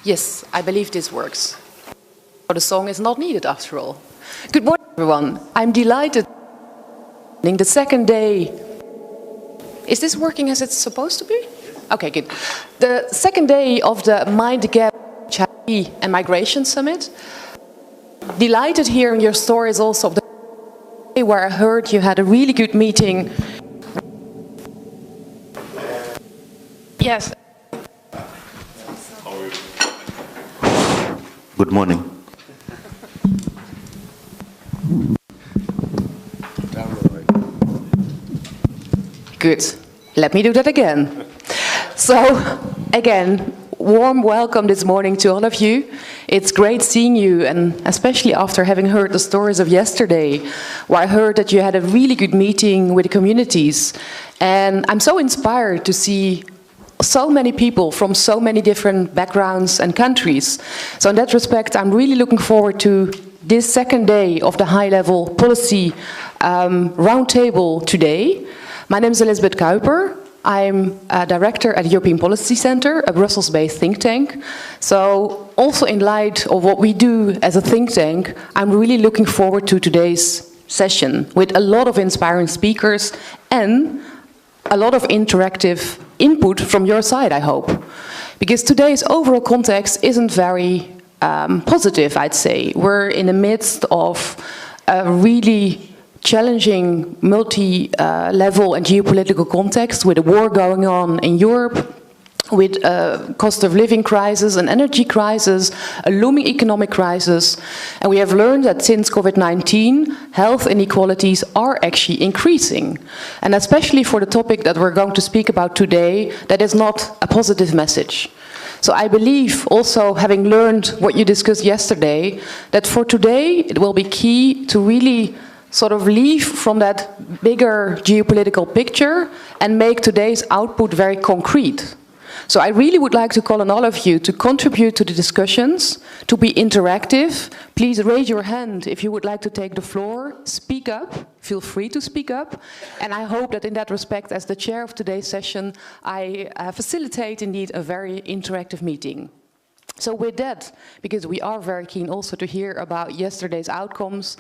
Yes, I believe this works. The song is not needed after all. Good morning, everyone. I'm delighted. The second day. Is this working as it's supposed to be? Okay, good. The second day of the Mind the Gap HIV and Migration Summit. Delighted hearing your stories also of the day where I heard you had a really good meeting. Yes. Good morning. Good. Let me do that again. So, again, warm welcome this morning to all of you. It's great seeing you, and especially after having heard the stories of yesterday, where I heard that you had a really good meeting with the communities. And I'm so inspired to see so many people from so many different backgrounds and countries. So in that respect, I'm really looking forward to this second day of the high-level policy roundtable today. My name is Elisabeth Kuiper. I'm a director at the European Policy Center, a Brussels-based think tank. So also in light of what we do as a think tank, I'm really looking forward to today's session with a lot of inspiring speakers and a lot of interactive input from your side, I hope. Because today's overall context isn't very positive, I'd say. We're in the midst of a really challenging multi-level and geopolitical context with a war going on in Europe, with a cost of living crisis, an energy crisis, a looming economic crisis. And we have learned that since COVID-19, health inequalities are actually increasing. And especially for the topic that we're going to speak about today, that is not a positive message. So I believe also, having learned what you discussed yesterday, that for today it will be key to really sort of leave from that bigger geopolitical picture and make today's output very concrete. So I really would like to call on all of you to contribute to the discussions, to be interactive. Please raise your hand if you would like to take the floor. Speak up. Feel free to speak up. And I hope that in that respect, as the chair of today's session, I facilitate indeed a very interactive meeting. So with that, because we are very keen also to hear about yesterday's outcomes,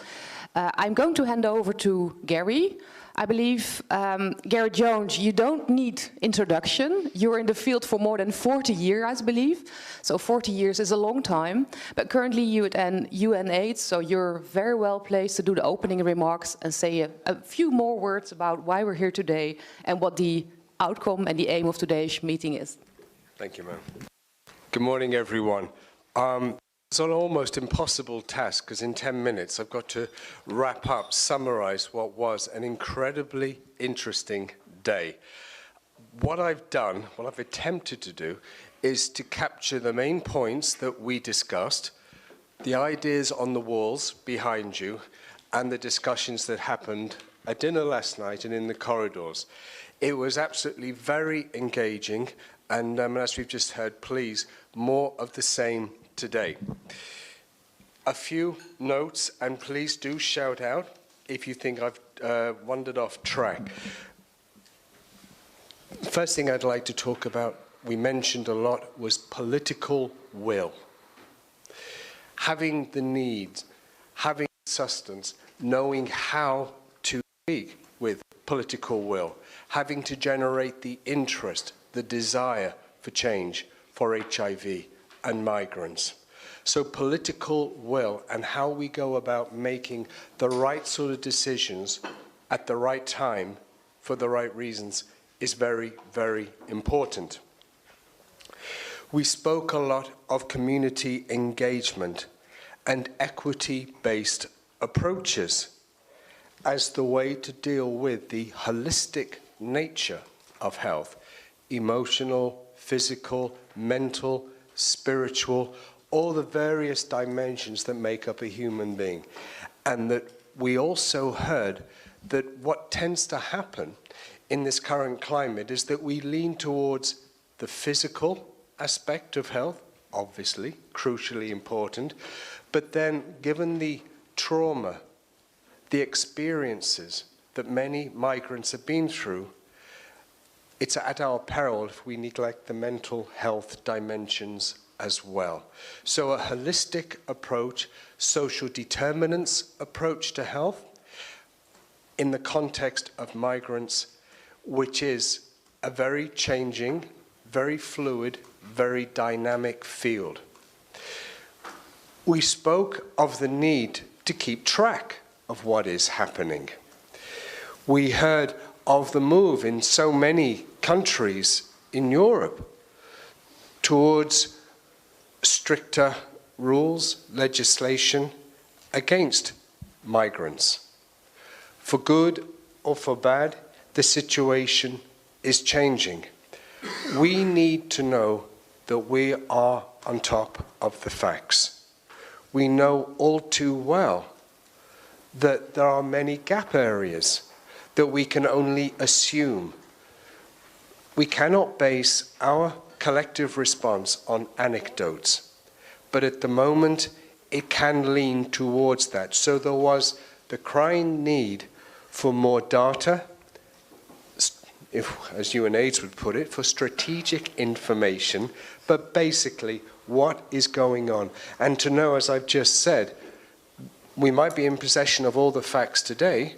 I'm going to hand over to Gary. I believe, Gary Jones, you don't need introduction. You're in the field for more than 40 years, I believe. So 40 years is a long time. But currently you're at UNAIDS, so you're very well placed to do the opening remarks and say a few more words about why we're here today and what the outcome and the aim of today's meeting is. Thank you, ma'am. Good morning, everyone. It's an almost impossible task because in 10 minutes I've got to wrap up, summarize what was an incredibly interesting day. What I've done, what I've attempted to do, is to capture the main points that we discussed, the ideas on the walls behind you, and the discussions that happened at dinner last night and in the corridors. It was absolutely very engaging, and as we've just heard, please, more of the same today. A few notes, and please do shout out if you think I've wandered off track. First thing I'd like to talk about, we mentioned a lot, was political will. Having the needs, having sustenance, knowing how to speak with political will, having to generate the interest, the desire for change for HIV and migrants. So political will and how we go about making the right sort of decisions at the right time for the right reasons is very, very important. We spoke a lot of community engagement and equity-based approaches as the way to deal with the holistic nature of health, emotional, physical, mental, spiritual, all the various dimensions that make up a human being. And that we also heard that what tends to happen in this current climate is that we lean towards the physical aspect of health, obviously, crucially important, but then given the trauma, the experiences that many migrants have been through, it's at our peril if we neglect the mental health dimensions as well. So a holistic approach, social determinants approach to health in the context of migrants, which is a very changing, very fluid, very dynamic field. We spoke of the need to keep track of what is happening. We heard of the move in so many countries in Europe towards stricter rules, legislation against migrants. For good or for bad, the situation is changing. We need to know that we are on top of the facts. We know all too well that there are many gap areas that we can only assume. We cannot base our collective response on anecdotes, but at the moment it can lean towards that. So there was the crying need for more data, if, as UNAIDS would put it, for strategic information, but basically what is going on. And to know, as I've just said, we might be in possession of all the facts today,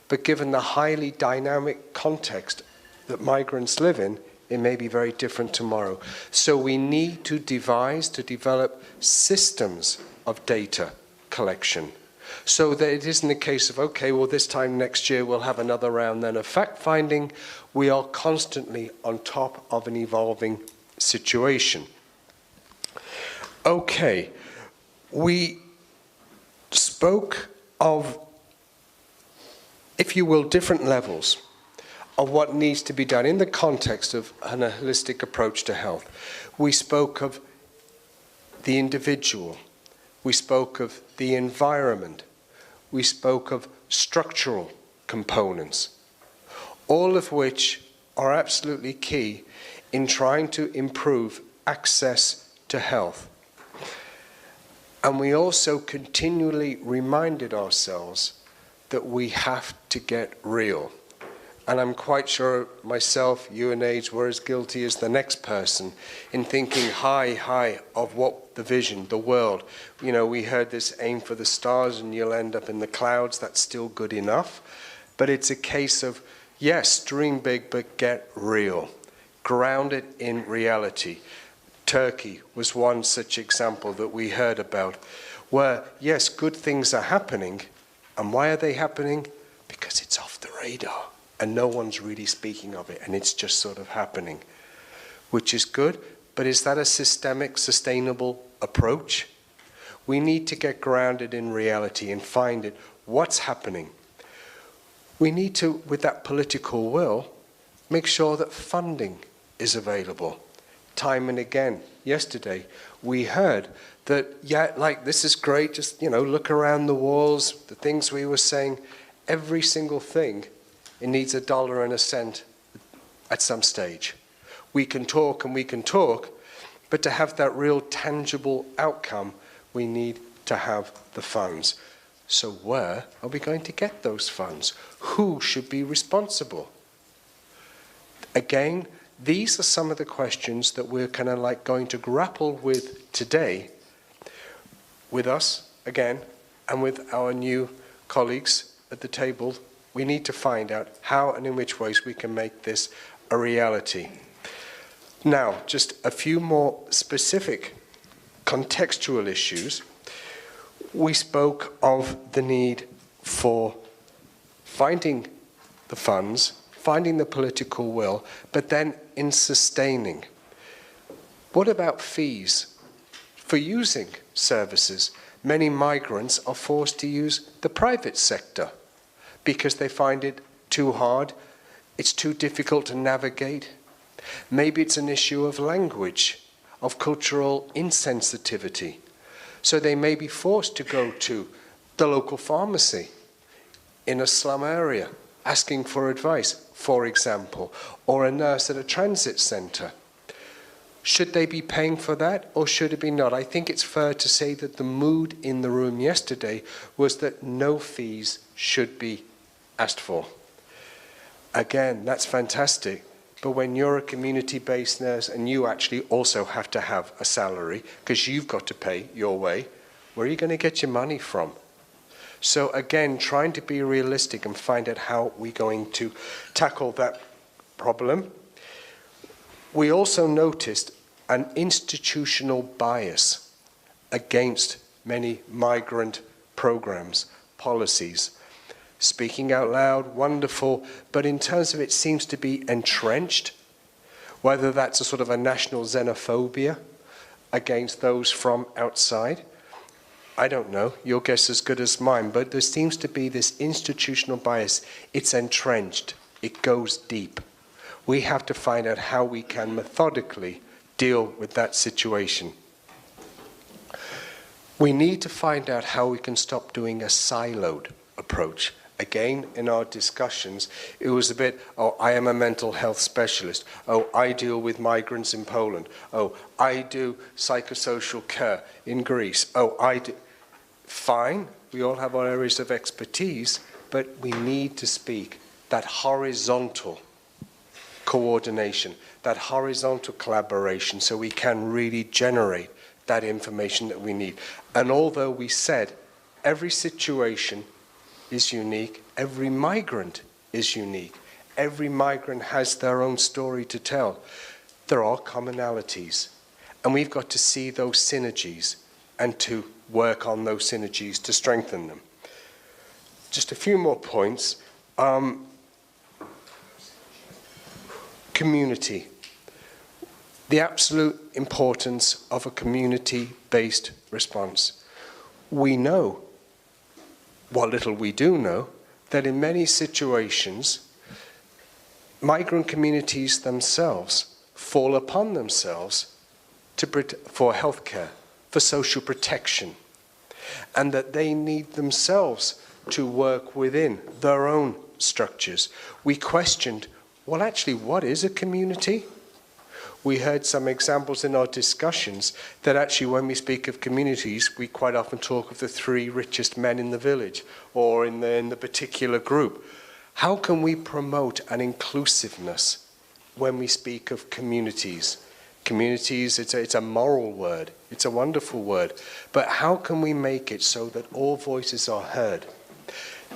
but given the highly dynamic context that migrants live in, it may be very different tomorrow. So we need to develop systems of data collection, so that it isn't a case of, okay, well, this time next year we'll have another round then of fact-finding. We are constantly on top of an evolving situation. Okay, we spoke of, if you will, different levels of what needs to be done in the context of a holistic approach to health. We spoke of the individual. We spoke of the environment. We spoke of structural components, all of which are absolutely key in trying to improve access to health. And we also continually reminded ourselves that we have to get real. And I'm quite sure myself, UNAIDS, were as guilty as the next person in thinking high of what the vision, the world. You know, we heard this aim for the stars and you'll end up in the clouds. That's still good enough. But it's a case of, yes, dream big, but get real. Ground it in reality. Turkey was one such example that we heard about, where, yes, good things are happening. And why are they happening? Because it's off the radar. And no one's really speaking of it, and it's just sort of happening, which is good, but is that a systemic, sustainable approach? We need to get grounded in reality and find it. What's happening? We need to, with that political will, make sure that funding is available. Time and again, yesterday, we heard that, yeah, like, this is great, just, you know, look around the walls, the things we were saying, every single thing, it needs a dollar and a cent at some stage. We can talk and we can talk, but to have that real tangible outcome, we need to have the funds. So where are we going to get those funds? Who should be responsible? Again, these are some of the questions that we're kind of like going to grapple with today, with us, again, and with our new colleagues at the table. We need to find out how and in which ways we can make this a reality. Now, just a few more specific contextual issues. We spoke of the need for finding the funds, finding the political will, but then in sustaining. What about fees for using services? Many migrants are forced to use the private sector because they find it too hard, it's too difficult to navigate. Maybe it's an issue of language, of cultural insensitivity. So they may be forced to go to the local pharmacy in a slum area, asking for advice, for example, or a nurse at a transit centre. Should they be paying for that, or should it be not? I think it's fair to say that the mood in the room yesterday was that no fees should be asked for. Again, that's fantastic, But when you're a community-based nurse and you actually also have to have a salary because you've got to pay your way, where are you going to get your money from? So again, trying to be realistic and find out how we're going to tackle that problem. We also noticed an institutional bias against many migrant programs, policies. Speaking out loud, wonderful, but in terms of it seems to be entrenched, whether that's a sort of a national xenophobia against those from outside. I don't know, your guess is as good as mine, but there seems to be this institutional bias. It's entrenched, it goes deep. We have to find out how we can methodically deal with that situation. We need to find out how we can stop doing a siloed approach. Again, in our discussions, it was a bit, oh, I am a mental health specialist. Oh, I deal with migrants in Poland. Oh, I do psychosocial care in Greece. Oh, I do. Fine, we all have our areas of expertise, but we need to speak that horizontal coordination, that horizontal collaboration, so we can really generate that information that we need. And although we said every situation is unique, every migrant is unique, every migrant has their own story to tell, there are commonalities. And we've got to see those synergies and to work on those synergies to strengthen them. Just a few more points. Community. The absolute importance of a community-based response. We know, what little we do know, that in many situations, migrant communities themselves fall upon themselves for healthcare, for social protection, and that they need themselves to work within their own structures. We questioned, well, actually, what is a community? We heard some examples in our discussions that actually when we speak of communities, we quite often talk of the 3 richest men in the village or in the particular group. How can we promote an inclusiveness when we speak of communities? Communities, it's a moral word, it's a wonderful word, but how can we make it so that all voices are heard?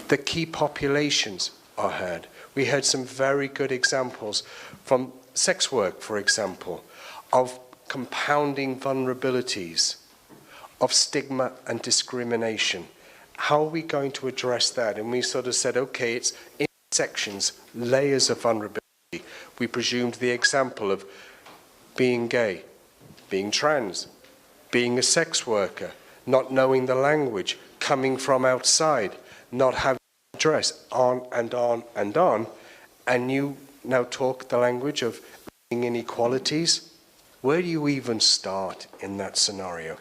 The key populations are heard. We heard some very good examples from sex work, for example, of compounding vulnerabilities, of stigma and discrimination. How are we going to address that? And we sort of said, okay, it's intersections, layers of vulnerability. We presumed the example of being gay, being trans, being a sex worker, not knowing the language, coming from outside, not having a dress, on and on and on, and you now talk the language of inequalities. Where do you even start in that scenario?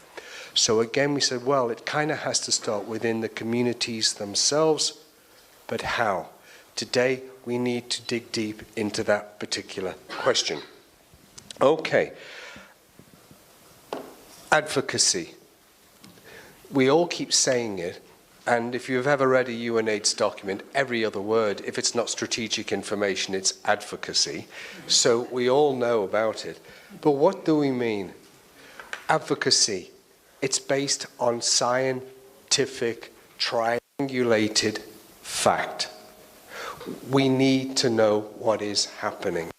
So again, we said, well, it kind of has to start within the communities themselves, but how? Today, we need to dig deep into that particular question. Okay. Advocacy. We all keep saying it, and if you've ever read a UNAIDS document, every other word, if it's not strategic information, it's advocacy. So we all know about it. But what do we mean? Advocacy. It's based on scientific, triangulated fact. We need to know what is happening,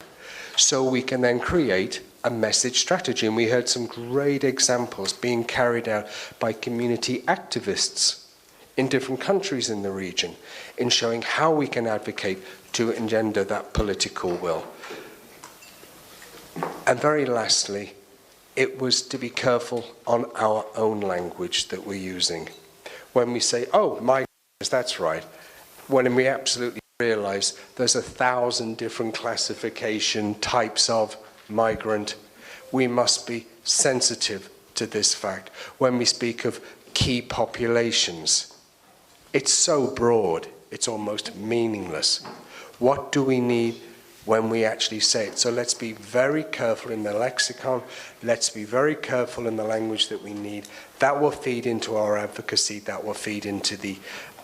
so we can then create a message strategy. And we heard some great examples being carried out by community activists in different countries in the region in showing how we can advocate to engender that political will. And very lastly, it was to be careful on our own language that we're using. When we say, oh, migrants, that's right, when we absolutely realize there's 1,000 different classification types of migrant, we must be sensitive to this fact. When we speak of key populations, it's so broad, it's almost meaningless. What do we need when we actually say it? So let's be very careful in the lexicon, let's be very careful in the language that we need. That will feed into our advocacy, that will feed into the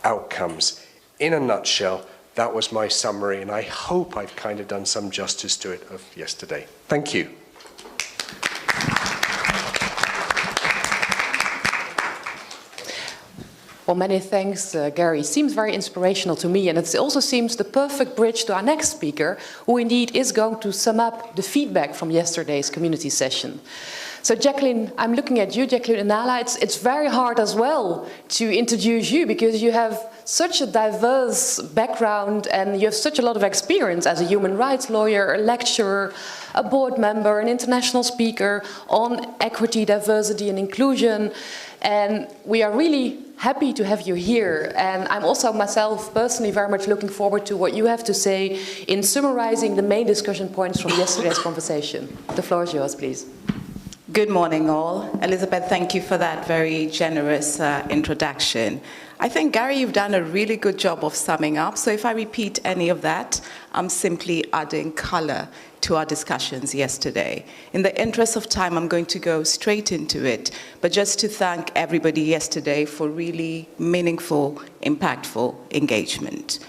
outcomes. In a nutshell, That was my summary, and I hope I've kind of done some justice to it of yesterday. Thank you. Well, many thanks, Gary. Seems very inspirational to me, and it also seems the perfect bridge to our next speaker, who indeed is going to sum up the feedback from yesterday's community session. So, Jacqueline, I'm looking at you, Jacqueline Inala. It's very hard as well to introduce you because you have such a diverse background and you have such a lot of experience as a human rights lawyer, a lecturer, a board member, an international speaker on equity, diversity, and inclusion. And we are really happy to have you here. And I'm also myself personally very much looking forward to what you have to say in summarizing the main discussion points from yesterday's conversation. The floor is yours, please. Good morning, all. Elizabeth, thank you for that very generous introduction. I think, Gary, you've done a really good job of summing up. So if I repeat any of that, I'm simply adding color to our discussions yesterday. In the interest of time, I'm going to go straight into it, but just to thank everybody yesterday for really meaningful, impactful engagement.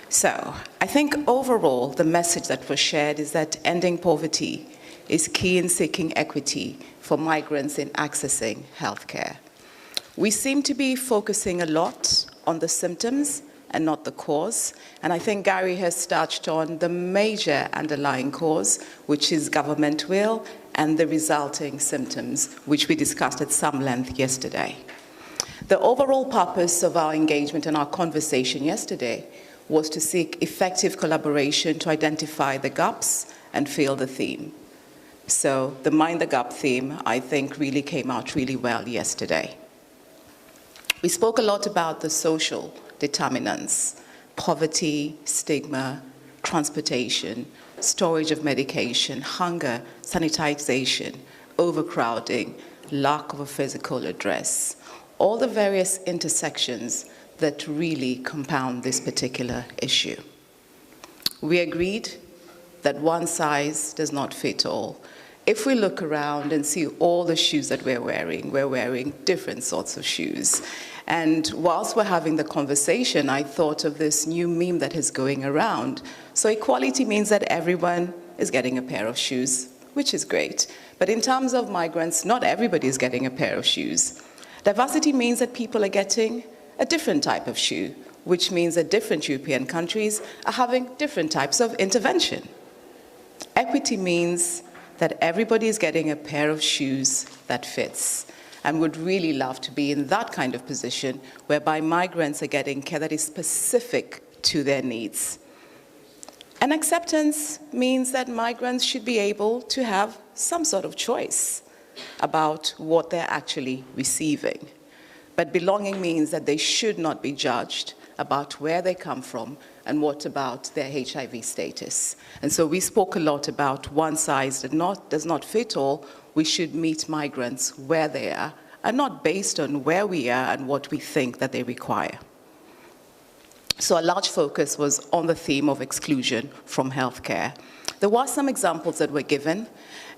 So I think overall, the message that was shared is that ending poverty is key in seeking equity for migrants in accessing healthcare. We seem to be focusing a lot on the symptoms and not the cause. And I think Gary has touched on the major underlying cause, which is government will and the resulting symptoms, which we discussed at some length yesterday. The overall purpose of our engagement and our conversation yesterday was to seek effective collaboration to identify the gaps and fill the theme. So the Mind the Gap theme, I think, really came out really well yesterday. We spoke a lot about the social determinants: poverty, stigma, transportation, storage of medication, hunger, sanitization, overcrowding, lack of a physical address, all the various intersections that really compound this particular issue. We agreed that one size does not fit all. If we look around and see all the shoes that we're wearing different sorts of shoes. And whilst we're having the conversation, I thought of this new meme that is going around. So equality means that everyone is getting a pair of shoes, which is great. But in terms of migrants, not everybody is getting a pair of shoes. Diversity means that people are getting a different type of shoe, which means that different European countries are having different types of intervention. Equity means that everybody is getting a pair of shoes that fits, and would really love to be in that kind of position whereby migrants are getting care that is specific to their needs. And acceptance means that migrants should be able to have some sort of choice about what they're actually receiving. But belonging means that they should not be judged about where they come from and what about their HIV status. And so we spoke a lot about one size does not fit all. We should meet migrants where they are and not based on where we are and what we think that they require. So a large focus was on the theme of exclusion from healthcare. There were some examples that were given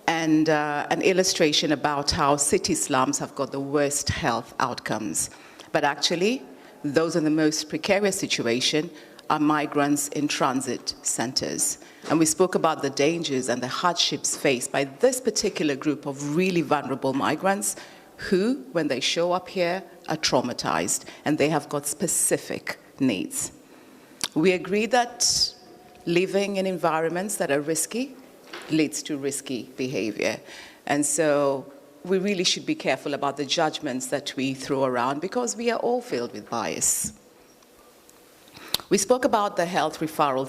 and an illustration about how city slums have got the worst health outcomes. But actually, those in the most precarious situation are migrants in transit centers. And we spoke about the dangers and the hardships faced by this particular group of really vulnerable migrants who, when they show up here, are traumatized and they have got specific needs. We agree that living in environments that are risky leads to risky behavior. And so we really should be careful about the judgments that we throw around because we are all filled with bias. We spoke about the health referral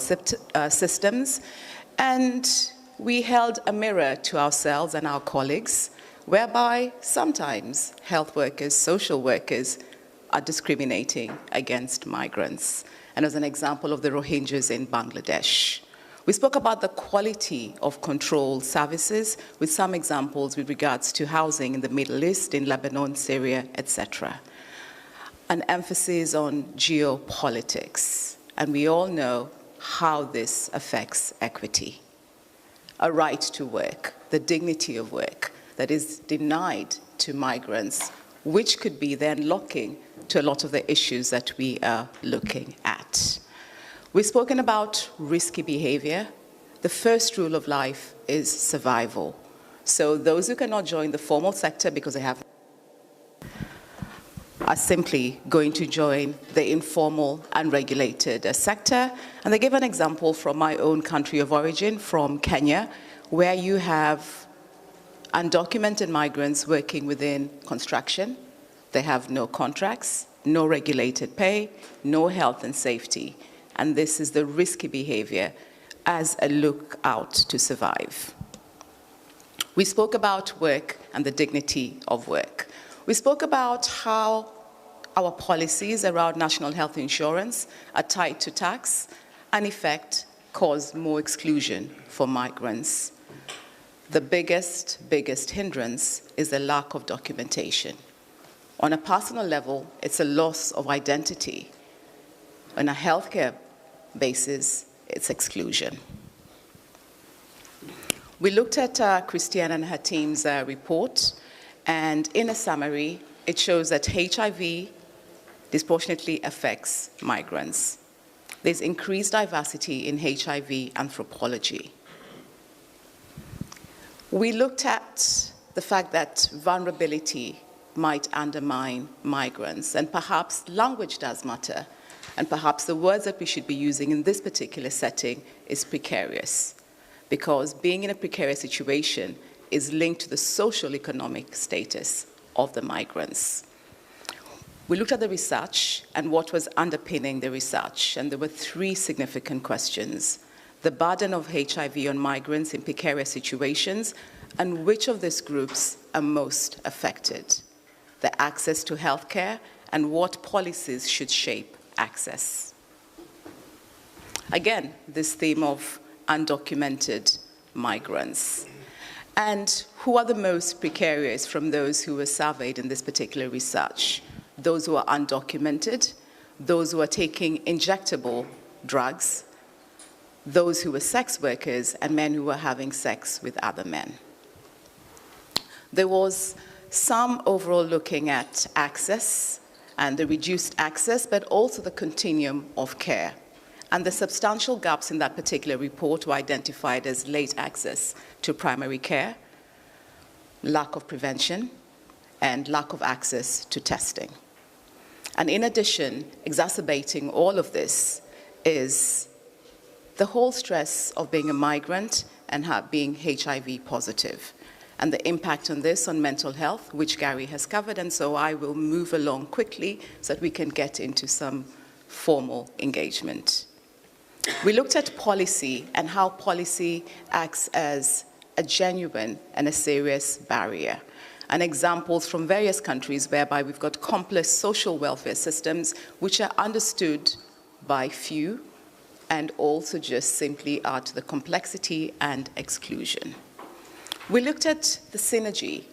systems, and we held a mirror to ourselves and our colleagues, whereby sometimes health workers, social workers are discriminating against migrants. And as an example of the Rohingyas in Bangladesh. We spoke about the quality of control services with some examples with regards to housing in the Middle East, in Lebanon, Syria, etc. An emphasis on geopolitics. And we all know how this affects equity. A right to work, the dignity of work that is denied to migrants, which could be then locking to a lot of the issues that we are looking at. We've spoken about risky behavior. The first rule of life is survival. So those who cannot join the formal sector because they have are simply going to join the informal, unregulated sector. And they give an example from my own country of origin, from Kenya, where you have undocumented migrants working within construction. They have no contracts, no regulated pay, no health and safety. And this is the risky behavior as a lookout to survive. We spoke about work and the dignity of work. We spoke about how our policies around national health insurance are tied to tax and, in effect, cause more exclusion for migrants. The biggest hindrance is the lack of documentation. On a personal level, it's a loss of identity. On a healthcare basis, it's exclusion. We looked at Christiane and her team's report, and in a summary, it shows that HIV disproportionately affects migrants. There's increased diversity in HIV anthropology. We looked at the fact that vulnerability might undermine migrants, and perhaps language does matter, and perhaps the words that we should be using in this particular setting is precarious, because being in a precarious situation is linked to the social economic status of the migrants. We looked at the research and what was underpinning the research, and there were three significant questions: the burden of HIV on migrants in precarious situations, and which of these groups are most affected, the access to healthcare, and what policies should shape access. Again, this theme of undocumented migrants. And who are the most precarious from those who were surveyed in this particular research? Those who are undocumented, those who are taking injectable drugs, those who were sex workers, and men who were having sex with other men. There was some overall looking at access and the reduced access, but also the continuum of care. And the substantial gaps in that particular report were identified as late access to primary care, lack of prevention, and lack of access to testing. And in addition, exacerbating all of this is the whole stress of being a migrant and being HIV positive, and the impact on this on mental health, which Gary has covered, and so I will move along quickly so that we can get into some formal engagement. We looked at policy and how policy acts as a genuine and a serious barrier, and examples from various countries whereby we've got complex social welfare systems which are understood by few and also just simply add to the complexity and exclusion. We looked at the synergy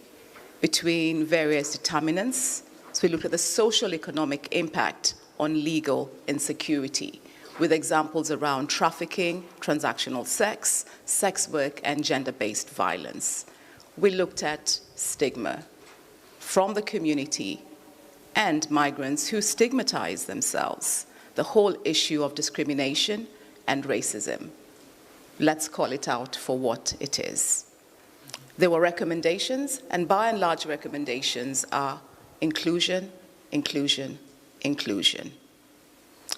between various determinants. So we looked at the social economic impact on legal insecurity, with examples around trafficking, transactional sex, sex work, and gender-based violence. We looked at stigma from the community and migrants who stigmatize themselves, the whole issue of discrimination and racism. Let's call it out for what it is. There were recommendations, and by and large recommendations are inclusion, inclusion, inclusion.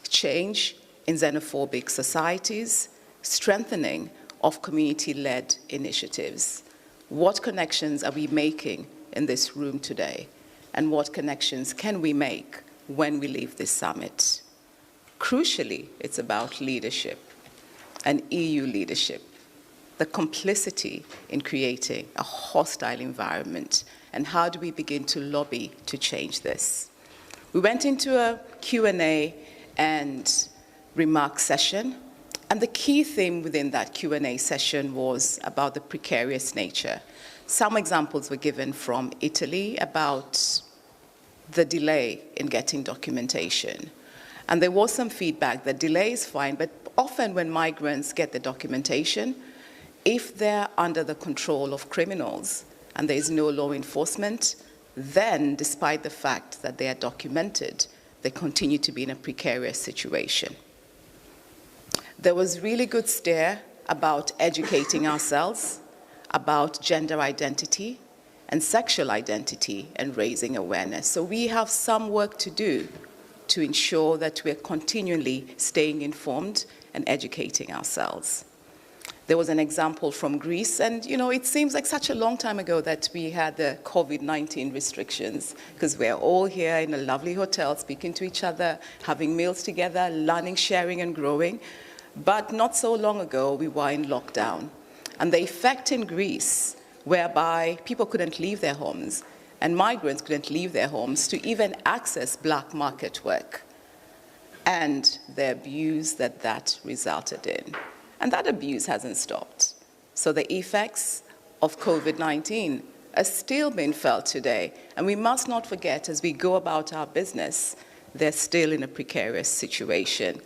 Change in xenophobic societies, strengthening of community-led initiatives. What connections are we making in this room today? And what connections can we make when we leave this summit? Crucially, it's about leadership and EU leadership, the complicity in creating a hostile environment, and how do we begin to lobby to change this? We went into a Q&A and remark session, and the key theme within that Q&A session was about the precarious nature. Some examples were given from Italy about the delay in getting documentation. And there was some feedback that delay is fine, but often when migrants get the documentation, if they're under the control of criminals and there is no law enforcement, then despite the fact that they are documented, they continue to be in a precarious situation. There was really good steer about educating ourselves, about gender identity and sexual identity and raising awareness. So we have some work to do to ensure that we're continually staying informed and educating ourselves. There was an example from Greece, and it seems like such a long time ago that we had the COVID-19 restrictions, because we're all here in a lovely hotel speaking to each other, having meals together, learning, sharing, and growing. But not so long ago, we were in lockdown. And the effect in Greece, whereby people couldn't leave their homes, and migrants couldn't leave their homes to even access black market work, and the abuse that resulted in. And that abuse hasn't stopped. So the effects of COVID-19 are still being felt today. And we must not forget, as we go about our business, they're still in a precarious situation.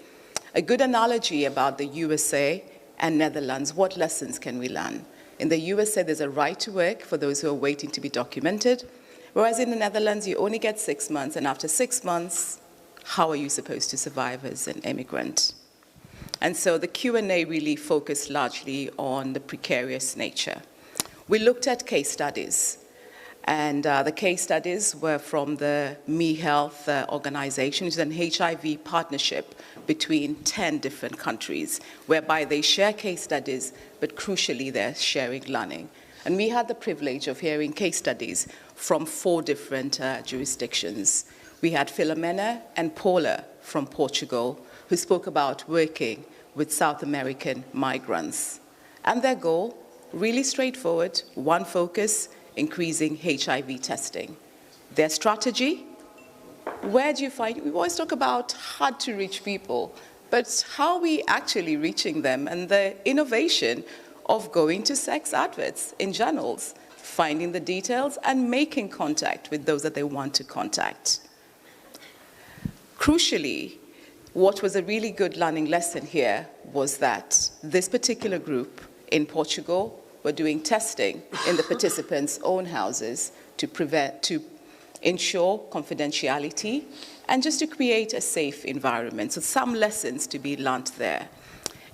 A good analogy about the USA and Netherlands, what lessons can we learn? In the USA, there's a right to work for those who are waiting to be documented, whereas in the Netherlands, you only get 6 months, and after 6 months, how are you supposed to survive as an immigrant? And so the Q&A really focused largely on the precarious nature. We looked at case studies, and the case studies were from the Me Health organization, which is an HIV partnership between 10 different countries, whereby they share case studies, but crucially, they're sharing learning. And we had the privilege of hearing case studies from 4 different jurisdictions. We had Filomena and Paula from Portugal, who spoke about working with South American migrants. And their goal, really straightforward, one focus, increasing HIV testing. Their strategy, where do you find, we always talk about hard to reach people, but how are we actually reaching them? And the innovation of going to sex adverts in journals, finding the details and making contact with those that they want to contact. Crucially, what was a really good learning lesson here was that this particular group in Portugal were doing testing in the participants' own houses to ensure confidentiality and just to create a safe environment. So some lessons to be learned there.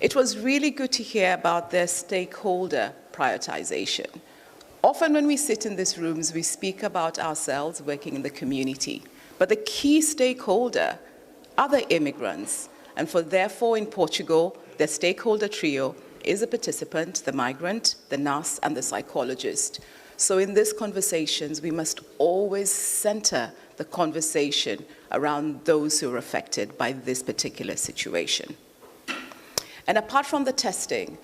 It was really good to hear about their stakeholder prioritization. Often when we sit in these rooms, we speak about ourselves working in the community, but the key stakeholder are the immigrants. And therefore, in Portugal, their stakeholder trio is the participant, the migrant, the nurse, and the psychologist. So in these conversations, we must always center the conversation around those who are affected by this particular situation. And apart from the testing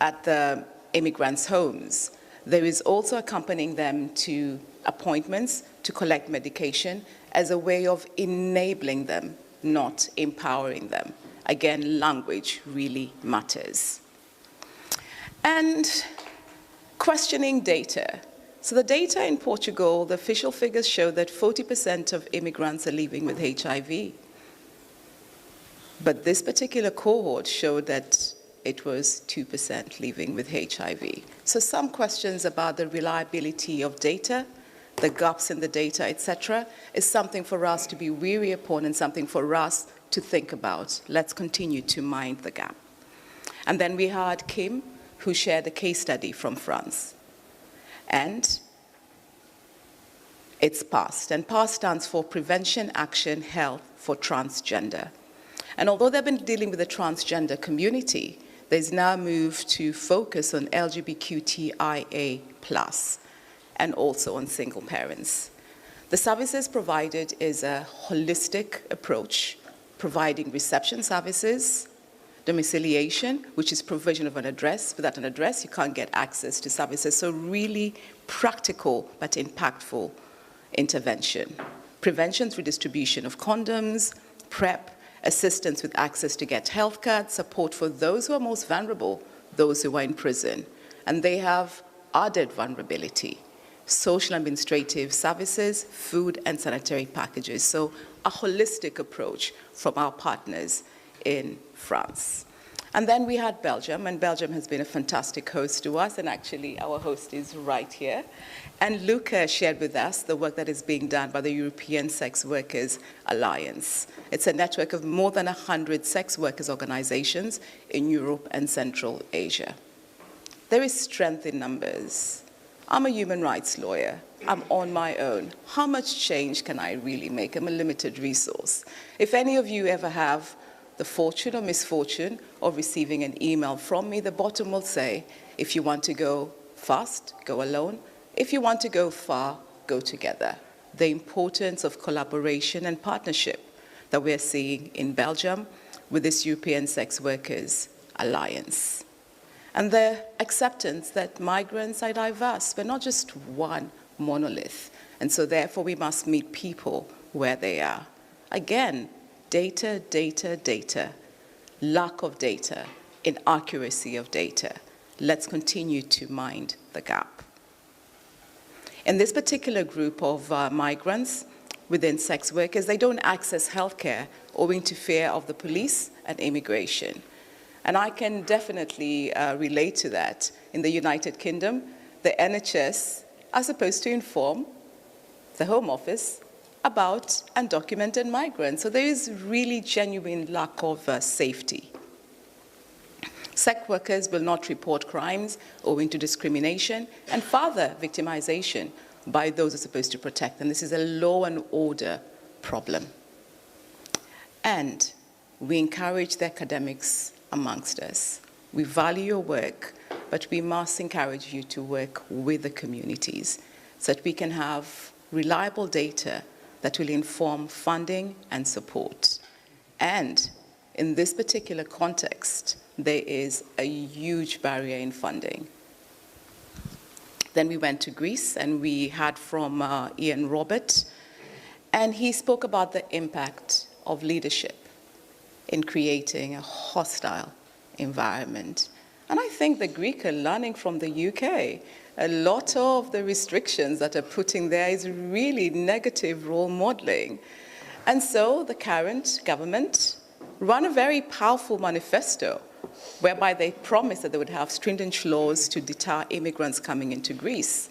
at the immigrants' homes, there is also accompanying them to appointments to collect medication as a way of enabling them, not empowering them. Again, language really matters. And questioning data. So the data in Portugal, the official figures show that 40% of immigrants are living with HIV. But this particular cohort showed that it was 2% living with HIV. So some questions about the reliability of data, the gaps in the data, etc., is something for us to be weary upon and something for us to think about. Let's continue to mind the gap. And then we had Kim, who shared a case study from France. And it's PAST. And PAST stands for Prevention, Action, Health for Transgender. And although they've been dealing with the transgender community, there's now a move to focus on LGBTQIA+, and also on single parents. The services provided is a holistic approach, providing reception services, domiciliation, which is provision of an address. Without an address, you can't get access to services. So really practical but impactful intervention. Prevention through distribution of condoms, PrEP, assistance with access to get health cards, support for those who are most vulnerable, those who are in prison. And they have added vulnerability. Social administrative services, food and sanitary packages. So a holistic approach from our partners in France. And then we had Belgium, and Belgium has been a fantastic host to us, and actually our host is right here. And Luca shared with us the work that is being done by the European Sex Workers Alliance. It's a network of more than 100 sex workers organizations in Europe and Central Asia. There is strength in numbers. I'm a human rights lawyer. I'm on my own. How much change can I really make? I'm a limited resource. If any of you ever have the fortune or misfortune of receiving an email from me, the bottom will say, if you want to go fast, go alone. If you want to go far, go together. The importance of collaboration and partnership that we're seeing in Belgium with this European Sex Workers Alliance. And the acceptance that migrants are diverse. We're not just one monolith. And so therefore we must meet people where they are. Again, data, data, data, lack of data, inaccuracy of data. Let's continue to mind the gap. In this particular group of migrants within sex workers, they don't access healthcare owing to fear of the police and immigration. And I can definitely relate to that. In the United Kingdom, the NHS are supposed to inform the Home Office about undocumented migrants. So there is really genuine lack of safety. Sex workers will not report crimes owing to discrimination and further victimization by those who are supposed to protect them. This is a law and order problem. And we encourage the academics amongst us. We value your work, but we must encourage you to work with the communities so that we can have reliable data that will inform funding and support. And in this particular context, there is a huge barrier in funding. Then we went to Greece, and we heard from Ian Robert, and he spoke about the impact of leadership in creating a hostile environment. And I think the Greek are learning from the UK. A lot of the restrictions that are putting there is really negative role modeling. And so the current government ran a very powerful manifesto whereby they promised that they would have stringent laws to deter immigrants coming into Greece.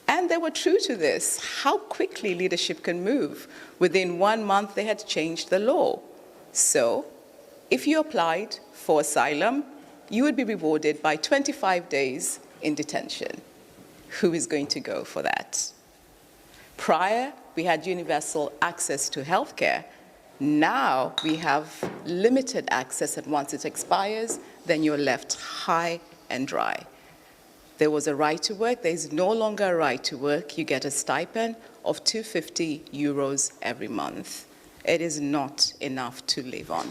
And they were true to this. How quickly leadership can move. Within 1 month, they had changed the law. So if you applied for asylum, you would be rewarded by 25 days in detention. Who is going to go for that? Prior, we had universal access to healthcare. Now we have limited access, and once it expires, then you're left high and dry. There was a right to work. There is no longer a right to work. You get a stipend of 250 euros every month. It is not enough to live on.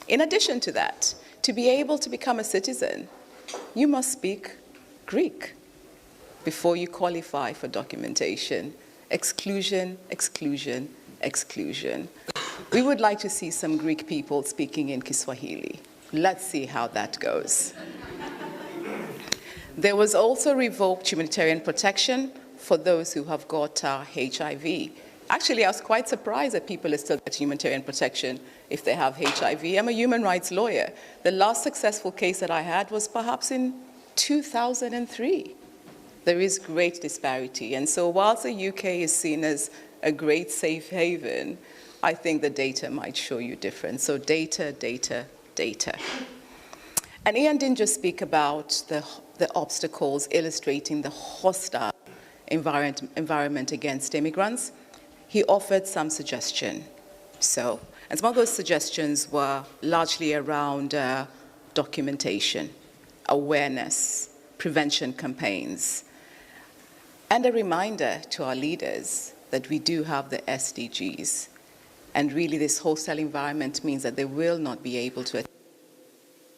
In addition to that, to be able to become a citizen, you must speak Greek before you qualify for documentation. Exclusion, exclusion, exclusion. We would like to see some Greek people speaking in Kiswahili. Let's see how that goes. There was also revoked humanitarian protection for those who have got HIV. Actually, I was quite surprised that people are still getting humanitarian protection if they have HIV. I'm a human rights lawyer. The last successful case that I had was perhaps in 2003. There is great disparity. And so whilst the UK is seen as a great safe haven, I think the data might show you different. So data, data, data. And Ian didn't just speak about the obstacles illustrating the hostile environment against immigrants. He offered some suggestion. So, and some of those suggestions were largely around documentation, awareness, prevention campaigns, and a reminder to our leaders that we do have the SDGs. And really this hostile environment means that they will not be able to achieve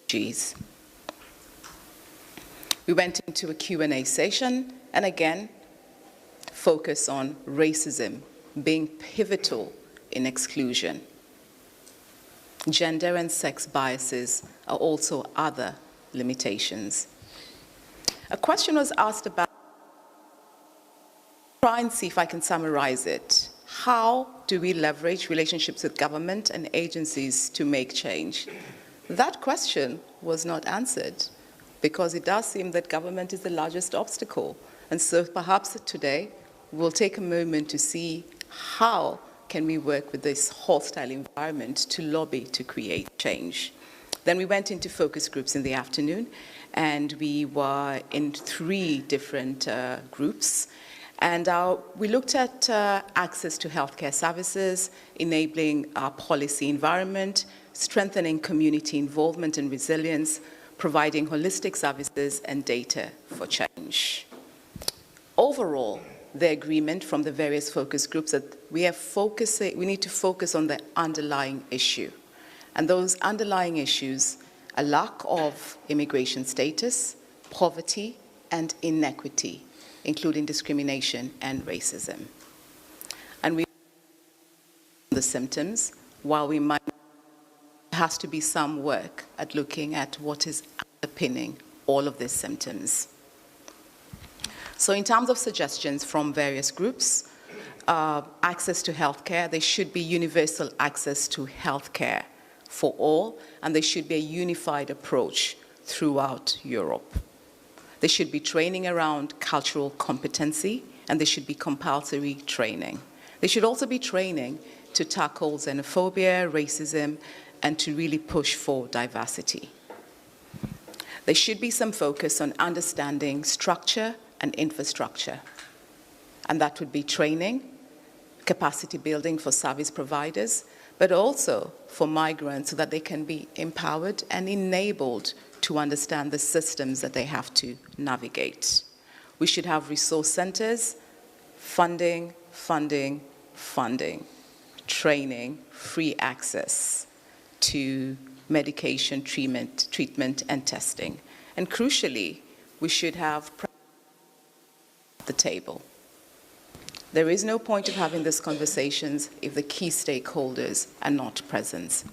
SDGs. We went into a Q&A session, and again, focus on racism being pivotal in exclusion. Gender and sex biases are also other limitations. A question was asked about, try and see if I can summarize it. How do we leverage relationships with government and agencies to make change? That question was not answered, because it does seem that government is the largest obstacle. And so perhaps today we'll take a moment to see how can we work with this hostile environment to lobby to create change. Then we went into focus groups in the afternoon, and we were in 3 different groups. And we looked at access to healthcare services, enabling our policy environment, strengthening community involvement and resilience, providing holistic services and data for change. Overall, the agreement from the various focus groups that we need to focus on the underlying issue. And those underlying issues are lack of immigration status, poverty, and inequity, including discrimination and racism. And we the symptoms, while we might, there has to be some work at looking at what is underpinning all of these symptoms. So in terms of suggestions from various groups, access to healthcare, there should be universal access to healthcare for all, and there should be a unified approach throughout Europe. There should be training around cultural competency, and there should be compulsory training. There should also be training to tackle xenophobia, racism, and to really push for diversity. There should be some focus on understanding structure and infrastructure, and that would be training, capacity building for service providers, but also for migrants so that they can be empowered and enabled to understand the systems that they have to navigate. We should have resource centers, funding, training, free access to medication, treatment and testing. And crucially, we should have the table. There is no point of having these conversations if the key stakeholders are not present.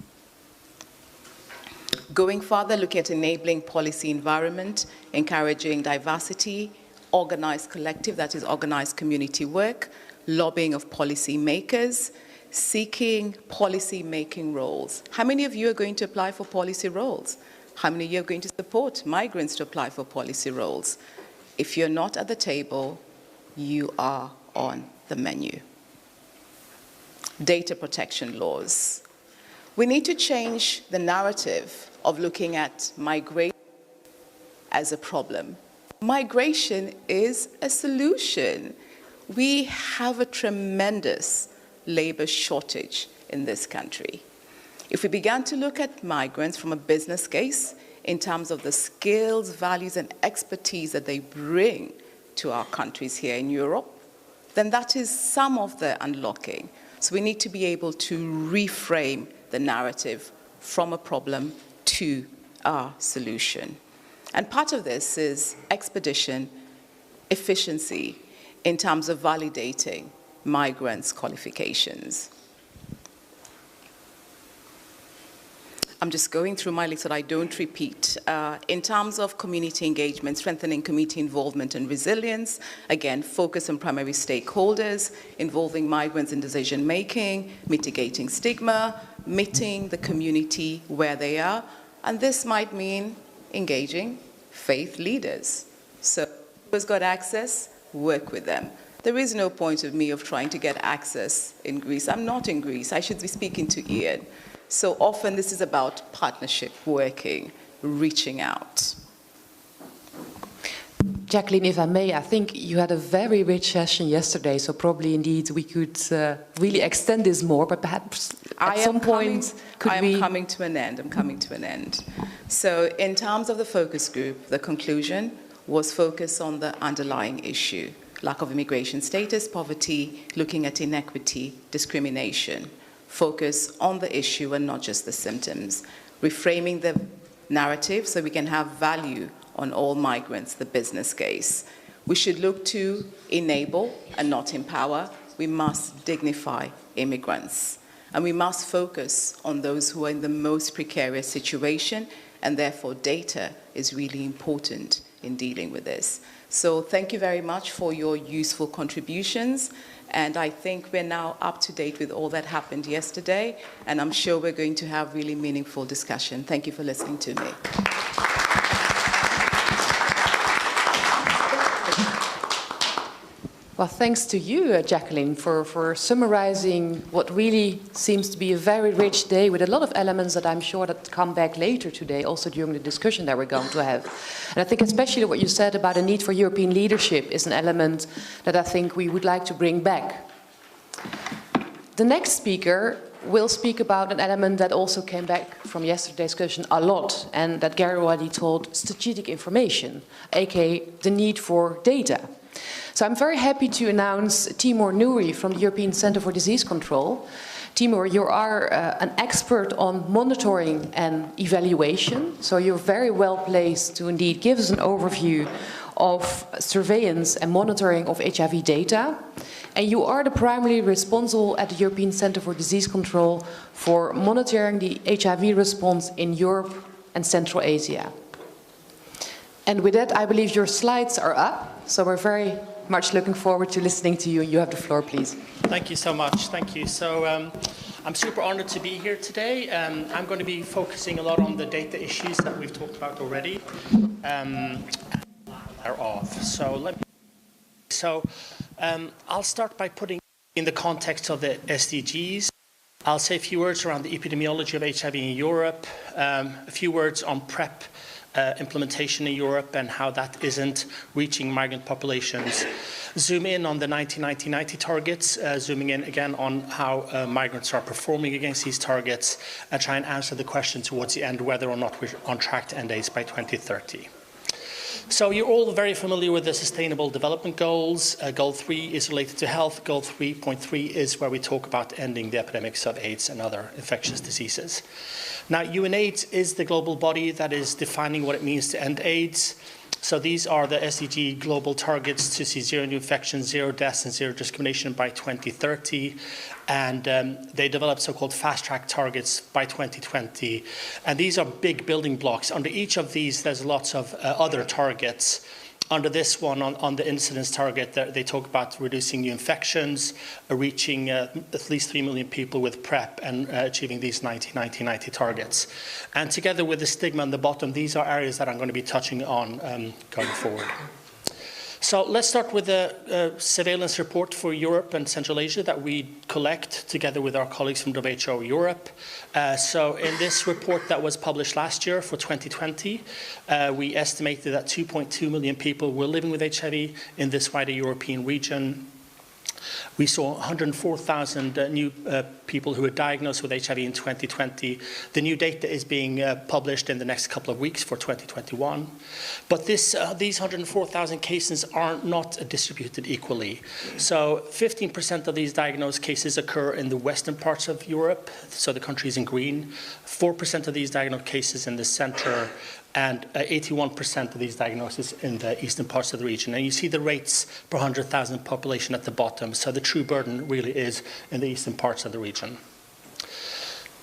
Going further, look at enabling policy environment, encouraging diversity, organized collective, that is organized community work, lobbying of policy makers, seeking policy making roles. How many of you are going to apply for policy roles? How many of you are going to support migrants to apply for policy roles? If you're not at the table, you are on the menu. Data protection laws. We need to change the narrative of looking at migration as a problem. Migration is a solution. We have a tremendous labor shortage in this country. If we began to look at migrants from a business case in terms of the skills, values, and expertise that they bring to our countries here in Europe, then that is some of the unlocking. So we need to be able to reframe the narrative from a problem to a solution. And part of this is expedition, efficiency in terms of validating migrants' qualifications. I'm just going through my list so that I don't repeat. In terms of community engagement, strengthening community involvement and resilience, again, focus on primary stakeholders, involving migrants in decision-making, mitigating stigma, meeting the community where they are, and this might mean engaging faith leaders. So who's got access, work with them. There is no point of me of trying to get access in Greece. I'm not in Greece. I should be speaking to Ian. So often this is about partnership, working, reaching out. Jacqueline, if I may, I think you had a very rich session yesterday, so probably indeed we could really extend this more, but perhaps at some point could we... I'm coming to an end. So in terms of the focus group, the conclusion was focus on the underlying issue, lack of immigration status, poverty, looking at inequity, discrimination. Focus on the issue and not just the symptoms. Reframing the narrative so we can have value on all migrants, the business case. We should look to enable and not empower. We must dignify immigrants. And we must focus on those who are in the most precarious situation, and therefore data is really important in dealing with this. So thank you very much for your useful contributions. And I think we're now up to date with all that happened yesterday, and I'm sure we're going to have really meaningful discussion. Thank you for listening to me. Well, thanks to you, Jacqueline, for summarizing what really seems to be a very rich day with a lot of elements that I'm sure that come back later today, also during the discussion that we're going to have. And I think especially what you said about the need for European leadership is an element that I think we would like to bring back. The next speaker will speak about an element that also came back from yesterday's discussion a lot, and that Gary already told, strategic information, aka the need for data. So I'm very happy to announce Timur Nouri from the European Centre for Disease Control. Timur, you are an expert on monitoring and evaluation, so you're very well placed to indeed give us an overview of surveillance and monitoring of HIV data. And you are the primarily responsible at the European Centre for Disease Control for monitoring the HIV response in Europe and Central Asia. And with that, I believe your slides are up, so we're very much looking forward to listening to you. You have the floor, please. Thank you so much. Thank you. So I'm super honored to be here today. I'm going to be focusing a lot on the data issues that we've talked about already. I'll start by putting in the context of the SDGs. I'll say a few words around the epidemiology of HIV in Europe, a few words on PrEP implementation in Europe and how that isn't reaching migrant populations. Zoom in on the 1990 targets, zooming in again on how migrants are performing against these targets, and try and answer the question towards the end whether or not we're on track to end AIDS by 2030. So you're all very familiar with the Sustainable Development Goals. Goal 3 is related to health. Goal 3.3 is where we talk about ending the epidemics of AIDS and other infectious diseases. Now, UNAIDS is the global body that is defining what it means to end AIDS. So these are the SDG global targets to see zero new infections, zero deaths, and zero discrimination by 2030. And they developed so-called fast-track targets by 2020. And these are big building blocks. Under each of these, there's lots of other targets. Under this one, on the incidence target, they talk about reducing new infections, reaching at least 3 million people with PrEP, and achieving these 90 targets. And together with the stigma on the bottom, these are areas that I'm going to be touching on going forward. So let's start with the surveillance report for Europe and Central Asia that we collect together with our colleagues from WHO Europe. So in this report that was published last year for 2020, we estimated that 2.2 million people were living with HIV in this wider European region. We saw 104,000 new people who were diagnosed with HIV in 2020. The new data is being published in the next couple of weeks for 2021. But these 104,000 cases are not distributed equally. So 15% of these diagnosed cases occur in the western parts of Europe, so the countries in green. 4% of these diagnosed cases in the center, and 81% of these diagnoses in the eastern parts of the region. And you see the rates per 100,000 population at the bottom. So the true burden really is in the eastern parts of the region.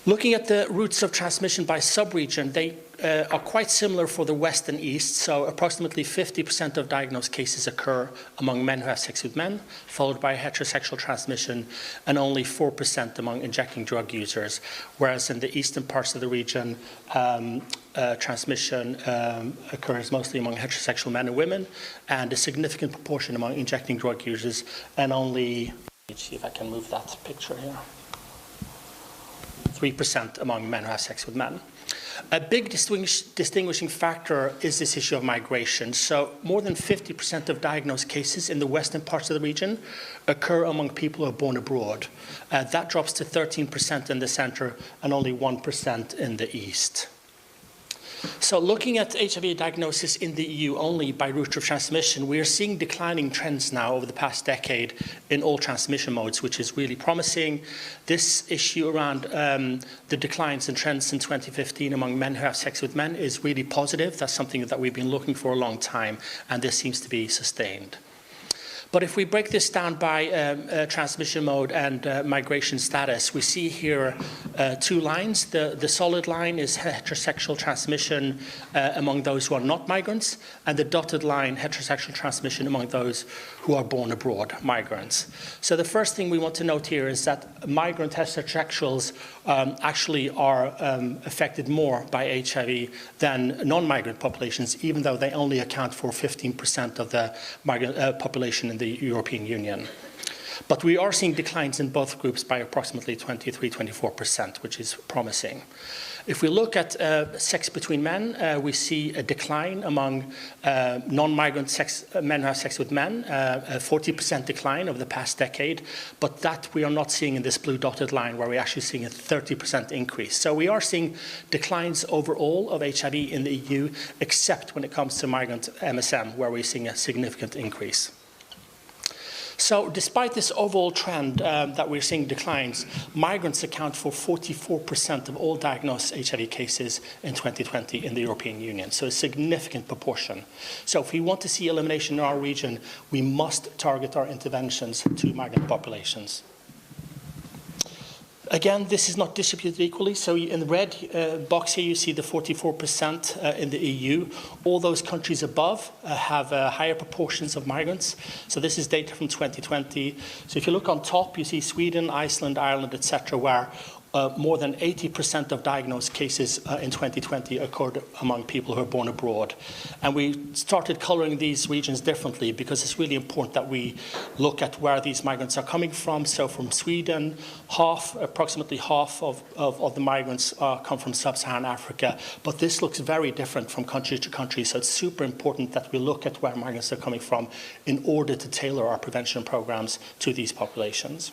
Looking at the routes of transmission by sub-region, they are quite similar for the west and east. So approximately 50% of diagnosed cases occur among men who have sex with men, followed by heterosexual transmission, and only 4% among injecting drug users. Whereas in the eastern parts of the region, transmission occurs mostly among heterosexual men and women, and a significant proportion among injecting drug users, and only, let's see if I can move that picture here, 3% among men who have sex with men. A big distinguishing factor is this issue of migration. So more than 50% of diagnosed cases in the western parts of the region occur among people who are born abroad. That drops to 13% in the center and only 1% in the east. So looking at HIV diagnosis in the EU only by route of transmission, we are seeing declining trends now over the past decade in all transmission modes, which is really promising. This issue around the declines in trends since 2015 among men who have sex with men is really positive. That's something that we've been looking for a long time, and this seems to be sustained. But if we break this down by transmission mode and migration status, we see here two lines. The solid line is heterosexual transmission among those who are not migrants, and the dotted line, heterosexual transmission among those who are born abroad, migrants. So the first thing we want to note here is that migrant heterosexuals actually are affected more by HIV than non-migrant populations, even though they only account for 15% of the migrant population in the European Union. But we are seeing declines in both groups by approximately 23–24%, which is promising. If we look at sex between men, we see a decline among non-migrant men who have sex with men, a 40% decline over the past decade, but that we are not seeing in this blue dotted line where we're actually seeing a 30% increase. So we are seeing declines overall of HIV in the EU, except when it comes to migrant MSM, where we're seeing a significant increase. So despite this overall trend that we're seeing declines, migrants account for 44% of all diagnosed HIV cases in 2020 in the European Union, so a significant proportion. So if we want to see elimination in our region, we must target our interventions to migrant populations. Again, this is not distributed equally. So in the red box here, you see the 44% in the EU. All those countries above have higher proportions of migrants. So this is data from 2020. So if you look on top, you see Sweden, Iceland, Ireland, etc., where more than 80% of diagnosed cases in 2020 occurred among people who are born abroad. And we started coloring these regions differently because it's really important that we look at where these migrants are coming from. So from Sweden, approximately half of the migrants come from sub-Saharan Africa. But this looks very different from country to country. So it's super important that we look at where migrants are coming from in order to tailor our prevention programs to these populations.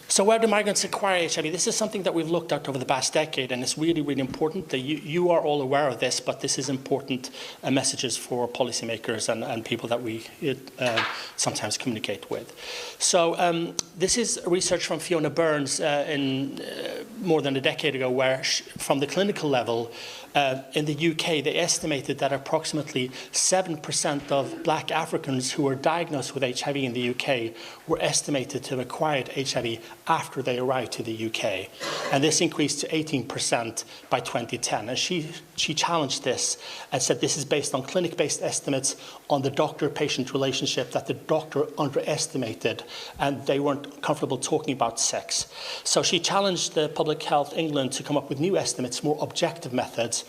So where do migrants acquire HIV? This is something that we've looked at over the past decade, and it's really, really important that you are all aware of this, but this is important messages for policymakers and people that we sometimes communicate with. So this is research from Fiona Burns more than a decade ago, where from the clinical level, in the UK, they estimated that approximately 7% of black Africans who were diagnosed with HIV in the UK were estimated to have acquired HIV after they arrived to the UK. And this increased to 18% by 2010. And she challenged this and said this is based on clinic-based estimates on the doctor-patient relationship that the doctor underestimated, and they weren't comfortable talking about sex. So she challenged the Public Health England to come up with new estimates, more objective methods.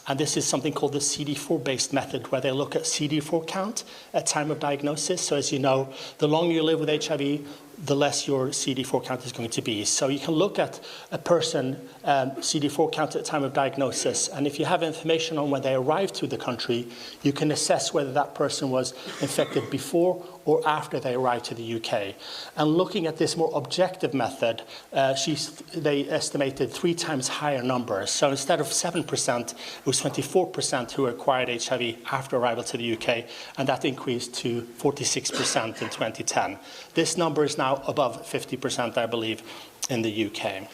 And this is something called the CD4-based method, where they look at CD4 count at time of diagnosis. So as you know, the longer you live with HIV, the less your CD4 count is going to be. So you can look at a person, CD4 count at the time of diagnosis, and if you have information on when they arrived to the country, you can assess whether that person was infected before or after they arrived to the UK. And looking at this more objective method, they estimated 3 times higher numbers. So instead of 7%, it was 24% who acquired HIV after arrival to the UK, and that increased to 46% in 2010. This number is now above 50%, I believe, in the UK.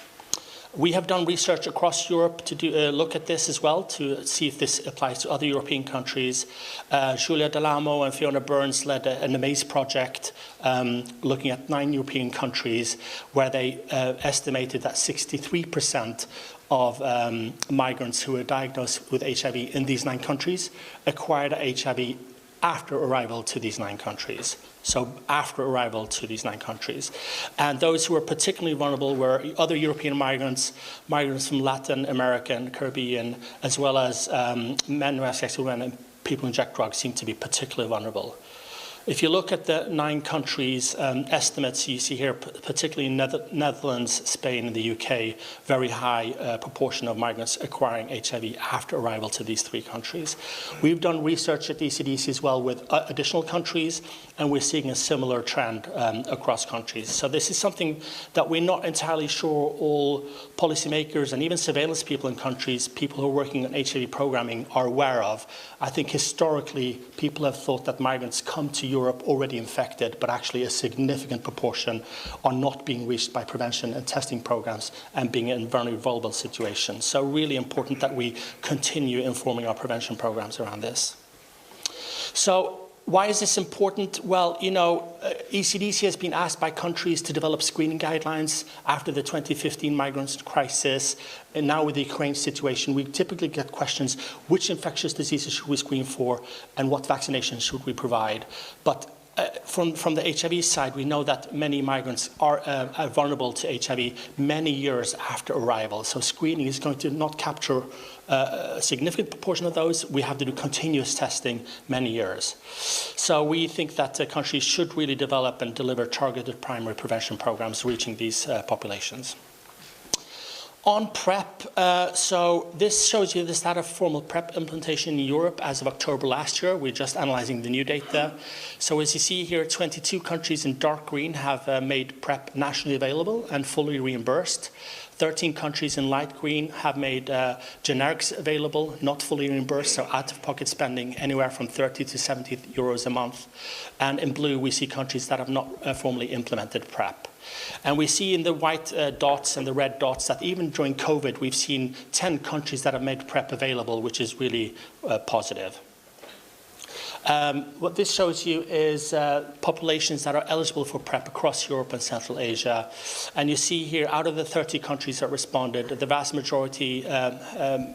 We have done research across Europe to look at this as well, to see if this applies to other European countries. Julia Delamo and Fiona Burns led an AMAZE project looking at 9 European countries, where they estimated that 63% of migrants who were diagnosed with HIV in these 9 countries acquired HIV after arrival to these 9 countries. So after arrival to these 9 countries. And those who were particularly vulnerable were other European migrants, migrants from Latin America and Caribbean, as well as men who have sex with men and people who inject drugs seem to be particularly vulnerable. If you look at the 9 countries estimates, you see here, particularly in Netherlands, Spain, and the UK, very high proportion of migrants acquiring HIV after arrival to these 3 countries. We've done research at ECDC as well with additional countries, and we're seeing a similar trend across countries. So this is something that we're not entirely sure all policymakers and even surveillance people in countries, people who are working on HIV programming, are aware of. I think historically, people have thought that migrants come to Europe already infected, but actually a significant proportion are not being reached by prevention and testing programs and being in very vulnerable situations. So really important that we continue informing our prevention programs around this. So why is this important? Well, you know, ECDC has been asked by countries to develop screening guidelines after the 2015 migrant crisis. And now with the Ukraine situation, we typically get questions, which infectious diseases should we screen for and what vaccinations should we provide? But from the HIV side, we know that many migrants are vulnerable to HIV many years after arrival. So screening is going to not capture a significant proportion of those. We have to do continuous testing many years. So we think that countries should really develop and deliver targeted primary prevention programs reaching these populations. On PrEP, so this shows you the status of formal PrEP implementation in Europe as of October last year. We're just analysing the new data. So as you see here, 22 countries in dark green have made PrEP nationally available and fully reimbursed. 13 countries in light green have made generics available, not fully reimbursed, so out-of-pocket spending anywhere from 30 to 70 euros a month. And in blue, we see countries that have not formally implemented PrEP. And we see in the white dots and the red dots that even during COVID, we've seen 10 countries that have made PrEP available, which is really positive. What this shows you is populations that are eligible for PrEP across Europe and Central Asia. And you see here, out of the 30 countries that responded, the vast majority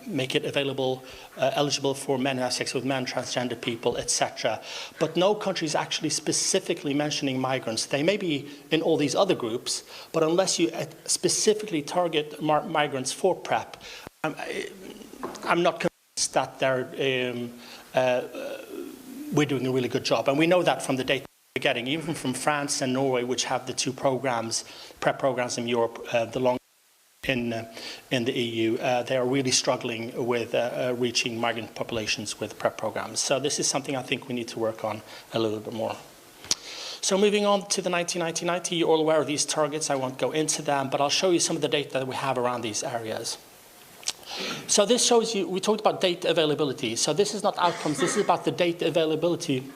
make it available, eligible for men who have sex with men, transgender people, etc. But no country is actually specifically mentioning migrants. They may be in all these other groups, but unless you specifically target migrants for PrEP, I'm not convinced that they're we're doing a really good job. And we know that from the data we're getting, even from France and Norway, which have the two programs, PrEP programs in Europe, the longest in the EU. They are really struggling with reaching migrant populations with PrEP programs. So this is something I think we need to work on a little bit more. So moving on to the 1990, you're all aware of these targets. I won't go into them, but I'll show you some of the data that we have around these areas. So this shows you, we talked about data availability. So this is not outcomes, this is about the data availability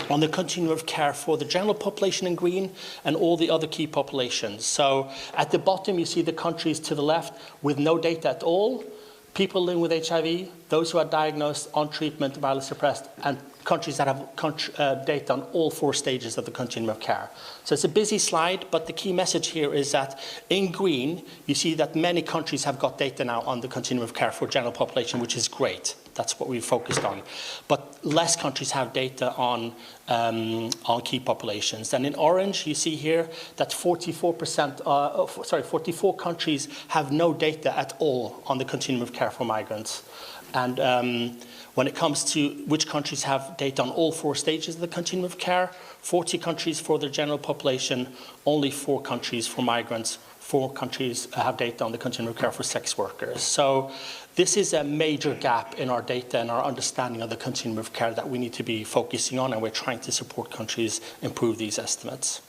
on the continuum of care for the general population in green and all the other key populations. So at the bottom, you see the countries to the left with no data at all, people living with HIV, those who are diagnosed, on treatment, virally suppressed, and countries that have data on all 4 stages of the continuum of care. So it's a busy slide, but the key message here is that in green, you see that many countries have got data now on the continuum of care for general population, which is great. That's what we focused on. But less countries have data on key populations. And in orange, you see here that 44 countries have no data at all on the continuum of care for migrants. And when it comes to which countries have data on all 4 stages of the continuum of care, 40 countries for the general population, only 4 countries for migrants, 4 countries have data on the continuum of care for sex workers. So this is a major gap in our data and our understanding of the continuum of care that we need to be focusing on, and we're trying to support countries improve these estimates.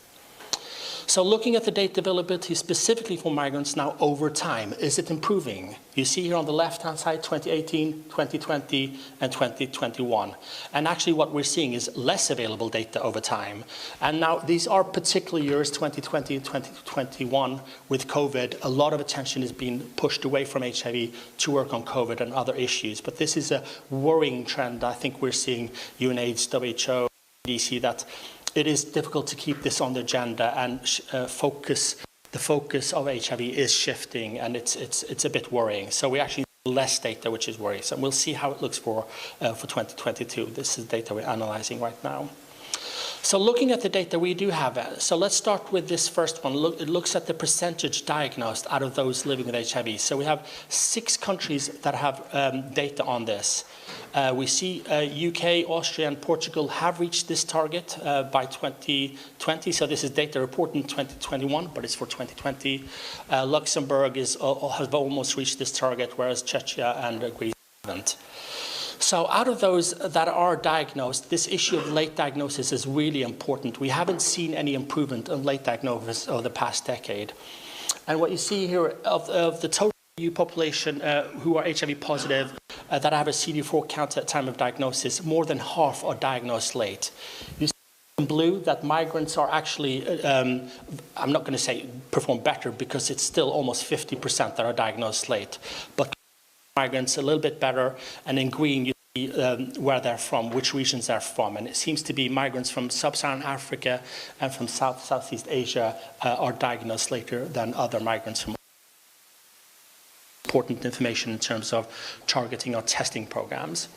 So looking at the data availability specifically for migrants now over time, is it improving? You see here on the left-hand side, 2018, 2020, and 2021. And actually what we're seeing is less available data over time. And now these are particular years, 2020 and 2021, with COVID. A lot of attention is being pushed away from HIV to work on COVID and other issues. But this is a worrying trend. I think we're seeing UNAIDS, WHO, CDC, that it is difficult to keep this on the agenda, and the focus of HIV is shifting, and it's a bit worrying. So we actually need less data, which is worrisome. We'll see how it looks for 2022. This is data we're analyzing right now. So looking at the data we do have, so let's start with this first one. It looks at the percentage diagnosed out of those living with HIV. So we have 6 countries that have data on this. We see UK, Austria, and Portugal have reached this target by 2020. So this is data reported in 2021, but it's for 2020. Luxembourg has almost reached this target, whereas Czechia and Greece haven't. So out of those that are diagnosed, this issue of late diagnosis is really important. We haven't seen any improvement in late diagnosis over the past decade. And what you see here of the total EU population who are HIV positive that have a CD4 count at time of diagnosis, more than half are diagnosed late. You see in blue that migrants are actually, I'm not going to say perform better because it's still almost 50% that are diagnosed late. But migrants a little bit better, and in green you see where they're from, which regions they're from, and it seems to be migrants from sub-Saharan Africa and from Southeast Asia are diagnosed later than other migrants from. Important information in terms of targeting our testing programs.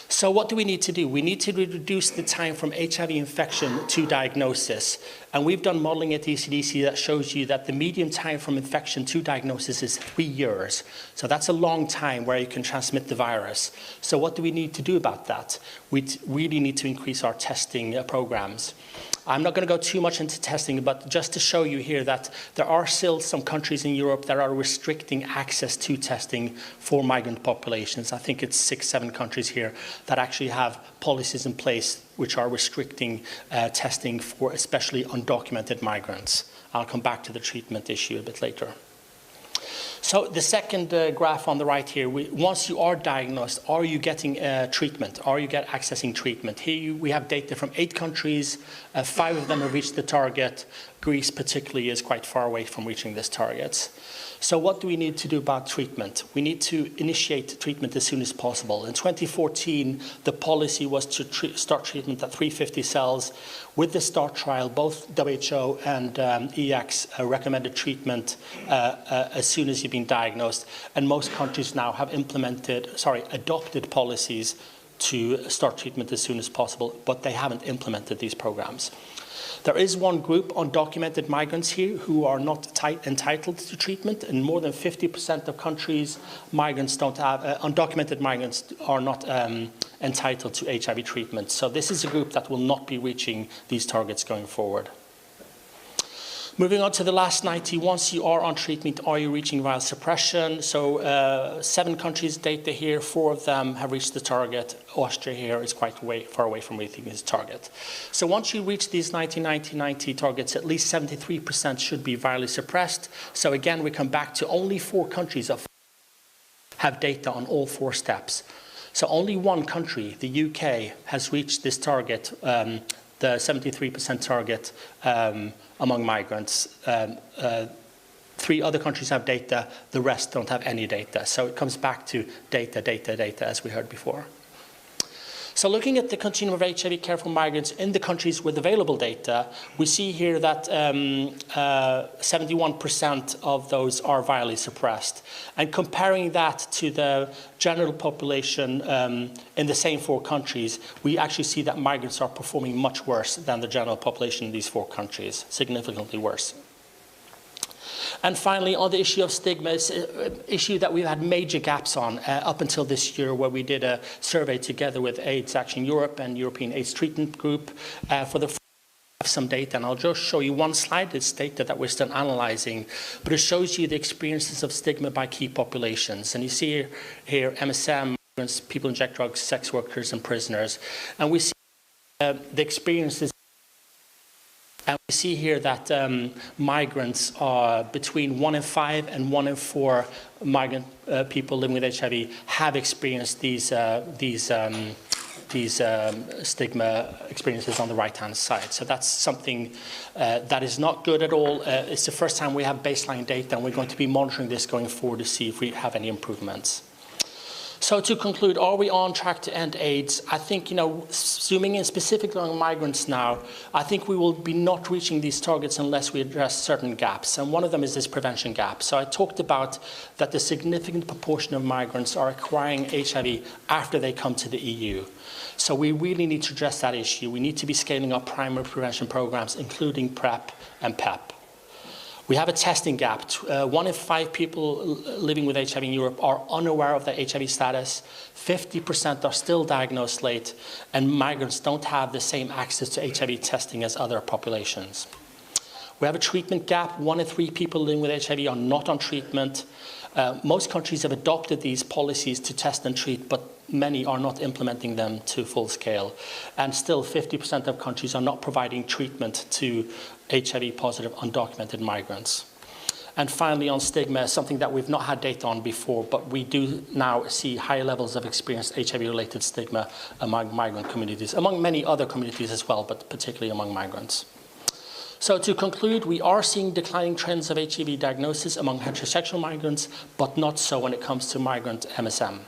So what do we need to do? We need to reduce the time from HIV infection to diagnosis. And we've done modeling at the ECDC that shows you that the median time from infection to diagnosis is 3 years. So that's a long time where you can transmit the virus. So what do we need to do about that? We really need to increase our testing programs. I'm not going to go too much into testing, but just to show you here that there are still some countries in Europe that are restricting access to testing for migrant populations. I think it's 6, 7 countries here that actually have policies in place which are restricting testing for especially undocumented migrants. I'll come back to the treatment issue a bit later. So the second graph on the right here, once you are diagnosed, are you getting treatment? Are you accessing treatment? Here we have data from 8 countries. 5 of them have reached the target. Greece particularly is quite far away from reaching this target. So what do we need to do about treatment? We need to initiate treatment as soon as possible. In 2014, the policy was to start treatment at 350 cells. With the START trial, both WHO and EACS recommended treatment as soon as you've been diagnosed. And most countries now have adopted policies to start treatment as soon as possible, but they haven't implemented these programs. There is one group, undocumented migrants here, who are not entitled to treatment. In more than 50% of countries, migrants don't have, undocumented migrants are not entitled to HIV treatment. So this is a group that will not be reaching these targets going forward. Moving on to the last 90, once you are on treatment, are you reaching viral suppression? So 7 countries data here, 4 of them have reached the target. Austria here is quite far away from reaching its target. So once you reach these 90 targets, at least 73% should be virally suppressed. So again, we come back to only 4 countries have data on all 4 steps. So only 1 country, the UK, has reached this target, the 73% target among migrants. 3 other countries have data, the rest don't have any data. So it comes back to data, as we heard before. So looking at the continuum of HIV care for migrants in the countries with available data, we see here that 71% of those are virally suppressed. And comparing that to the general population in the same 4 countries, we actually see that migrants are performing much worse than the general population in these 4 countries, significantly worse. And finally, on the issue of stigma, it's an issue that we've had major gaps on up until this year, where we did a survey together with AIDS Action Europe and European AIDS Treatment Group for the some data, and I'll just show you one slide. It's data that we're still analyzing, but it shows you the experiences of stigma by key populations. And you see here MSM, migrants, people who inject drugs, sex workers, and prisoners. And we see the experiences. And we see here that migrants are between 1 in 5 and 1 in 4 migrant people living with HIV have experienced these stigma experiences on the right-hand side. So that's something that is not good at all. It's the first time we have baseline data, and we're going to be monitoring this going forward to see if we have any improvements. So to conclude, are we on track to end AIDS? I think, zooming in specifically on migrants now, I think we will be not reaching these targets unless we address certain gaps. And one of them is this prevention gap. So I talked about that the significant proportion of migrants are acquiring HIV after they come to the EU. So we really need to address that issue. We need to be scaling up primary prevention programs, including PrEP and PEP. We have a testing gap. 1 in 5 people living with HIV in Europe are unaware of their HIV status. 50% are still diagnosed late, and migrants don't have the same access to HIV testing as other populations. We have a treatment gap. 1 in 3 people living with HIV are not on treatment. Most countries have adopted these policies to test and treat, but many are not implementing them to full scale. And still 50% of countries are not providing treatment to HIV-positive undocumented migrants. And finally, on stigma, something that we've not had data on before, but we do now see high levels of experienced HIV-related stigma among migrant communities, among many other communities as well, but particularly among migrants. So to conclude, we are seeing declining trends of HIV diagnosis among heterosexual migrants, but not so when it comes to migrant MSM.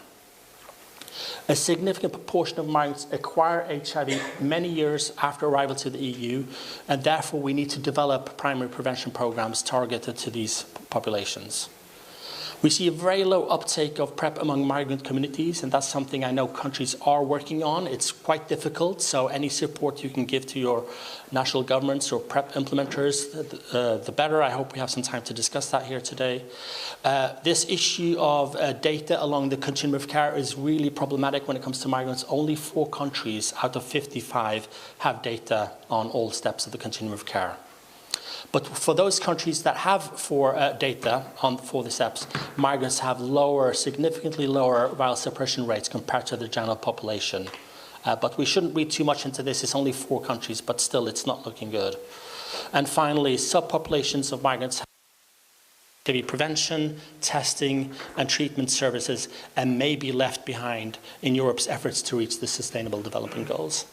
A significant proportion of migrants acquire HIV many years after arrival to the EU, and therefore we need to develop primary prevention programs targeted to these populations. We see a very low uptake of PrEP among migrant communities, and that's something I know countries are working on. It's quite difficult, so any support you can give to your national governments or PrEP implementers, the better. I hope we have some time to discuss that here today. This issue of data along the continuum of care is really problematic when it comes to migrants. Only 4 countries out of 55 have data on all steps of the continuum of care. But for those countries that have data for the steps, migrants have significantly lower viral suppression rates compared to the general population. But we shouldn't read too much into this. It's only 4 countries, but still it's not looking good. And finally, subpopulations of migrants have HIV prevention, testing, and treatment services, and may be left behind in Europe's efforts to reach the Sustainable Development Goals.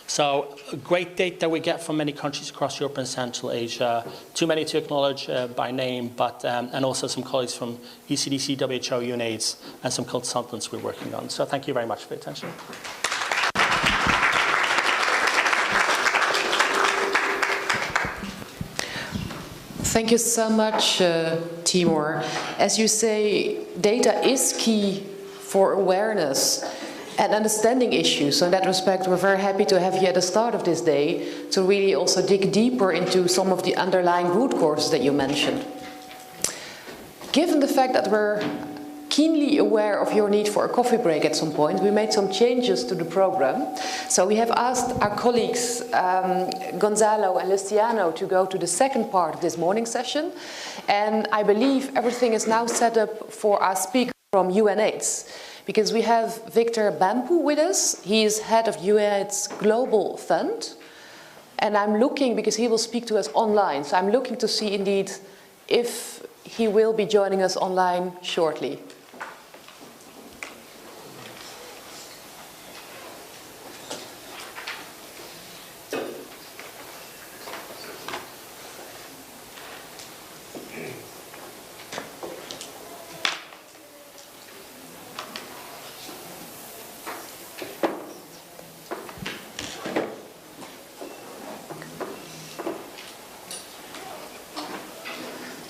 So great data we get from many countries across Europe and Central Asia. Too many to acknowledge by name, but and also some colleagues from ECDC, WHO, UNAIDS, and some consultants we're working on. So thank you very much for your attention. Thank you so much, Timur. As you say, data is key for awareness and understanding issues. So in that respect, we're very happy to have you at the start of this day to really also dig deeper into some of the underlying root causes that you mentioned. Given the fact that we're keenly aware of your need for a coffee break at some point, we made some changes to the program. So we have asked our colleagues Gonzalo and Luciano to go to the second part of this morning session. And I believe everything is now set up for our speaker from UNAIDS. Because we have Victor Bampu with us. He is head of UNAIDS Global Fund. And I'm looking, because he will speak to us online, so I'm looking to see indeed if he will be joining us online shortly.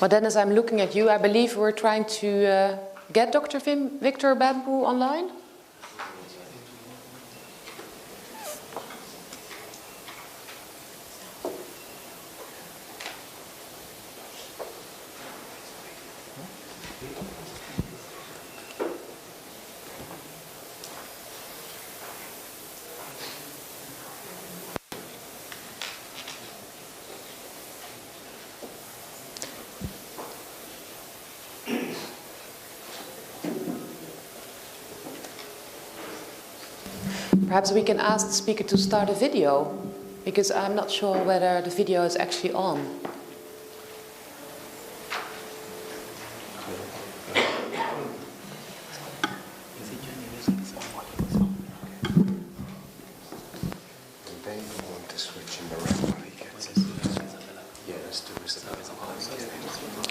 Well, Dennis, I'm looking at you. I believe we're trying to get Dr. Victor Bampu online. Perhaps we can ask the speaker to start a video, because I'm not sure whether the video is actually on.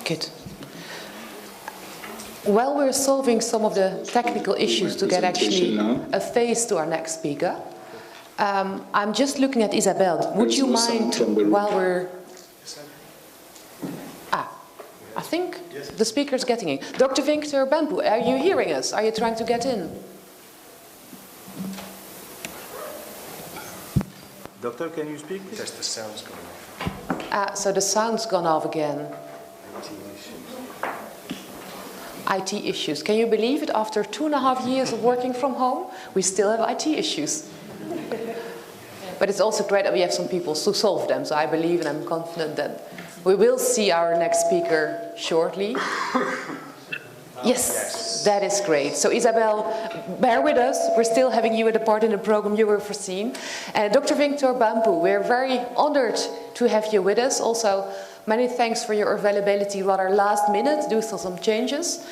Good. While we're solving some of the technical issues to get actually a face to our next speaker, I'm just looking at Isabel. Would you mind, while we're... I think the speaker's getting in. Dr. Victor Bampu, are you hearing us? Are you trying to get in? Doctor, can you speak? Yes, the sound's gone off. So the sound's gone off again. IT issues. Can you believe it? After 2.5 years of working from home, we still have IT issues. But it's also great that we have some people to solve them. So I believe and I'm confident that we will see our next speaker shortly. Yes, that is great. So Isabel, bear with us. We're still having you at a part in the program you were foreseen. Dr. Victor Bampu, we're very honored to have you with us. Also, many thanks for your availability rather last minute due to some changes.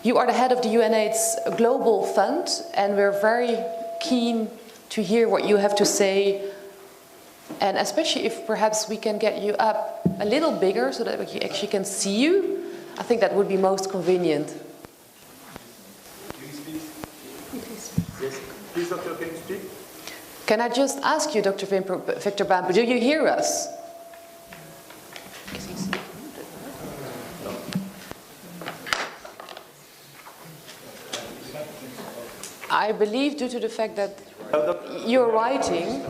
You are the head of the UNAIDS Global Fund, and we're very keen to hear what you have to say, and especially if perhaps we can get you up a little bigger so that we actually can see you. I think that would be most convenient. Yes. Please, Doctor, can you speak? Can I just ask you, Dr. Victor Bampu, do you hear us? I believe due to the fact that you're writing.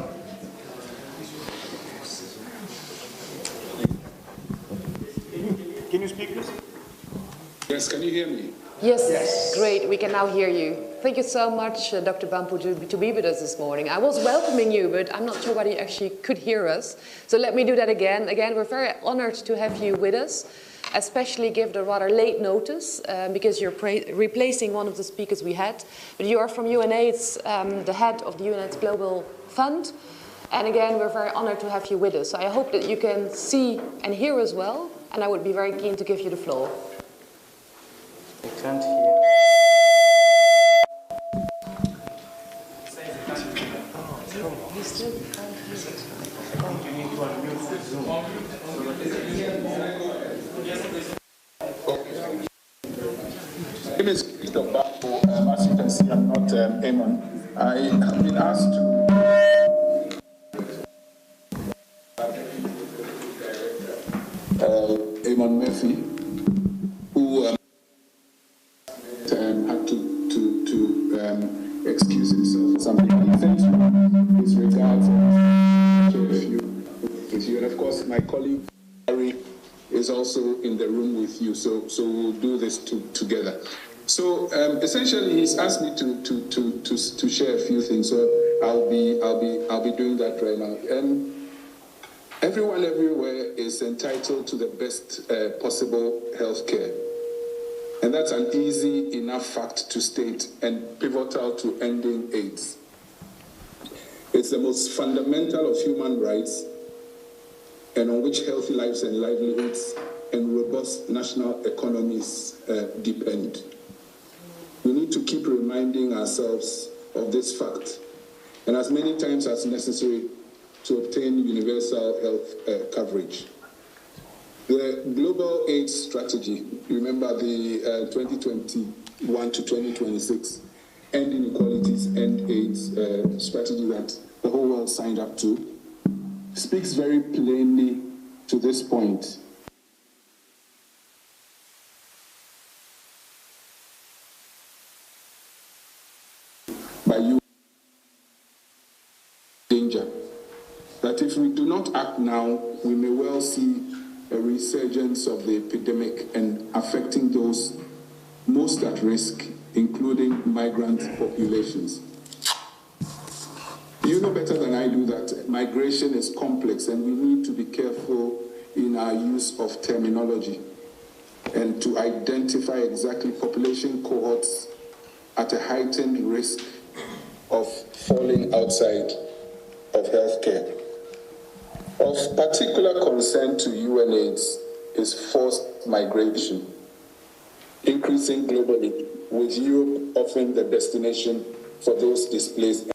Can you speak, please? Yes, can you hear me? Yes, great. We can now hear you. Thank you so much, Dr. Bampu, to be with us this morning. I was welcoming you, but I'm not sure whether you actually could hear us. So let me do that again. Again, we're very honored to have you with us, especially given the rather late notice, because you're replacing one of the speakers we had. But you are from UNAIDS, the head of the UNAIDS Global Fund. And again, we're very honored to have you with us. So I hope that you can see and hear us well, and I would be very keen to give you the floor. I can't hear. He still can't hear us. My name is Dr. Bampu. As you can see, I'm not Eamon. I have been asked to Eamon Murphy, who had to excuse himself for something. He sent his regards and with you. And of course, my colleague Harry is also in the room with you. So we'll do this together. So essentially, he's asked me to share a few things. So I'll be doing that right now. Everyone everywhere is entitled to the best possible health care. And that's an easy enough fact to state and pivotal to ending AIDS. It's the most fundamental of human rights and on which healthy lives and livelihoods and robust national economies depend. We need to keep reminding ourselves of this fact, and as many times as necessary to obtain universal health coverage. The Global AIDS Strategy, remember the 2021 to 2026 End Inequalities, End AIDS strategy that the whole world signed up to, speaks very plainly to this point. By you, danger. That if we do not act now, we may well see a resurgence of the epidemic and affecting those most at risk, including migrant populations. You know better than I do that migration is complex and we need to be careful in our use of terminology and to identify exactly population cohorts at a heightened risk of falling outside of healthcare. Of particular concern to UNAIDS is forced migration, increasing globally, with Europe often the destination for those displaced.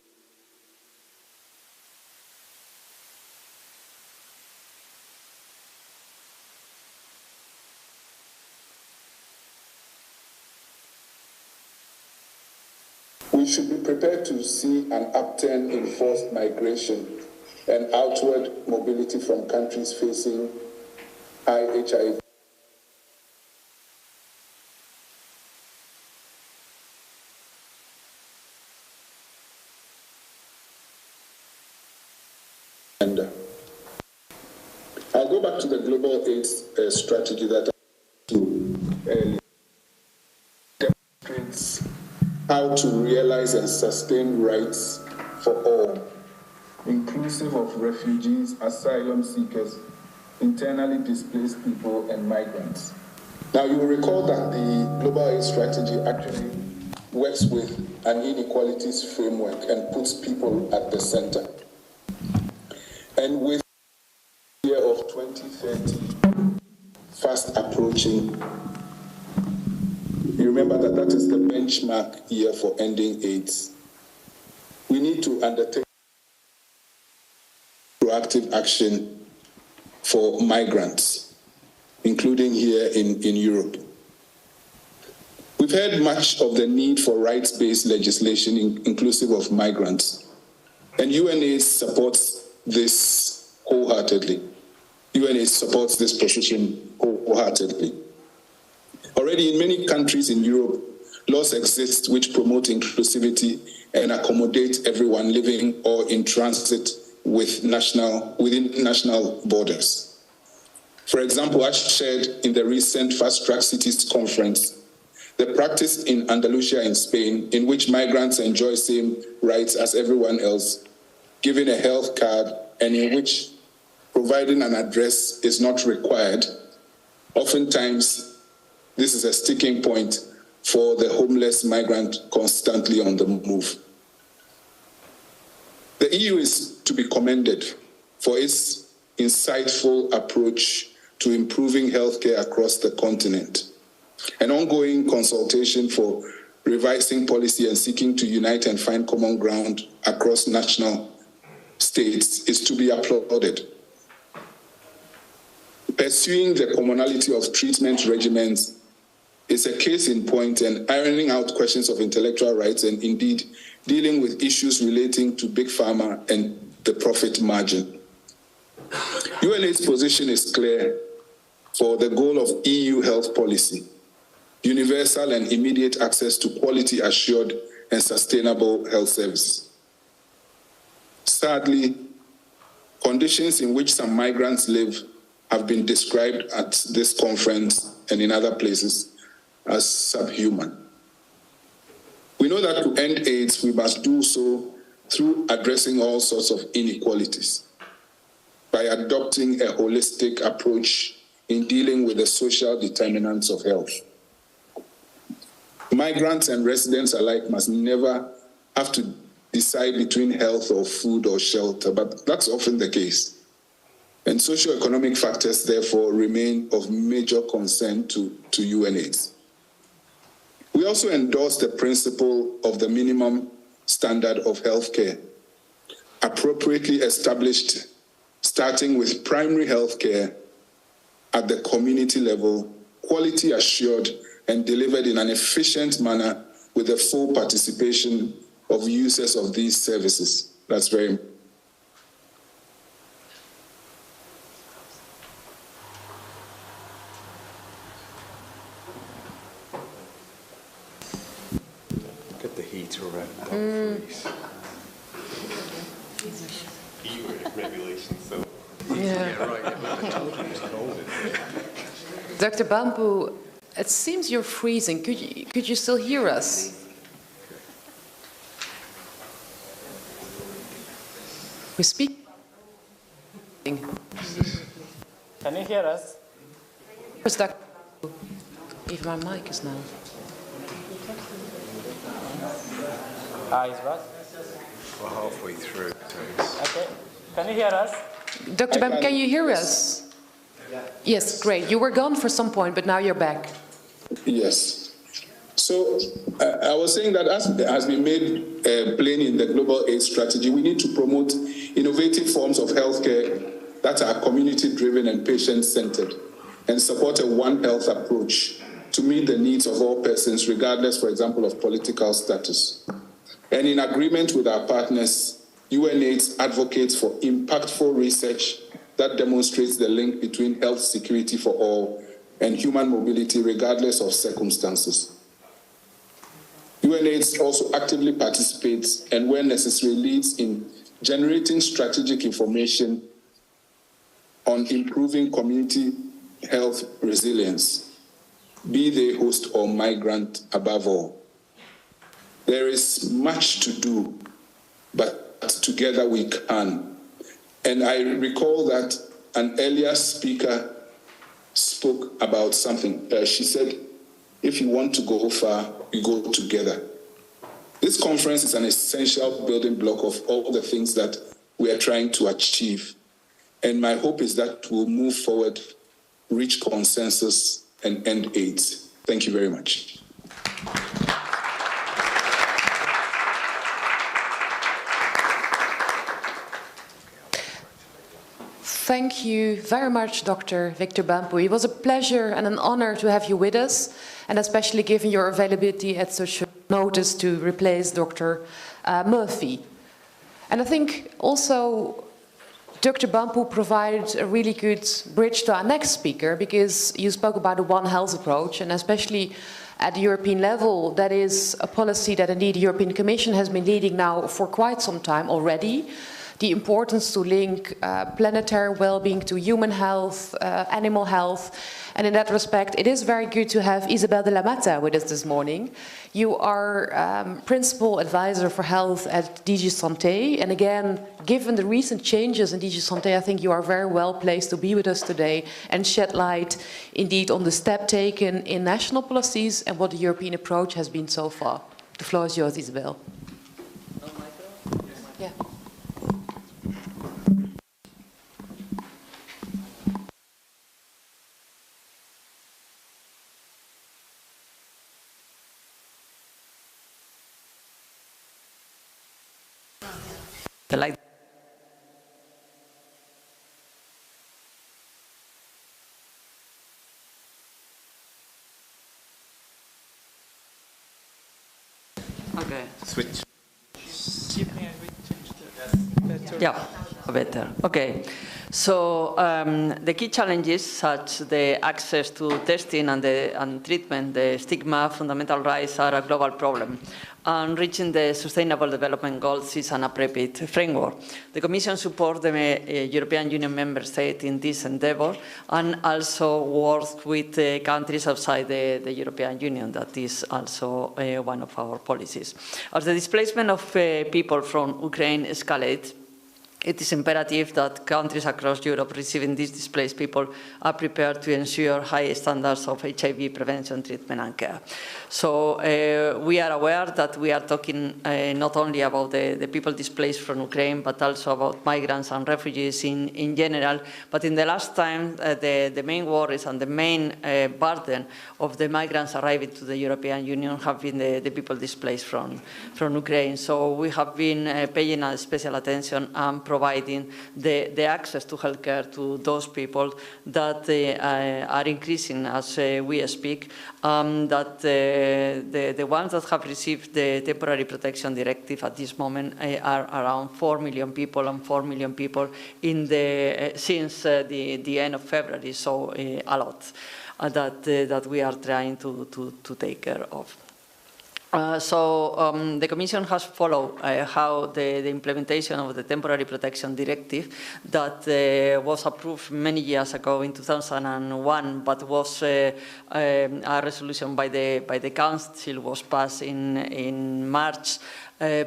We should be prepared to see an upturn in forced migration and outward mobility from countries facing high HIV. I'll go back to the Global AIDS strategy that demonstrates how to realize and sustain rights for all, inclusive of refugees, asylum seekers, internally displaced people, and migrants. Now, you will recall that the Global AIDS Strategy actually works with an inequalities framework and puts people at the center. And with the year of 2030 fast approaching, you remember that that is the benchmark year for ending AIDS. We need to undertake proactive action for migrants, including here in Europe. We've heard much of the need for rights-based legislation inclusive of migrants, and UNAIDS supports this wholeheartedly. UNAIDS supports this position wholeheartedly. Already in many countries in Europe, laws exist which promote inclusivity and accommodate everyone living or in transit within national borders. For example, as shared in the recent Fast Track Cities conference, the practice in Andalusia in Spain, in which migrants enjoy same rights as everyone else, given a health card, and in which providing an address is not required, oftentimes this is a sticking point for the homeless migrant constantly on the move. The EU is to be commended for its insightful approach to improving healthcare across the continent. An ongoing consultation for revising policy and seeking to unite and find common ground across national states is to be applauded. Pursuing the commonality of treatment regimens is a case in point, and ironing out questions of intellectual rights and indeed dealing with issues relating to big pharma and the profit margin. UNAIDS' position is clear for the goal of EU health policy: universal and immediate access to quality assured and sustainable health services. Sadly, conditions in which some migrants live have been described at this conference and in other places as subhuman. We know that to end AIDS, we must do so through addressing all sorts of inequalities, by adopting a holistic approach in dealing with the social determinants of health. Migrants and residents alike must never have to decide between health or food or shelter, but that's often the case. And socioeconomic factors, therefore, remain of major concern to UNAIDS. We also endorse the principle of the minimum standard of healthcare, appropriately established, starting with primary healthcare at the community level, quality assured and delivered in an efficient manner with the full participation of users of these services. That's very important. Get the heater around, please. EU regulation, so. Yeah. Right. Dr. Bambu, it seems you're freezing. Could you still hear us? We speak. Can you hear us? Where's Dr. Bambu? Even my mic is now. Is what? We're halfway through. Okay. Can you hear us? Dr. Bambu, can you hear us? Yes, great. You were gone for some point, but now you're back. Yes. So I was saying that as has been made plain in the Global AIDS Strategy, we need to promote innovative forms of healthcare that are community-driven and patient-centered, and support a One Health approach to meet the needs of all persons, regardless, for example, of political status. And in agreement with our partners, UNAIDS advocates for impactful research that demonstrates the link between health security for all and human mobility, regardless of circumstances. UNAIDS also actively participates and, where necessary, leads in generating strategic information on improving community health resilience, be they host or migrant above all. There is much to do, but together we can. And I recall that an earlier speaker spoke about something. She said, if you want to go far, you go together. This conference is an essential building block of all the things that we are trying to achieve. And my hope is that we'll move forward, reach consensus, and end AIDS. Thank you very much. Thank you very much, Dr. Victor Bambu. It was a pleasure and an honor to have you with us, and especially given your availability at such short notice to replace Dr. Murphy. And I think also Dr. Bampu provided a really good bridge to our next speaker, because you spoke about a One Health approach, and especially at the European level, that is a policy that indeed the European Commission has been leading now for quite some time already. The importance to link planetary well-being to human health, animal health. And in that respect, it is very good to have Isabel de la Mata with us this morning. You are Principal Advisor for Health at DG Santé. And again, given the recent changes in DG Santé, I think you are very well placed to be with us today and shed light indeed on the step taken in national policies and what the European approach has been so far. The floor is yours, Isabel. Yeah. Like okay. Switch. Yeah, better. Okay. So the key challenges, such the access to testing and treatment, the stigma, fundamental rights, are a global problem. And reaching the Sustainable Development Goals is an appropriate framework. The Commission supports the European Union member states in this endeavour, and also works with countries outside the European Union. That is also one of our policies. As the displacement of people from Ukraine escalates, it is imperative that countries across Europe receiving these displaced people are prepared to ensure high standards of HIV prevention, treatment and care. So we are aware that we are talking not only about the people displaced from Ukraine, but also about migrants and refugees in general. But in the last time, the main worries and the main burden of the migrants arriving to the European Union have been the people displaced from Ukraine. So we have been paying special attention and providing the access to healthcare to those people that are increasing as we speak, that the ones that have received the temporary protection directive at this moment are around 4 million people, and 4 million people in since the end of February, so a lot that we are trying to take care of. So the Commission has followed how the implementation of the Temporary Protection Directive that was approved many years ago in 2001, but was a resolution by the Council, was passed in March,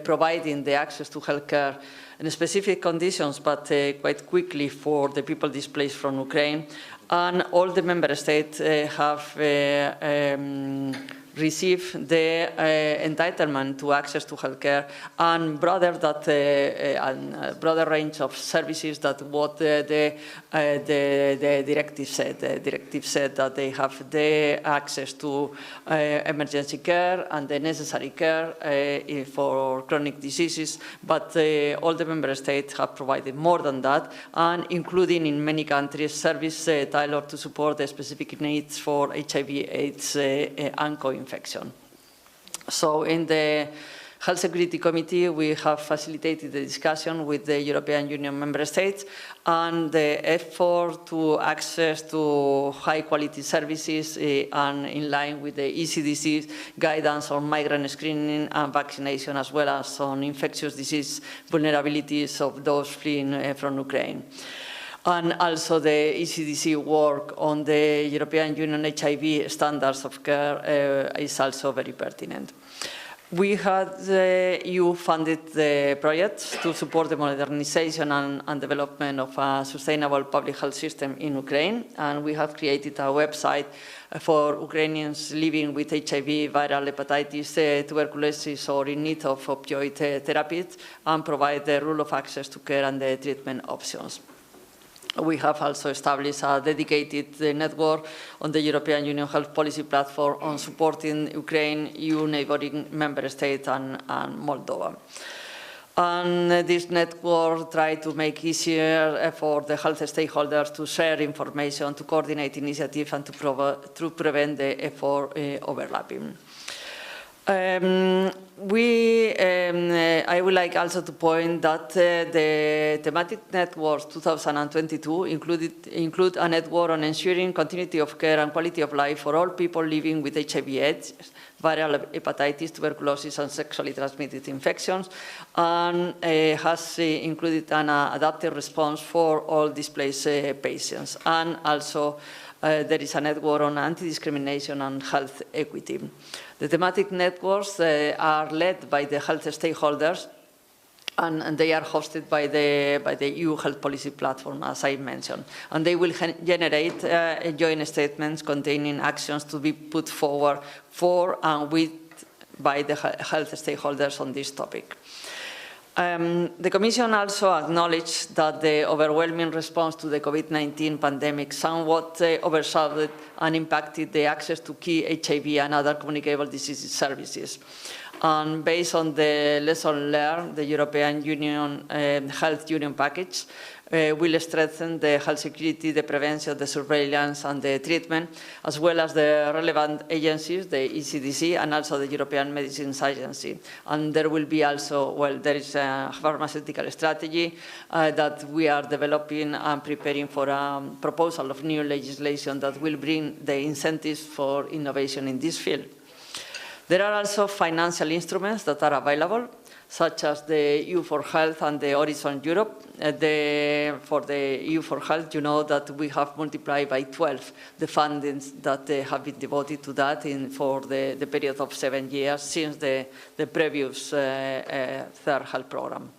providing the access to healthcare in specific conditions, but quite quickly for the people displaced from Ukraine. And all the member states have receive the entitlement to access to healthcare and broader range of services that what the directive said. The directive said that they have the access to emergency care and the necessary care for chronic diseases, but all the member states have provided more than that, and including in many countries service tailored to support the specific needs for HIV/AIDS and co-infection. So in the Health Security Committee, we have facilitated the discussion with the European Union member states and the effort to access to high-quality services and in line with the ECDC guidance on migrant screening and vaccination, as well as on infectious disease vulnerabilities of those fleeing from Ukraine. And also the ECDC work on the European Union HIV standards of care is also very pertinent. We had EU-funded the projects to support the modernization and development of a sustainable public health system in Ukraine, and we have created a website for Ukrainians living with HIV, viral hepatitis, tuberculosis, or in need of opioid therapies, and provide the rule of access to care and the treatment options. We have also established a dedicated network on the European Union Health Policy Platform on supporting Ukraine, EU neighbouring member states and Moldova. And this network tries to make it easier for the health stakeholders to share information, to coordinate initiatives, and to prevent the effort overlapping. I would like also to point that the thematic networks 2022 include a network on ensuring continuity of care and quality of life for all people living with HIV/AIDS, viral hepatitis, tuberculosis, and sexually transmitted infections, and has included an adaptive response for all displaced patients. And also, there is a network on anti-discrimination and health equity. The thematic networks are led by the health stakeholders, and they are hosted by the EU Health Policy Platform, as I mentioned. And they will generate joint statements containing actions to be put forward for and by the health stakeholders on this topic. The Commission also acknowledged that the overwhelming response to the COVID-19 pandemic somewhat overshadowed and impacted the access to key HIV and other communicable disease services. And based on the lesson learned, the European Union Health Union Package will strengthen the health security, the prevention, the surveillance and the treatment, as well as the relevant agencies, the ECDC and also the European Medicines Agency. And there will be also, well, there is a pharmaceutical strategy that we are developing and preparing for a proposal of new legislation that will bring the incentives for innovation in this field. There are also financial instruments that are available, such as the EU for Health and the Horizon Europe. For the EU for Health, you know that we have multiplied by 12 the fundings that have been devoted to that for the period of 7 years since the previous third health program.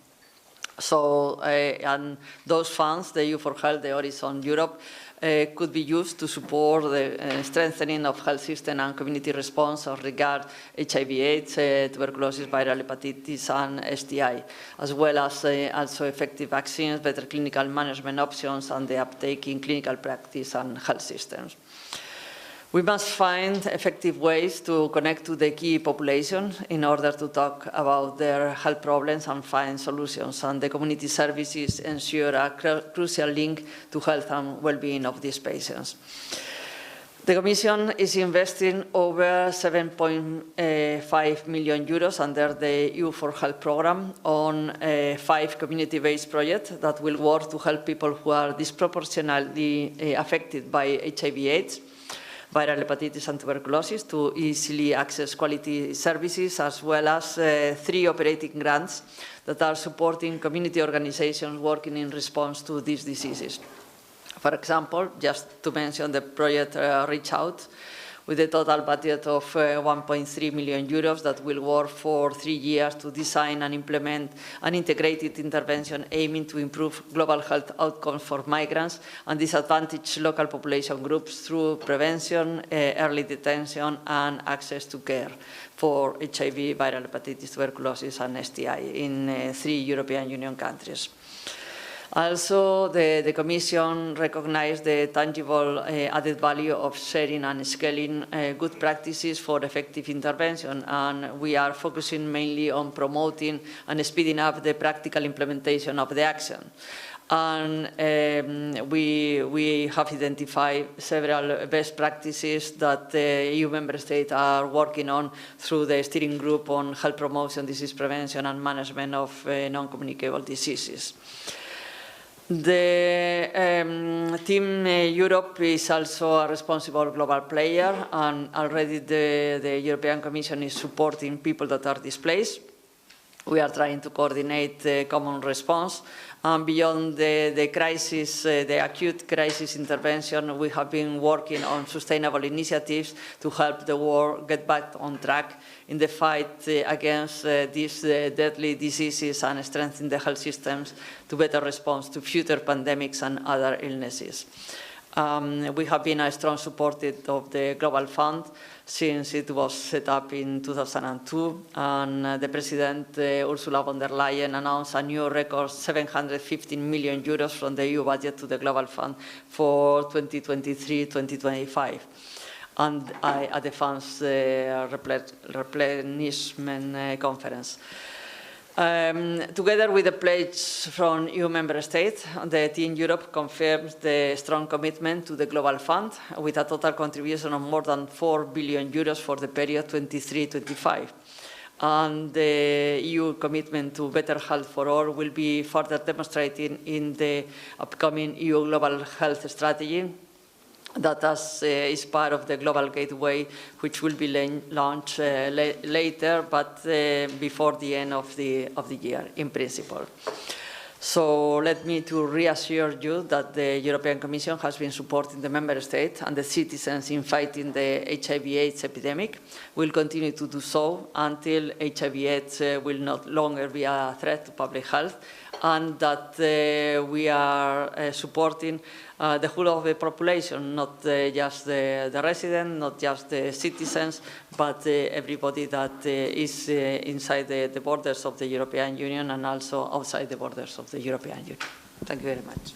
So, and those funds, the EU for Health, the Horizon Europe, could be used to support the strengthening of health system and community response as regards HIV/AIDS, tuberculosis, viral hepatitis, and STI, as well as also effective vaccines, better clinical management options, and the uptake in clinical practice and health systems. We must find effective ways to connect to the key population in order to talk about their health problems and find solutions. And the community services ensure a crucial link to health and well-being of these patients. The Commission is investing over 7.5 million euros under the EU for Health programme on 5 community-based projects that will work to help people who are disproportionately affected by HIV/AIDS, viral hepatitis and tuberculosis to easily access quality services, as well as 3 operating grants that are supporting community organizations working in response to these diseases. For example, just to mention the project Reach Out, with a total budget of 1.3 million euros that will work for 3 years to design and implement an integrated intervention aiming to improve global health outcomes for migrants and disadvantaged local population groups through prevention, early detection and access to care for HIV, viral hepatitis, tuberculosis and STI in 3 European Union countries. Also, the Commission recognized the tangible added value of sharing and scaling good practices for effective intervention, and we are focusing mainly on promoting and speeding up the practical implementation of the action. And we have identified several best practices that the EU member states are working on through the steering group on health promotion, disease prevention and management of non-communicable diseases. The Team Europe is also a responsible global player, and already the European Commission is supporting people that are displaced. We are trying to coordinate the common response. And beyond the crisis, the acute crisis intervention, we have been working on sustainable initiatives to help the world get back on track in the fight against these deadly diseases and strengthen the health systems to better respond to future pandemics and other illnesses. We have been a strong supporter of the Global Fund since it was set up in 2002, and the President Ursula von der Leyen announced a new record 715 million euros from the EU budget to the Global Fund for 2023-2025. And at the fund's replenishment conference. Together with the pledge from EU member states, the Team Europe confirms the strong commitment to the Global Fund with a total contribution of more than 4 billion euros for the period 23-25. And the EU commitment to better health for all will be further demonstrated in the upcoming EU Global Health Strategy that is part of the Global Gateway, which will be launched later, but before the end of the year, in principle. So let me to reassure you that the European Commission has been supporting the Member States and the citizens in fighting the HIV/AIDS epidemic. We'll continue to do so until HIV/AIDS will not longer be a threat to public health, and that we are supporting the whole of the population, not just the residents, not just the citizens, but everybody that is inside the borders of the European Union and also outside the borders of the European Union. Thank you very much.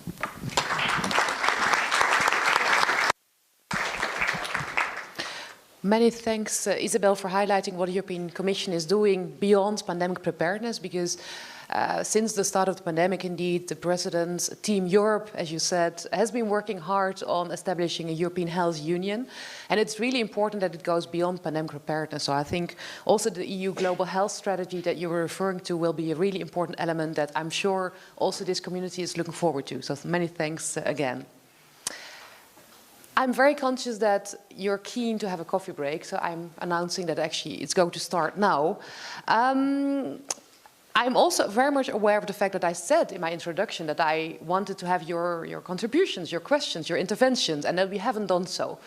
Many thanks, Isabel, for highlighting what the European Commission is doing beyond pandemic preparedness, because since the start of the pandemic, indeed, the President, Team Europe, as you said, has been working hard on establishing a European Health Union. And it's really important that it goes beyond pandemic preparedness. So I think also the EU Global Health Strategy that you were referring to will be a really important element that I'm sure also this community is looking forward to. So many thanks again. I'm very conscious that you're keen to have a coffee break, so I'm announcing that actually it's going to start now. I'm also very much aware of the fact that I said in my introduction that I wanted to have your contributions, your questions, your interventions, and that we haven't done so.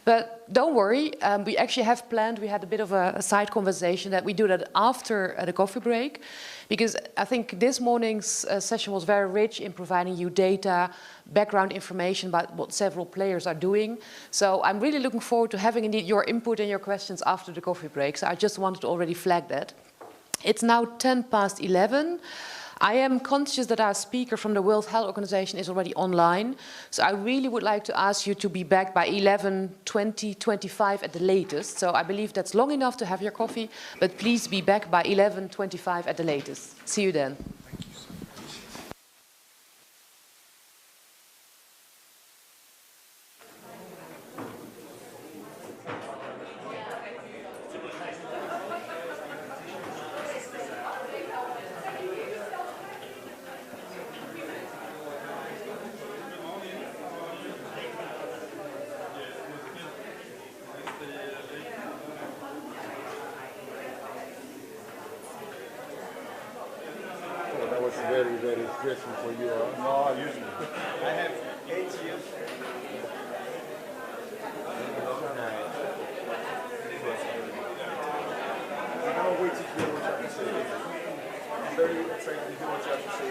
But don't worry, we actually have planned, we had a bit of a side conversation that we do that after the coffee break, because I think this morning's session was very rich in providing you data, background information about what several players are doing. So I'm really looking forward to having indeed your input and your questions after the coffee break. So I just wanted to already flag that. It's now 11:10. I am conscious that our speaker from the World Health Organization is already online. So I really would like to ask you to be back by 11:20, 25 at the latest. So I believe that's long enough to have your coffee, but please be back by 11:25 at the latest. See you then. Very, very stressful for you, huh? No, usually. I have 8 years. I cannot wait to hear what you have to say. I'm very excited to hear what you have to say.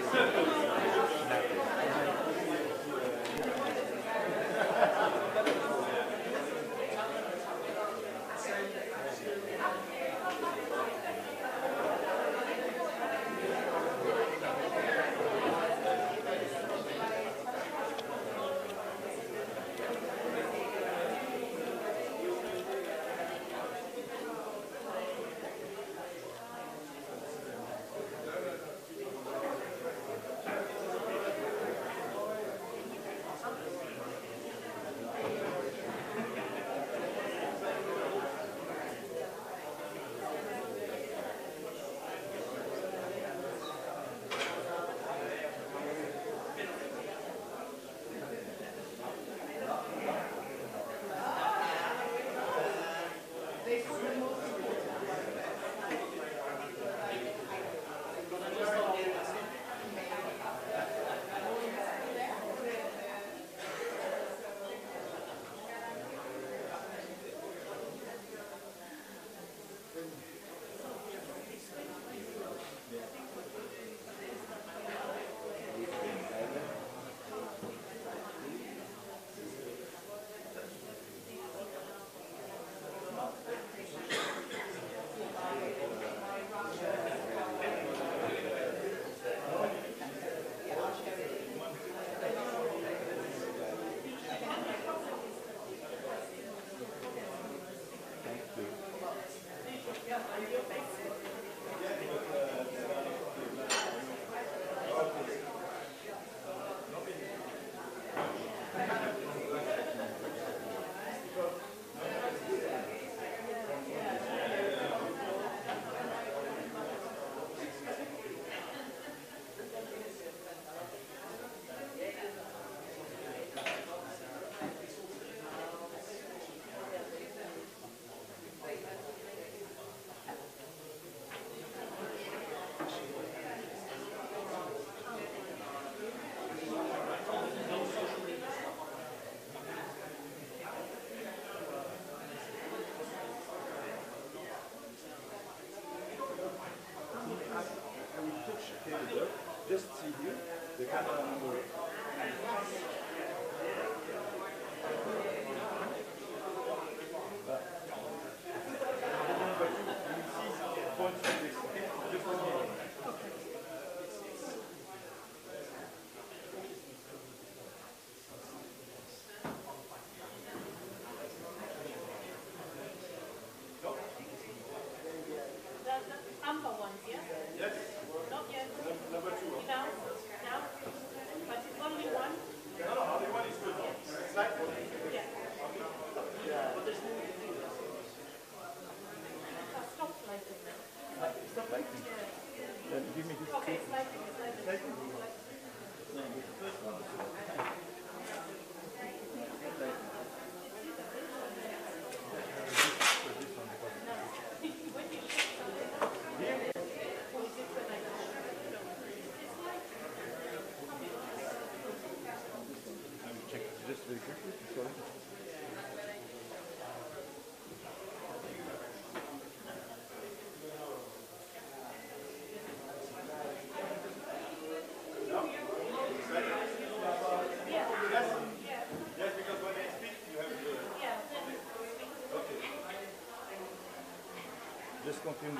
Just continue.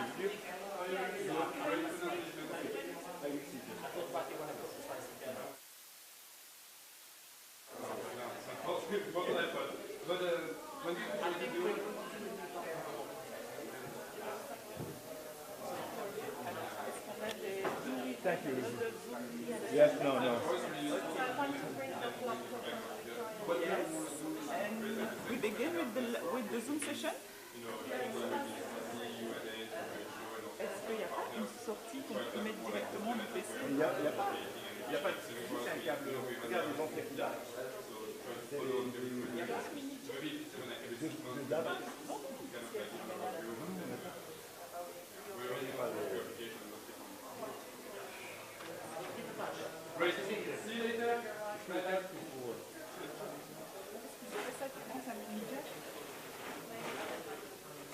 Thank you. Yes, no. We begin with the Zoom session. Est-ce qu'il n'y a pas une sortie qu'on peut mettre directement du PC? Il n'y a pas de souci, c'est un câble. Regarde les entrées qu'il a. C'est les d'avant.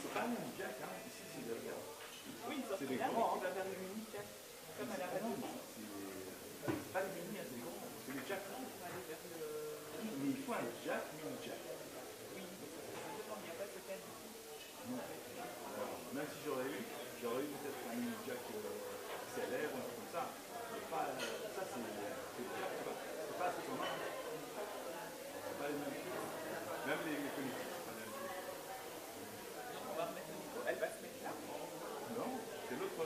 C'est pas un mini jack, hein. Ici c'est le gars. Oui, c'est des grands. Vers le mini jack, comme à la radio. C'est pas les mini, c'est grand. C'est les jack. Mais il faut un jack, mini jack. Oui, il n'y a pas peut-être. Même si j'aurais eu peut-être un mini jack XLR ou un truc comme ça. Mais pas, ça c'est jack, c'est pas assez commun. C'est pas les mêmes choses. Même les connectiques, c'est pas les mêmes choses. On va remettre le micro. Elle va se mettre là. Non, c'est l'autre.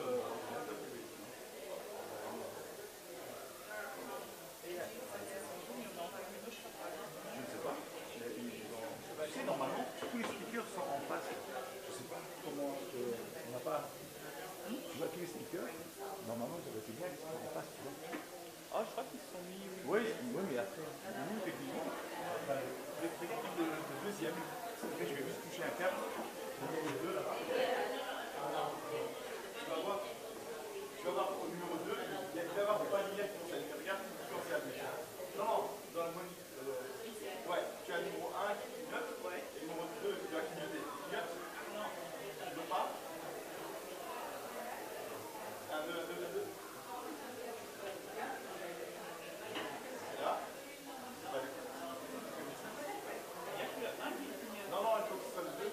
Et ça, c'est son jour, il y en a encore une autre. Je ne sais pas. Tu sais, normalement, tous les speakers sont en face. Je ne sais pas comment. On n'a pas. Tu vois tous les speakers. Normalement, ça aurait été bien qu'ils soient en face, tu vois. Oh, je crois qu'ils se sont mis. Oui, mais après, nous, techniquement, le deuxième, je vais juste toucher un câble. Numéro 2 là-bas. Tu vas voir au numéro 2, il va y avoir des paliers qui vont regarde quand c'est à déjà. Non, dans le moniteur. Ouais, tu as le numéro 1 qui clignote, et le numéro 2 qui doit clignoter. Clignote. Non, tu ne veux pas. 1, 2, 2, 2. C'est là. Non, il faut que ce soit le 2.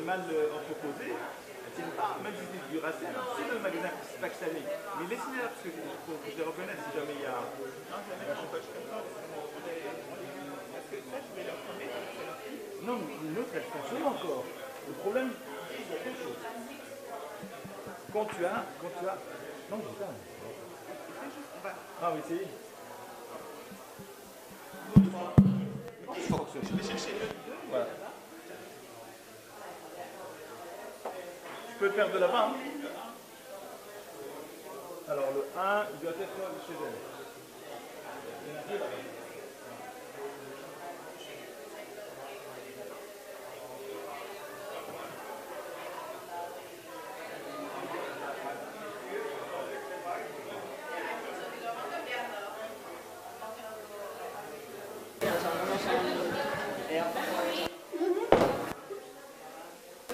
Mal entreposée, elles tiennent pas, même si c'est du racine, c'est le magasin pakistanais. Mais laissez-les là, parce que pour que je les reconnaisse si jamais il y a. Non, je vais mettre en poche comme ça. Parce que ça, je vais leur promettre. Non, mais l'autre, elle fonctionne encore. Le problème, il y a quelque chose. Quand tu as. Non, putain. Ah, oui, c'est. Il fonctionne. Je vais chercher. Voilà. Je peux le faire de là-bas. Hein. Alors le 1, il doit être chez elle.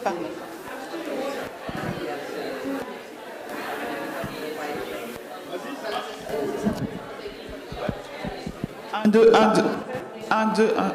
pas. Un, deux, un, deux. Un, deux, un.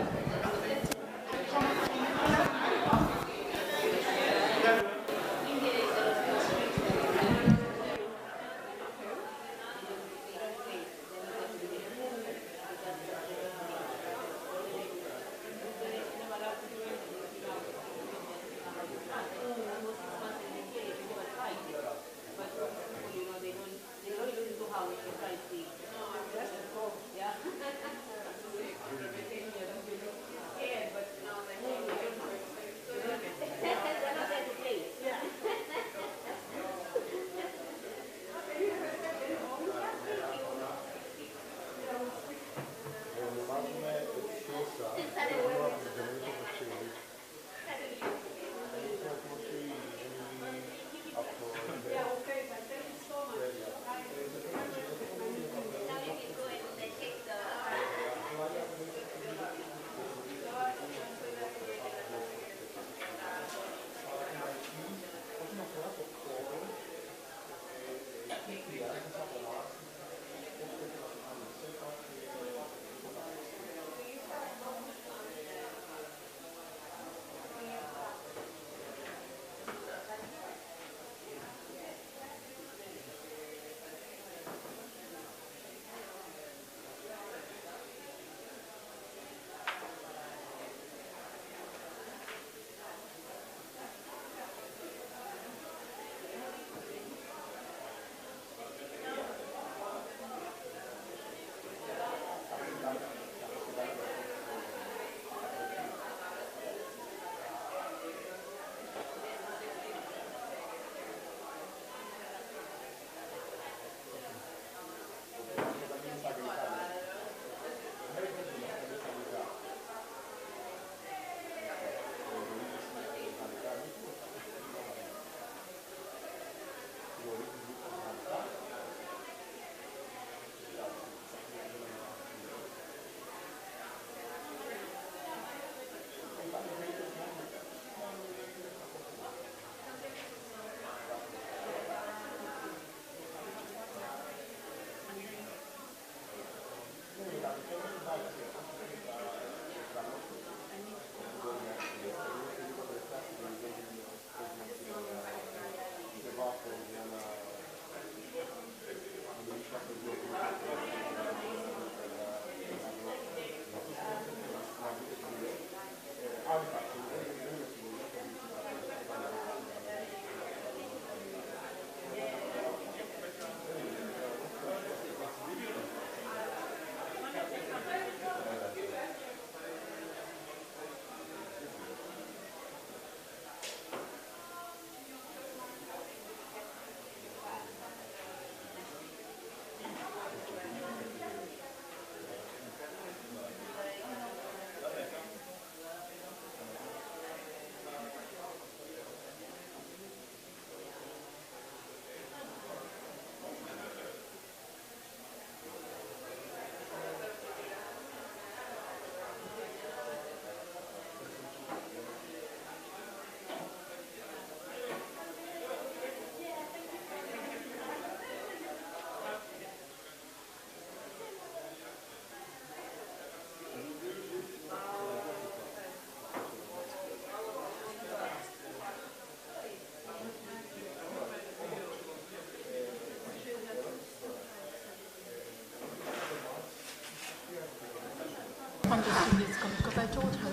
Understood this because I told her,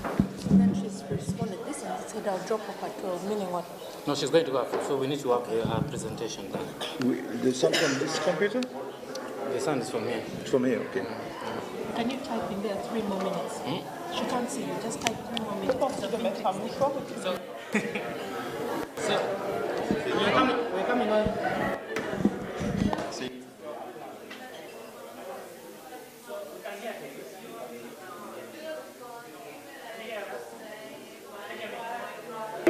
and then she's responded this and she said I'll drop off at 12, meaning what? No, she's going to go after, so we need to have her presentation done. The sound from this computer? The sound is from here. It's from here, okay. Can you type in there 3 more minutes? She can't see you, just type 3 more minutes. So, we're coming on.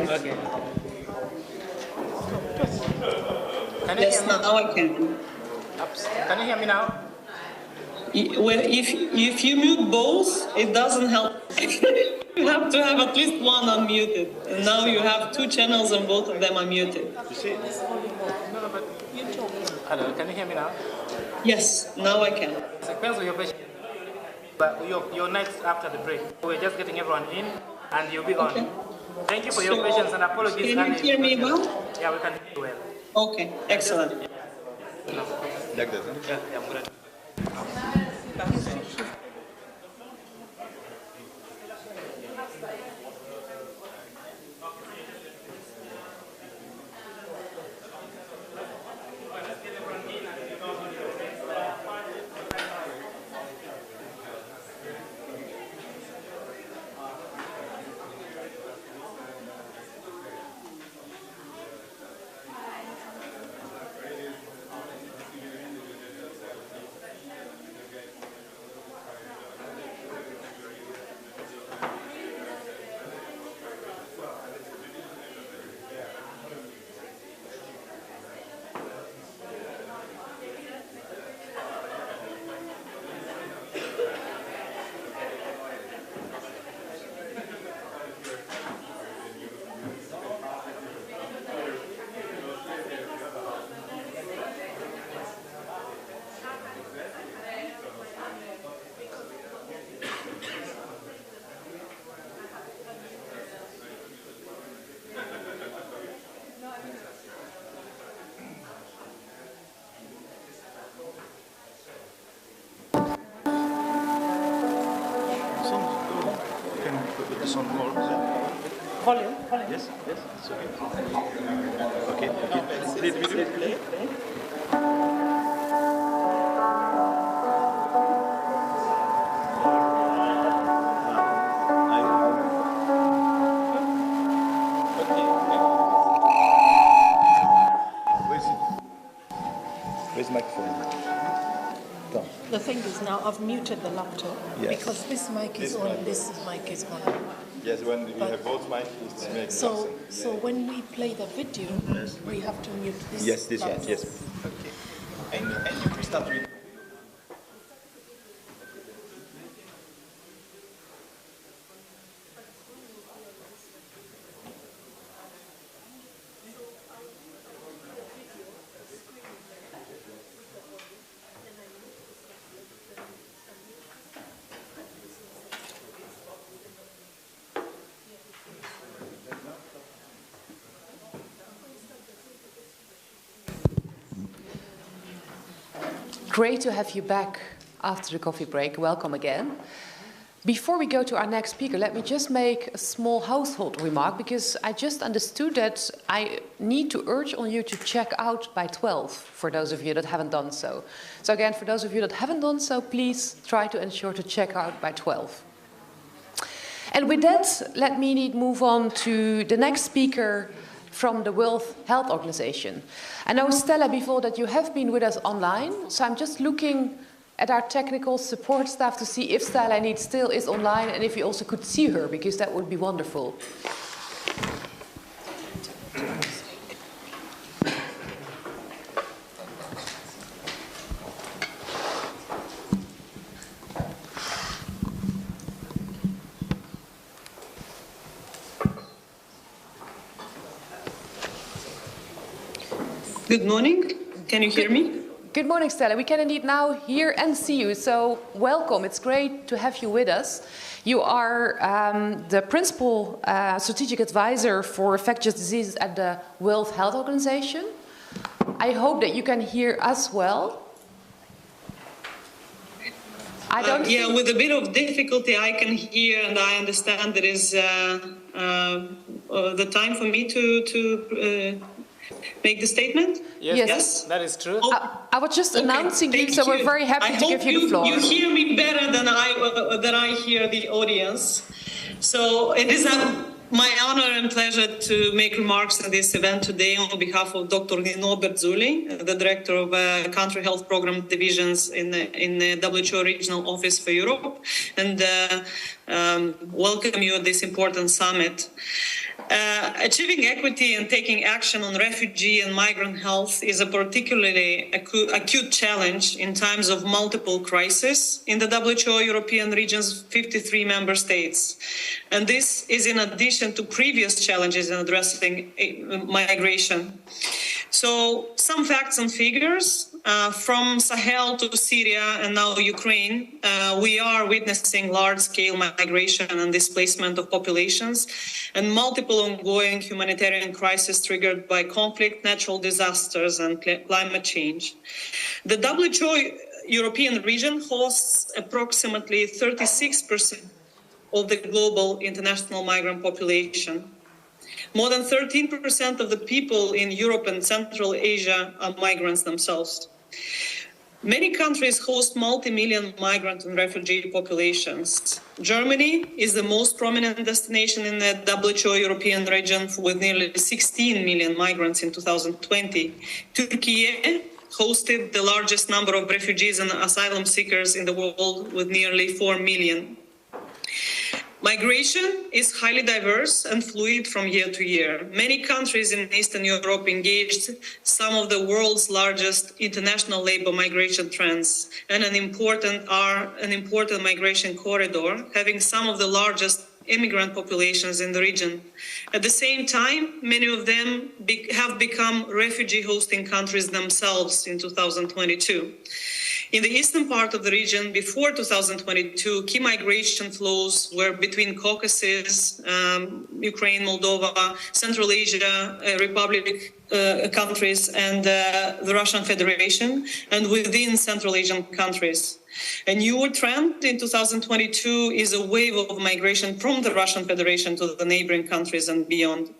Okay. Yes, now I can. Can you hear me now? Well, if you mute both, it doesn't help. You have to have at least one unmuted. And now you have two channels and both of them are muted. You see? Hello, can you hear me now? Yes, now I can. Sequence of your patient, but you're next after the break. We're just getting everyone in, and you'll be on. Okay. Thank you for your patience and apologies. Can you hear me well? Yeah, we can hear you well. Okay, excellent. Like that, huh? Yeah, I'm good. Volume. Yes, it's okay. Okay. Play the video. Play. Where's the microphone? The thing is now I've muted the laptop because this mic is on, this mic is on. Yes, when we have both mics, it makes so when we play the video, we have to mute this. Yes, this laptop. one. Yes. Okay. And you can start reading. Great to have you back after the coffee break. Welcome again. Before we go to our next speaker, let me just make a small household remark, because I just understood that I need to urge on you to check out by 12, for those of you that haven't done so. So again, for those of you that haven't done so, please try to ensure to check out by 12. And with that, let me move on to the next speaker from the World Health Organization. I know, Stella, before that you have been with us online, so I'm just looking at our technical support staff to see if Stella still is online and if you also could see her, because that would be wonderful. Good morning. Can you hear me? Good morning, Stella. We can indeed now hear and see you. So welcome. It's great to have you with us. You are the principal strategic advisor for infectious diseases at the World Health Organization. I hope that you can hear us well. Yeah, with a bit of difficulty I can hear and I understand there is the time for me to make the statement? Yes, that is true. I was just announcing you, so we're very happy to give you the floor. You hear me better than I hear the audience. So it is my honor and pleasure to make remarks in this event today on behalf of Dr. Nino Berzulli, the Director of Country Health Program Divisions in the WHO Regional Office for Europe, and welcome you at this important summit. Achieving equity and taking action on refugee and migrant health is a particularly acute challenge in times of multiple crises in the WHO European region's 53 member states. And this is in addition to previous challenges in addressing migration. So some facts and figures. From Sahel to Syria and now Ukraine, we are witnessing large-scale migration and displacement of populations and multiple ongoing humanitarian crises triggered by conflict, natural disasters, and climate change. The WHO European region hosts approximately 36% of the global international migrant population. More than 13% of the people in Europe and Central Asia are migrants themselves. Many countries host multi-million migrant and refugee populations. Germany is the most prominent destination in the WHO European region with nearly 16 million migrants in 2020. Turkey hosted the largest number of refugees and asylum seekers in the world with nearly 4 million. Migration is highly diverse and fluid from year to year. Many countries in Eastern Europe engaged some of the world's largest international labor migration trends and an important migration corridor, having some of the largest immigrant populations in the region. At the same time, many of them have become refugee hosting countries themselves in 2022. In the eastern part of the region, before 2022, key migration flows were between Caucasus, Ukraine, Moldova, Central Asia, Republic countries, and the Russian Federation, and within Central Asian countries. A newer trend in 2022 is a wave of migration from the Russian Federation to the neighboring countries and beyond.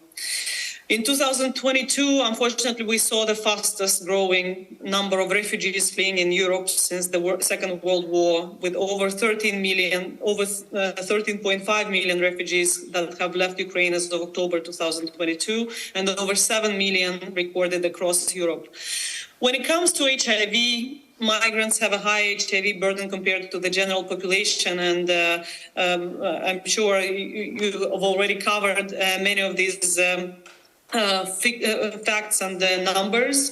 In 2022, unfortunately, we saw the fastest growing number of refugees fleeing in Europe since the Second World War, with over 13.5 million refugees that have left Ukraine as of October 2022, and over 7 million recorded across Europe. When it comes to HIV, migrants have a high HIV burden compared to the general population, and I'm sure you have already covered many of these facts and numbers,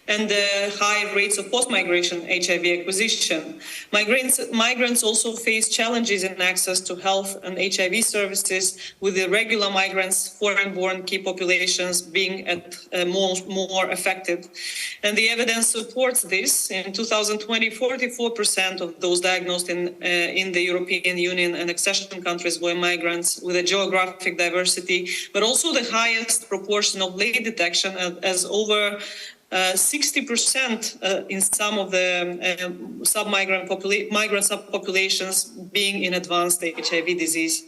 and the high rates of post-migration HIV acquisition. Migrants also face challenges in access to health and HIV services, with irregular migrants, foreign-born key populations being more affected. And the evidence supports this. In 2020, 44% of those diagnosed in the European Union and accession countries were migrants with a geographic diversity, but also the highest proportion of late detection, as over 60% in some of the migrant subpopulations being in advanced HIV disease.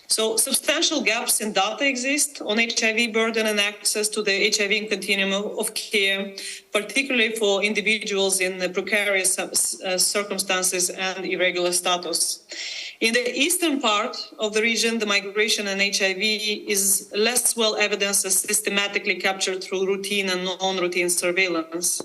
So substantial gaps in data exist on HIV burden and access to the HIV continuum of care, particularly for individuals in precarious circumstances and irregular status. In the eastern part of the region, the migration and HIV is less well evidenced as systematically captured through routine and non-routine surveillance.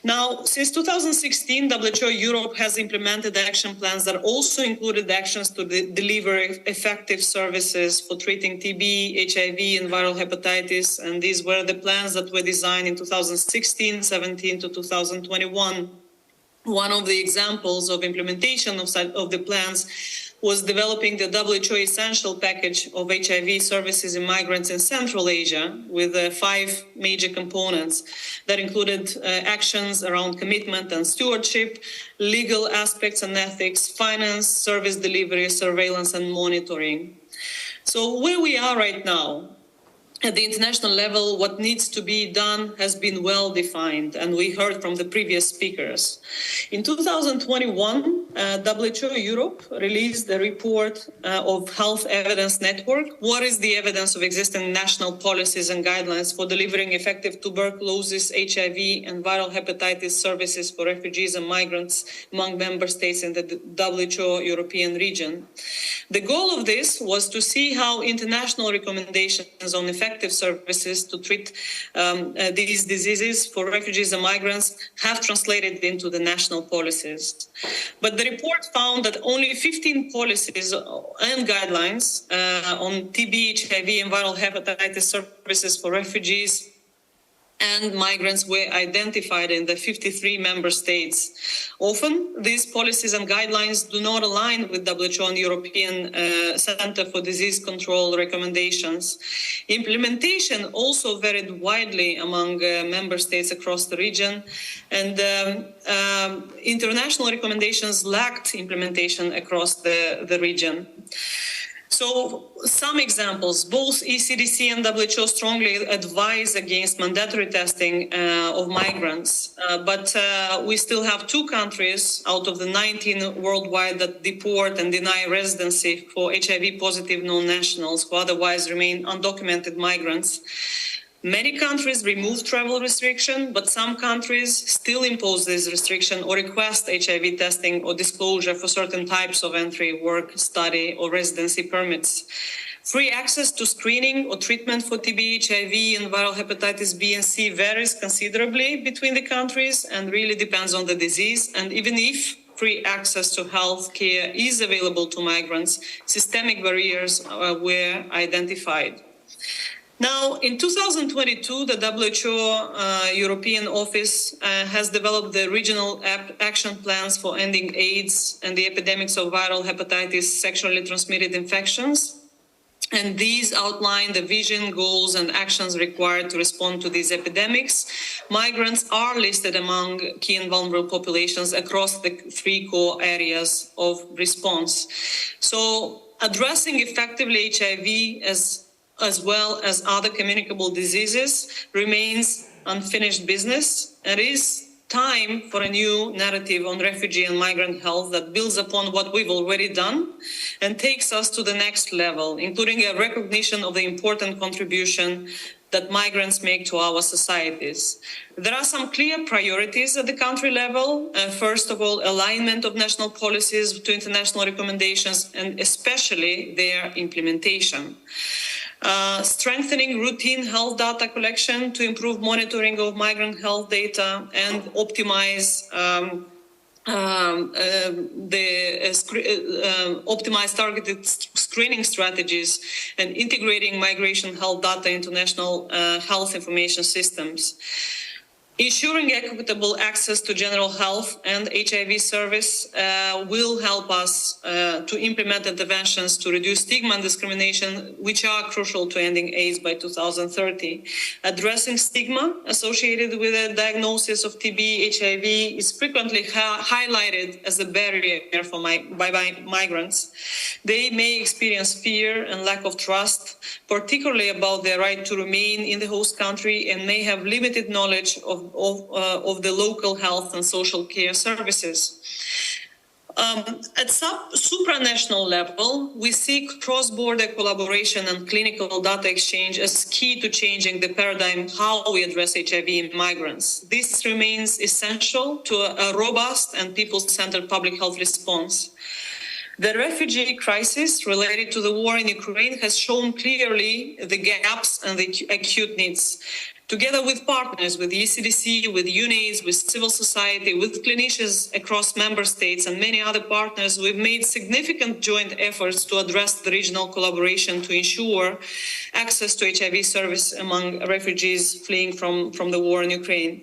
Now, since 2016, WHO Europe has implemented action plans that also included actions to deliver effective services for treating TB, HIV, and viral hepatitis. And these were the plans that were designed in 2016, 17 to 2021. One of the examples of implementation of the plans was developing the WHO Essential Package of HIV services in migrants in Central Asia, with 5 major components that included actions around commitment and stewardship, legal aspects and ethics, finance, service delivery, surveillance, and monitoring. So where we are right now, at the international level, what needs to be done has been well defined, and we heard from the previous speakers. In 2021, WHO Europe released a report of Health Evidence Network. What is the evidence of existing national policies and guidelines for delivering effective tuberculosis, HIV, and viral hepatitis services for refugees and migrants among member states in the WHO European region? The goal of this was to see how international recommendations on effective effective services to treat these diseases for refugees and migrants have translated into the national policies. But the report found that only 15 policies and guidelines on TB, HIV, and viral hepatitis services for refugees and migrants were identified in the 53 member states. Often, these policies and guidelines do not align with WHO and European Center for Disease Control recommendations. Implementation also varied widely among member states across the region, and international recommendations lacked implementation across the region. So some examples, both ECDC and WHO strongly advise against mandatory testing of migrants, but we still have 2 countries out of the 19 worldwide that deport and deny residency for HIV positive non-nationals who otherwise remain undocumented migrants. Many countries remove travel restriction, but some countries still impose this restriction or request HIV testing or disclosure for certain types of entry, work, study, or residency permits. Free access to screening or treatment for TB, HIV, and viral hepatitis B and C varies considerably between the countries and really depends on the disease. And even if free access to health care is available to migrants, systemic barriers were identified. Now, in 2022, the WHO European Office has developed the regional action plans for ending AIDS and the epidemics of viral hepatitis, sexually transmitted infections. And these outline the vision, goals, and actions required to respond to these epidemics. Migrants are listed among key and vulnerable populations across the 3 core areas of response. So, addressing effectively HIV as well as other communicable diseases remains unfinished business. It is time for a new narrative on refugee and migrant health that builds upon what we've already done and takes us to the next level, including a recognition of the important contribution that migrants make to our societies. There are some clear priorities at the country level. First of all, alignment of national policies to international recommendations and especially their implementation. Strengthening routine health data collection to improve monitoring of migrant health data and optimize optimize targeted screening strategies and integrating migration health data into national health information systems. Ensuring equitable access to general health and HIV service will help us to implement interventions to reduce stigma and discrimination, which are crucial to ending AIDS by 2030. Addressing stigma associated with a diagnosis of TB, HIV is frequently highlighted as a barrier by migrants. They may experience fear and lack of trust, particularly about their right to remain in the host country, and may have limited knowledge of the local health and social care services. At supranational level, we see cross-border collaboration and clinical data exchange as key to changing the paradigm how we address HIV in migrants. This remains essential to a robust and people-centered public health response. The refugee crisis related to the war in Ukraine has shown clearly the gaps and the acute needs. Together with partners, with the ECDC, with UNAIDS, with civil society, with clinicians across member states and many other partners, we've made significant joint efforts to address the regional collaboration to ensure access to HIV service among refugees fleeing from the war in Ukraine.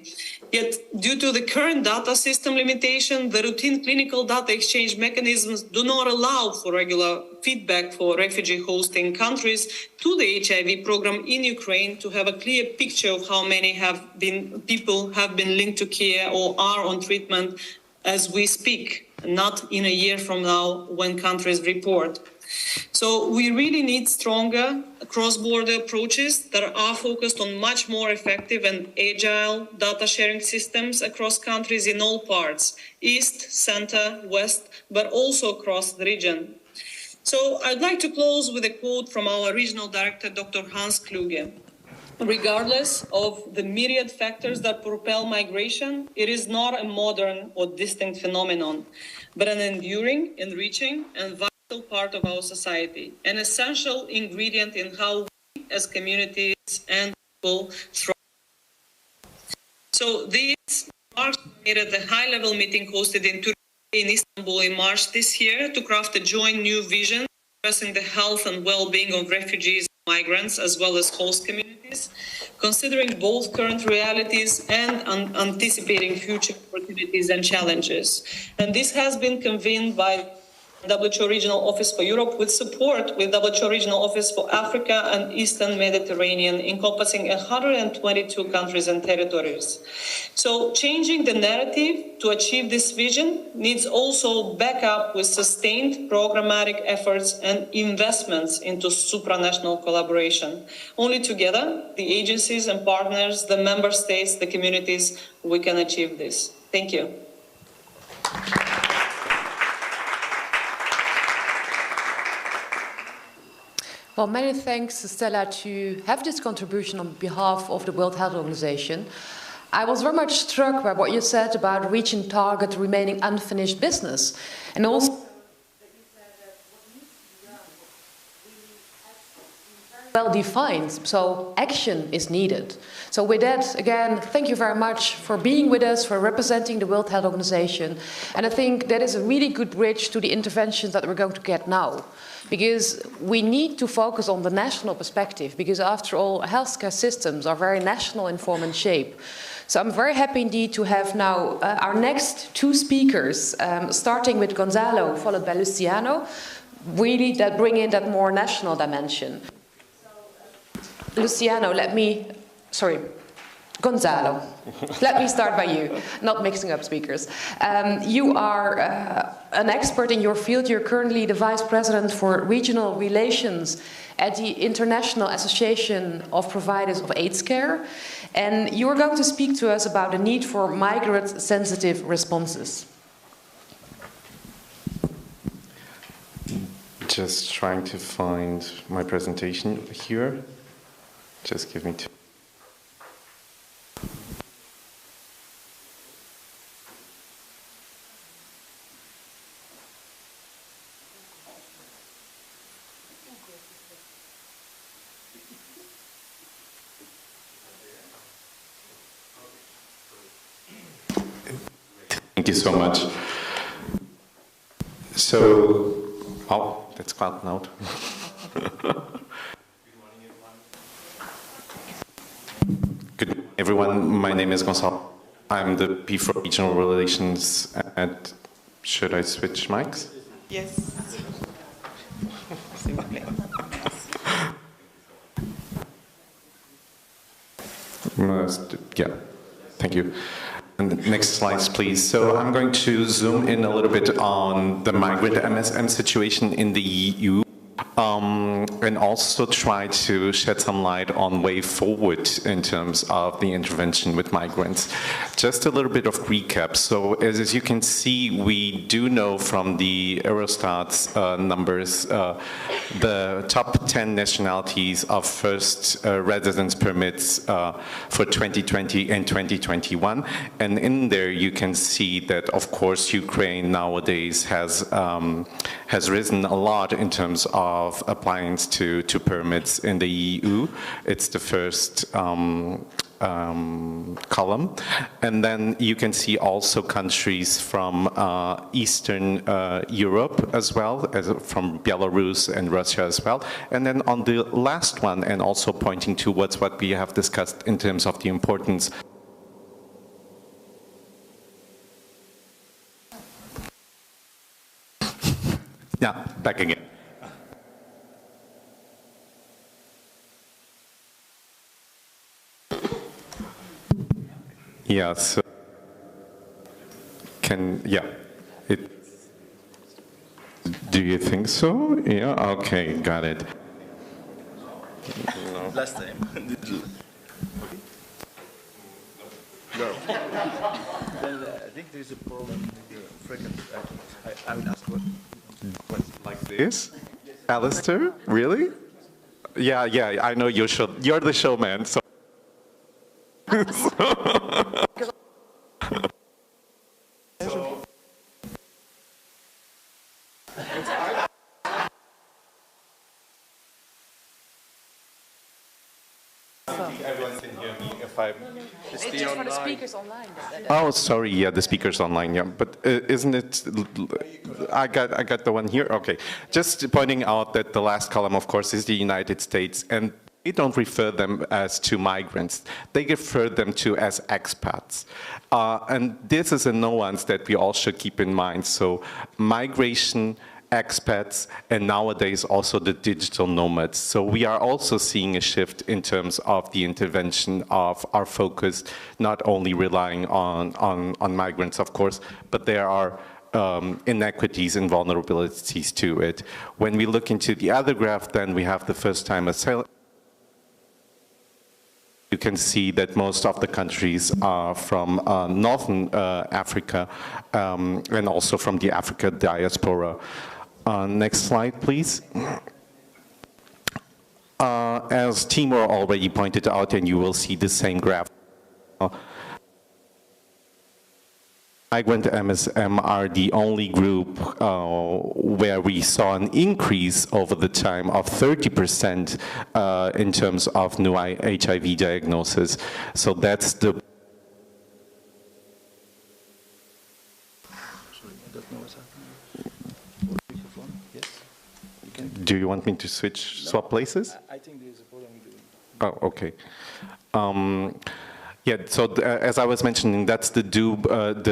Yet, due to the current data system limitation, the routine clinical data exchange mechanisms do not allow for regular feedback for refugee hosting countries to the HIV program in Ukraine to have a clear picture of how many people have been linked to care or are on treatment as we speak, not in a year from now when countries report. So we really need stronger cross-border approaches that are focused on much more effective and agile data sharing systems across countries in all parts, east, center, west, but also across the region. So I'd like to close with a quote from our regional director, Dr. Hans Kluge. Regardless of the myriad factors that propel migration, it is not a modern or distinct phenomenon, but an enduring, enriching, and vital part of our society, an essential ingredient in how we as communities and people thrive. So these remarks were made at the high-level meeting hosted in Turkey in Istanbul in March this year to craft a joint new vision addressing the health and well-being of refugees and migrants as well as host communities, considering both current realities and anticipating future opportunities and challenges. And this has been convened by WHO Regional Office for Europe with support with WHO Regional Office for Africa and Eastern Mediterranean, encompassing 122 countries and territories. So changing the narrative to achieve this vision needs also backup with sustained programmatic efforts and investments into supranational collaboration. Only together, the agencies and partners, the member states, the communities, we can achieve this. Thank you. Well, many thanks, Stella, to have this contribution on behalf of the World Health Organization. I was very much struck by what you said about reaching target remaining unfinished business. And also well defined, so action is needed. So with that, again, thank you very much for being with us, for representing the World Health Organization. And I think that is a really good bridge to the interventions that we're going to get now. Because we need to focus on the national perspective, because after all, healthcare systems are very national in form and shape. So I'm very happy indeed to have now our next two speakers, starting with Gonzalo, followed by Luciano, really that bring in that more national dimension. Luciano, Gonzalo, let me start by you, not mixing up speakers. You are an expert in your field. You're currently the Vice President for Regional Relations at the International Association of Providers of AIDS Care. And you are going to speak to us about the need for migrant-sensitive responses. Just trying to find my presentation here. Just give me two. Thank you so much. So, oh, that's cloud note. Good morning, everyone. My name is Gonzalo. I'm the P for Regional Relations at. Should I switch mics? Yes. Yeah, thank you. And next slides, please. So I'm going to zoom in a little bit on the migrant MSM situation in the EU, and also try to shed some light on way forward in terms of the intervention with migrants. Just a little bit of recap. So as you can see, we do know from the Eurostat's numbers the top 10 nationalities of first residence permits for 2020 and 2021. And in there you can see that, of course, Ukraine nowadays has risen a lot in terms of applying to permits in the EU. It's the first column. And then you can see also countries from Eastern Europe as well, as from Belarus and Russia as well. And then on the last one, and also pointing towards what we have discussed in terms of the importance yeah, back again. Yeah, so do you think so? Yeah, okay, got it. No. Last time. No. Then I think there is a problem with the frequency. I will ask what like this? Alistair? Really? Yeah, I know you're the showman, so Everyone can hear me if I... It's just for the speakers online. Oh, sorry. Yeah, the speakers online. Yeah, but isn't it? I got the one here. Okay, just pointing out that the last column, of course, is the United States, and they don't refer them as to migrants. They refer them to as expats, and this is a nuance that we all should keep in mind. So, migration, expats, and nowadays also the digital nomads. So we are also seeing a shift in terms of the intervention of our focus, not only relying on migrants, of course, but there are inequities and vulnerabilities to it. When we look into the other graph, then we have the first-time asylum. You can see that most of the countries are from Northern Africa and also from the Africa diaspora. Next slide, please. As Timur already pointed out, and you will see the same graph, migrant MSM are the only group where we saw an increase over the time of 30% in terms of new HIV diagnosis. So that's the... Do you want me to swap places? I think there's a problem with it. Oh, okay. Yeah, so as I was mentioning, that's the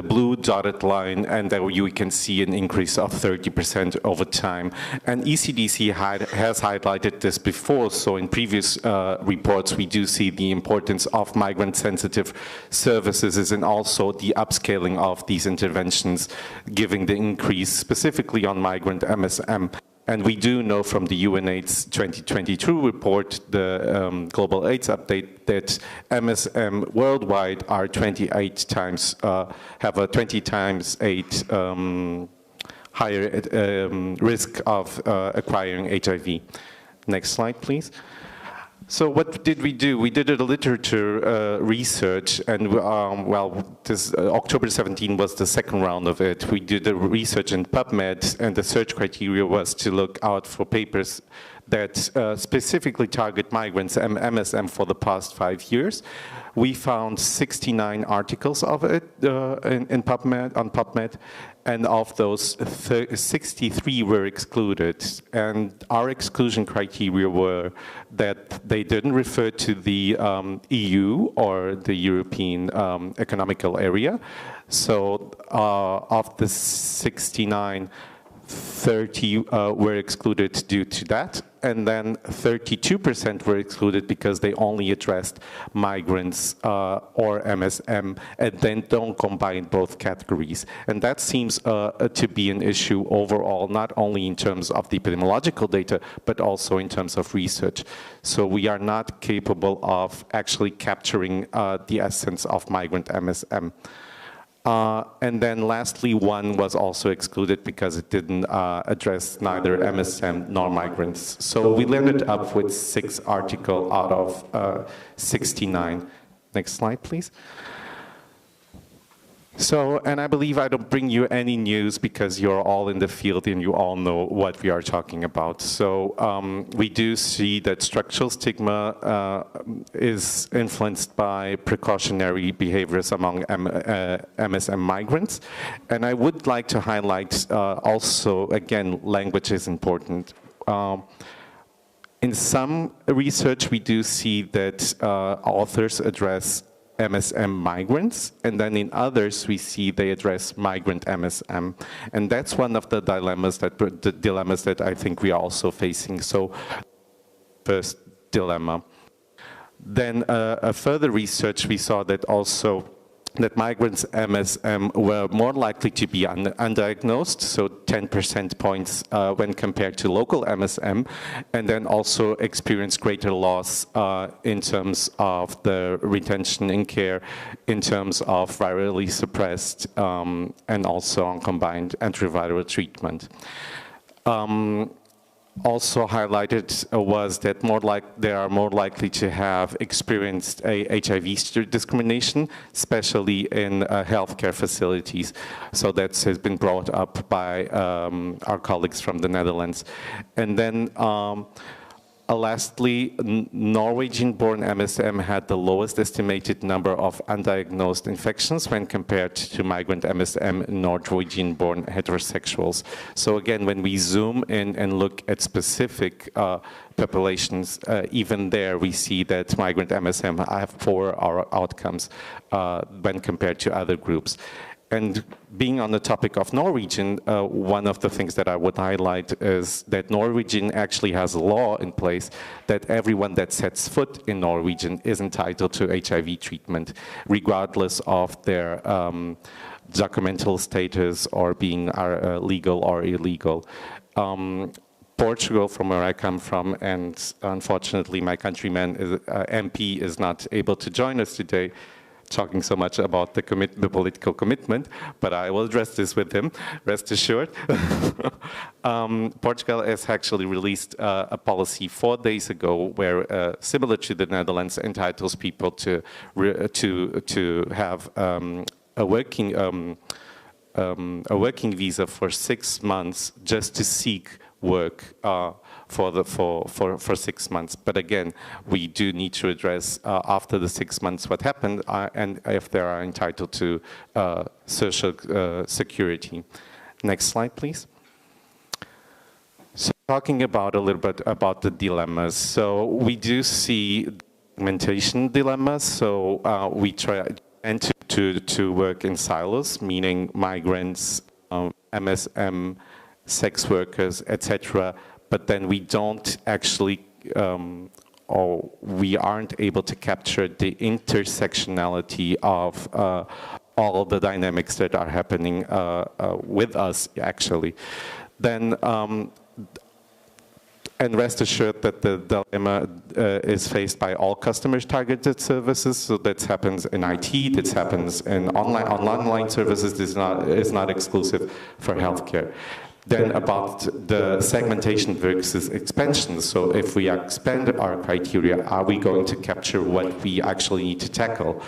blue dotted line, and there you can see an increase of 30% over time. And ECDC has highlighted this before, so in previous reports we do see the importance of migrant-sensitive services and also the upscaling of these interventions, giving the increase specifically on migrant MSM. And we do know from the UNAIDS 2022 report, the Global AIDS Update, that MSM worldwide are 28 times, have a 20 times 8 higher risk of acquiring HIV. Next slide, please. So what did we do? We did a literature research, and well, this October 17 was the second round of it. We did a research in PubMed, and the search criteria was to look out for papers that specifically target migrants and MSM for the past 5 years. We found 69 articles of it in PubMed, on PubMed, and of those, 63 were excluded. And our exclusion criteria were that they didn't refer to the EU or the European Economical Area. So of the 69, 30 were excluded due to that, and then 32% were excluded because they only addressed migrants or MSM, and then don't combine both categories. And that seems to be an issue overall, not only in terms of the epidemiological data, but also in terms of research. So we are not capable of actually capturing the essence of migrant MSM. And then lastly, one was also excluded because it didn't address neither MSM nor migrants. So we ended up with 6 articles out of 69. Next slide, please. So, and I believe I don't bring you any news because you're all in the field and you all know what we are talking about. So we do see that structural stigma is influenced by precautionary behaviors among MSM migrants. And I would like to highlight also, again, language is important. In some research, we do see that authors address MSM migrants, and then in others we see they address migrant MSM, and that's one of the dilemmas that I think we are also facing. So, first dilemma. Then a further research we saw that also that migrants MSM were more likely to be undiagnosed, so 10 percentage points when compared to local MSM, and then also experienced greater loss in terms of the retention in care, in terms of virally suppressed, and also on combined antiviral treatment. Also highlighted was that they are more likely to have experienced a HIV discrimination, especially in healthcare facilities. So that has been brought up by our colleagues from the Netherlands. And then Lastly, Norwegian-born MSM had the lowest estimated number of undiagnosed infections when compared to migrant MSM Norwegian-born heterosexuals. So again, when we zoom in and look at specific populations, even there we see that migrant MSM have poorer outcomes when compared to other groups. And being on the topic of Norwegian, one of the things that I would highlight is that Norwegian actually has a law in place that everyone that sets foot in Norwegian is entitled to HIV treatment, regardless of their documental status or being legal or illegal. Portugal, from where I come from, and unfortunately my countryman MP is not able to join us today, talking so much about the political commitment, but I will address this with him, rest assured. Portugal has actually released a policy 4 days ago where, similar to the Netherlands, entitles people to have a working visa for 6 months just to seek work for 6 months. But again, we do need to address after the 6 months what happened and if they are entitled to social security. Next slide, please. So talking about a little bit about the dilemmas. So we do see documentation dilemmas. So we try to work in silos, meaning migrants, MSM, sex workers, etc. But then we don't actually, or we aren't able to capture the intersectionality of all the dynamics that are happening with us, actually. Then, and rest assured that the dilemma is faced by all customers targeted services. So that happens in IT, that happens in online services. This is not exclusive for healthcare. Then about the segmentation versus expansion. So if we expand our criteria, are we going to capture what we actually need to tackle?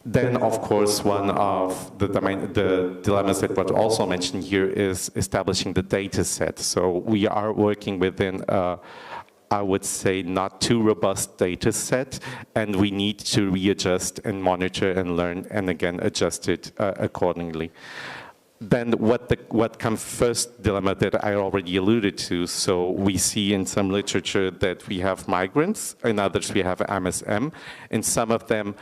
Then, of course, one of the dilemmas that was also mentioned here is establishing the data set. So we are working within, I would say, not too robust data set, and we need to readjust and monitor and learn, and again, adjust it accordingly. Then what comes first dilemma that I already alluded to, so we see in some literature that we have migrants, in others we have MSM, and some of them,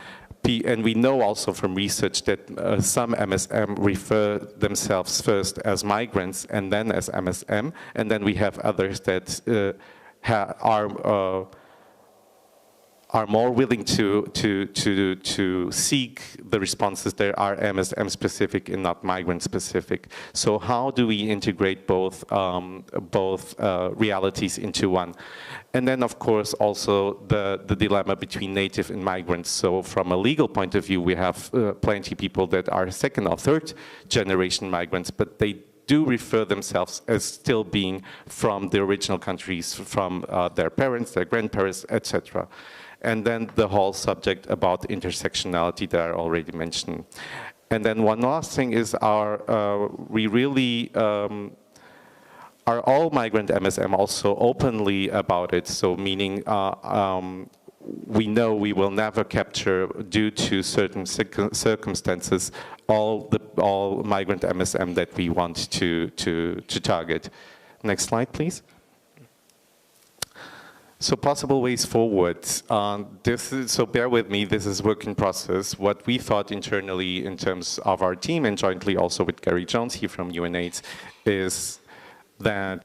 and we know also from research that some MSM refer themselves first as migrants and then as MSM, and then we have others that are more willing to seek the responses that are MSM specific and not migrant specific. So how do we integrate both realities into one? And then, of course, also the dilemma between native and migrants. So from a legal point of view, we have plenty of people that are second or third generation migrants, but they do refer themselves as still being from the original countries, from their parents, their grandparents, etc. And then the whole subject about intersectionality that I already mentioned. And then one last thing is are all migrant MSM also openly about it? So meaning we know we will never capture, due to certain circumstances, all migrant MSM that we want to target. Next slide, please. So possible ways forward. So bear with me, this is work in process. What we thought internally in terms of our team and jointly also with Gary Jones here from UNAIDS is that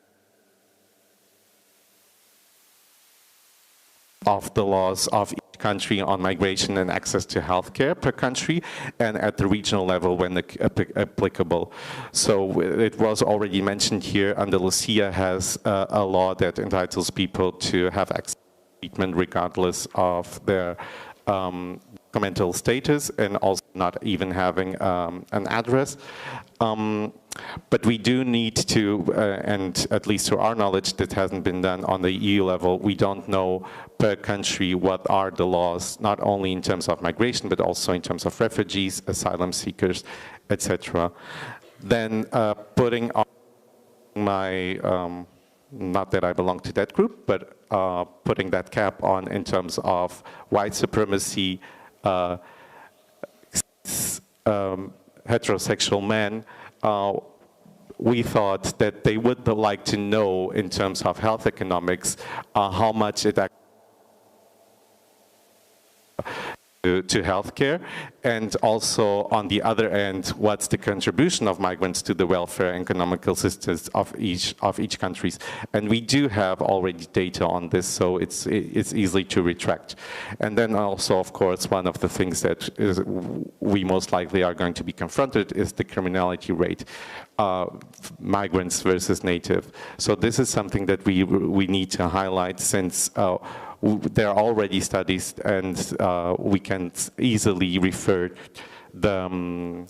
of the laws of each country on migration and access to healthcare per country, and at the regional level when applicable. So it was already mentioned here, Andalusia has a law that entitles people to have access to treatment regardless of their mental status and also not even having an address. But we do need to, and at least to our knowledge, that hasn't been done on the EU level, we don't know per country what are the laws, not only in terms of migration, but also in terms of refugees, asylum seekers, etc. Then putting on my not that I belong to that group, but putting that cap on in terms of white supremacy, heterosexual men, we thought that they would like to know in terms of health economics how much it actually to healthcare, and also on the other end, what's the contribution of migrants to the welfare and economical systems of each countries. And we do have already data on this, so it's easy to retract. And then also, of course, one of the things that we most likely are going to be confronted is the criminality rate, migrants versus native. So this is something that we need to highlight, since there are already studies, and we can easily refer the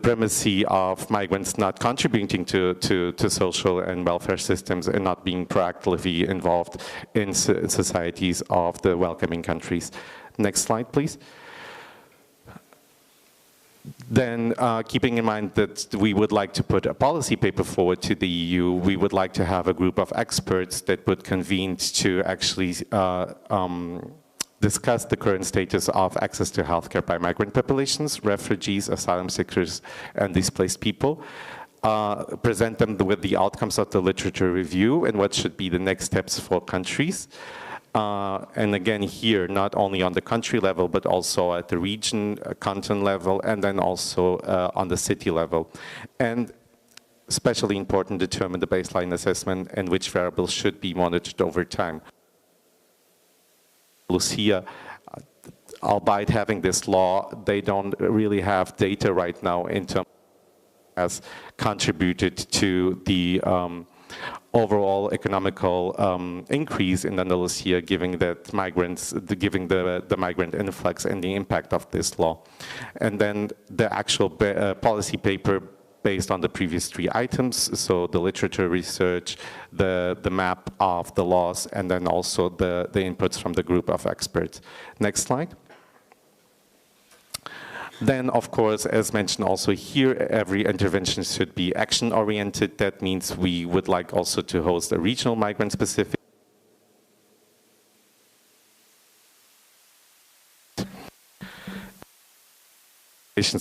primacy of migrants not contributing to social and welfare systems and not being proactively involved in societies of the welcoming countries. Next slide, please. Then, keeping in mind that we would like to put a policy paper forward to the EU, we would like to have a group of experts that would convene to actually discuss the current status of access to healthcare by migrant populations, refugees, asylum seekers, and displaced people. Present them with the outcomes of the literature review and what should be the next steps for countries. And again here, not only on the country level, but also at the region, canton level, and then also on the city level. And especially important, determine the baseline assessment and which variables should be monitored over time. Lucia, albeit having this law, they don't really have data right now in terms of has contributed to the overall economical increase in Andalusia, given that migrants, giving the migrant influx and the impact of this law. And then the actual policy paper based on the previous 3 items, so the literature research, the map of the laws, and then also the inputs from the group of experts. Next slide. Then, of course, as mentioned also here, every intervention should be action-oriented. That means we would like also to host a regional migrant-specific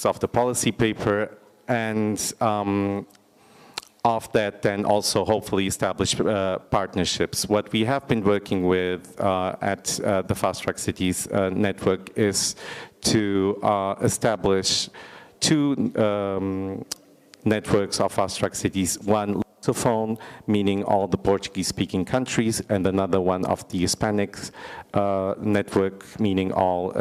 of the policy paper, and of that then also hopefully establish partnerships. What we have been working with at the Fast Track Cities network is to establish 2 networks of Fast Track Cities, one Lusophone, meaning all the Portuguese-speaking countries, and another one of the Hispanic network, meaning all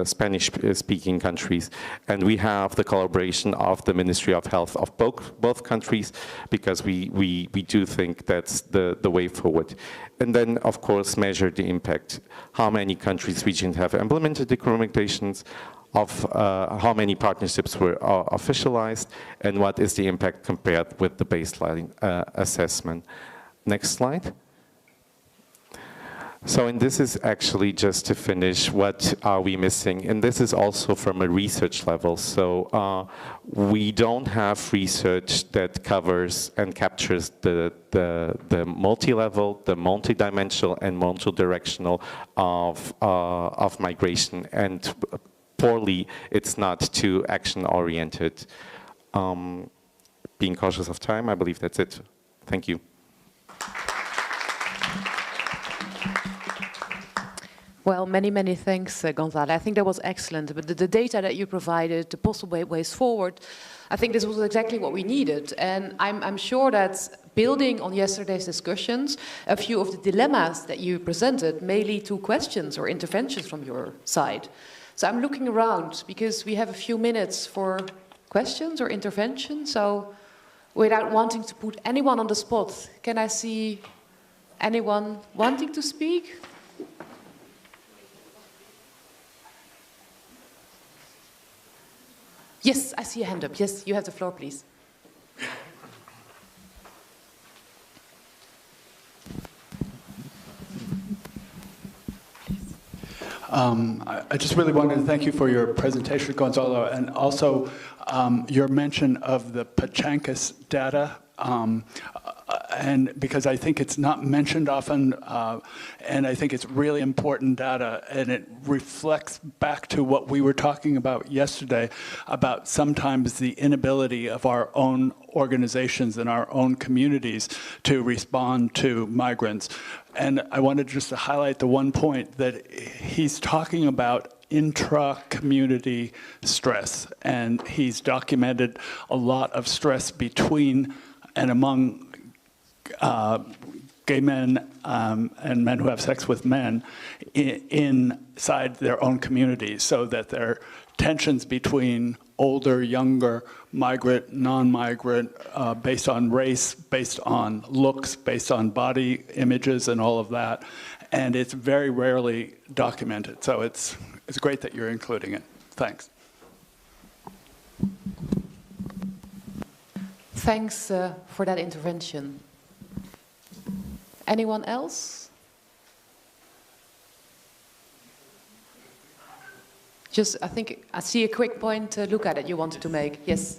Spanish-speaking countries. And we have the collaboration of the Ministry of Health of both countries, because we do think that's the way forward. And then, of course, measure the impact. How many countries, regions have implemented the recommendations, of how many partnerships were officialized, and what is the impact compared with the baseline assessment. Next slide. So, and this is actually just to finish, what are we missing? And this is also from a research level. So we don't have research that covers and captures the multi-level, the multi-dimensional and multi-directional of migration. And poorly, it's not too action-oriented. Being cautious of time, I believe that's it. Thank you. Well, many thanks, Gonzalo. I think that was excellent. But the data that you provided, the possible ways forward, I think this was exactly what we needed. And I'm sure that building on yesterday's discussions, a few of the dilemmas that you presented may lead to questions or interventions from your side. So I'm looking around because we have a few minutes for questions or interventions. So without wanting to put anyone on the spot, can I see anyone wanting to speak? Yes, I see a hand up. Yes, you have the floor, please. I just really wanted to thank you for your presentation, Gonzalo, and also your mention of the Pachankas data. and because I think it's not mentioned often, and I think it's really important data, and it reflects back to what we were talking about yesterday, about sometimes the inability of our own organizations and our own communities to respond to migrants. And I wanted just to highlight the one point that he's talking about intra-community stress, and he's documented a lot of stress between and among gay men and men who have sex with men inside their own communities, so that there are tensions between older, younger, migrant, non-migrant, based on race, based on looks, based on body images and all of that. And it's very rarely documented. So it's great that you're including it. Thanks. Thanks for that intervention. Anyone else? Just, I think I see a quick point. Look at it. You wanted to make. Yes.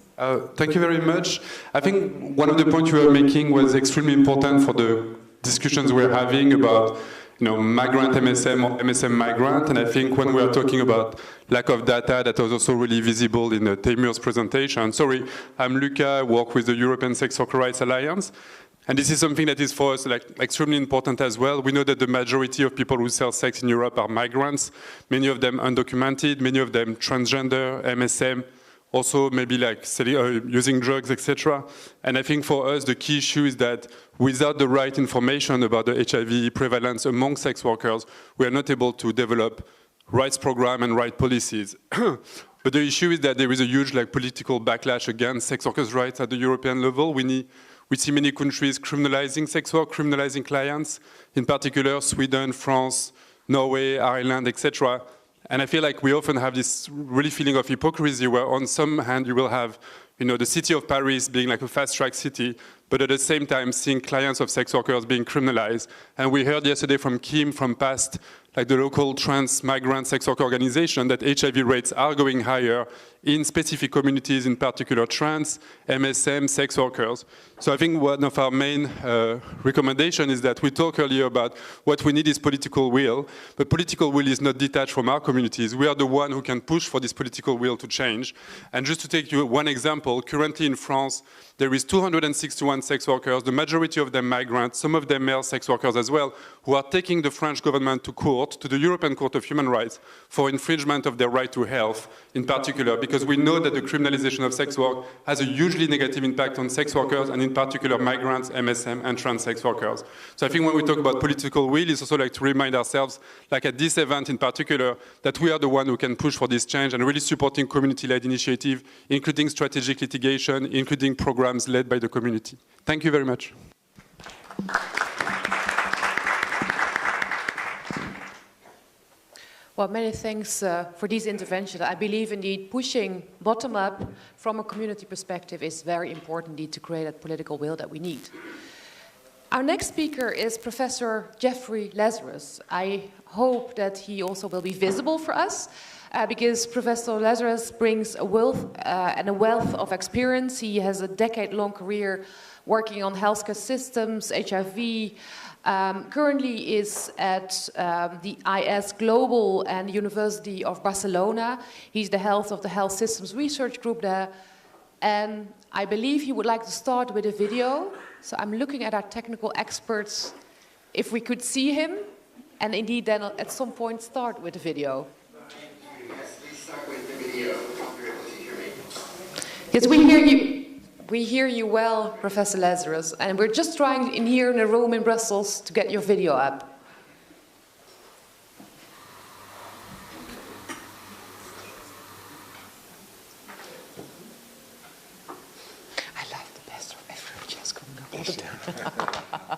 Thank you very much. I think one of the points you were making was extremely important for the discussions we're having about, migrant MSM or MSM migrant. And I think when we are talking about lack of data, that was also really visible in Tamir's presentation. Sorry, I'm Luca. I work with the European Sex Worker Rights Alliance. And this is something that is for us extremely important as well. We know that the majority of people who sell sex in Europe are migrants, many of them undocumented, many of them transgender, MSM, also maybe using drugs, etc. And I think for us, the key issue is that without the right information about the HIV prevalence among sex workers, we are not able to develop rights program and right policies. But the issue is that there is a huge political backlash against sex workers' rights at the European level. We see many countries criminalizing sex work, criminalizing clients, in particular Sweden, France, Norway, Ireland, etc. And I feel like we often have this really feeling of hypocrisy where on some hand you will have the city of Paris being like a fast-track city, but at the same time seeing clients of sex workers being criminalized. And we heard yesterday from Kim from PAST, the local trans migrant sex worker organization, that HIV rates are going higher in specific communities, in particular trans, MSM, sex workers. So I think one of our main recommendations is that we talk earlier about what we need is political will, but political will is not detached from our communities. We are the one who can push for this political will to change. And just to take you one example, currently in France, there is 261 sex workers, the majority of them migrants, some of them male sex workers as well, who are taking the French government to court, to the European Court of Human Rights, for infringement of their right to health, in particular, because we know that the criminalization of sex work has a hugely negative impact on sex workers, and in particular migrants, MSM, and trans sex workers. So I think when we talk about political will, it's also to remind ourselves, at this event in particular, that we are the one who can push for this change and really supporting community-led initiative, including strategic litigation, including programs led by the community. Thank you very much. Well, many thanks for these interventions. I believe indeed pushing bottom up from a community perspective is very important indeed to create that political will that we need. Our next speaker is Professor Jeffrey Lazarus. I hope that he also will be visible for us because Professor Lazarus brings a wealth of experience. He has a decade-long career working on healthcare systems, HIV, currently is at the IS Global and University of Barcelona. He's the head of the Health Systems Research Group there. And I believe he would like to start with a video. So I'm looking at our technical experts if we could see him, and indeed then at some point start with the video. Yes, we hear you. We hear you well, Professor Lazarus, and we're just trying in here in a room in Brussels to get your video up. I like the best of everyone just coming up all the time.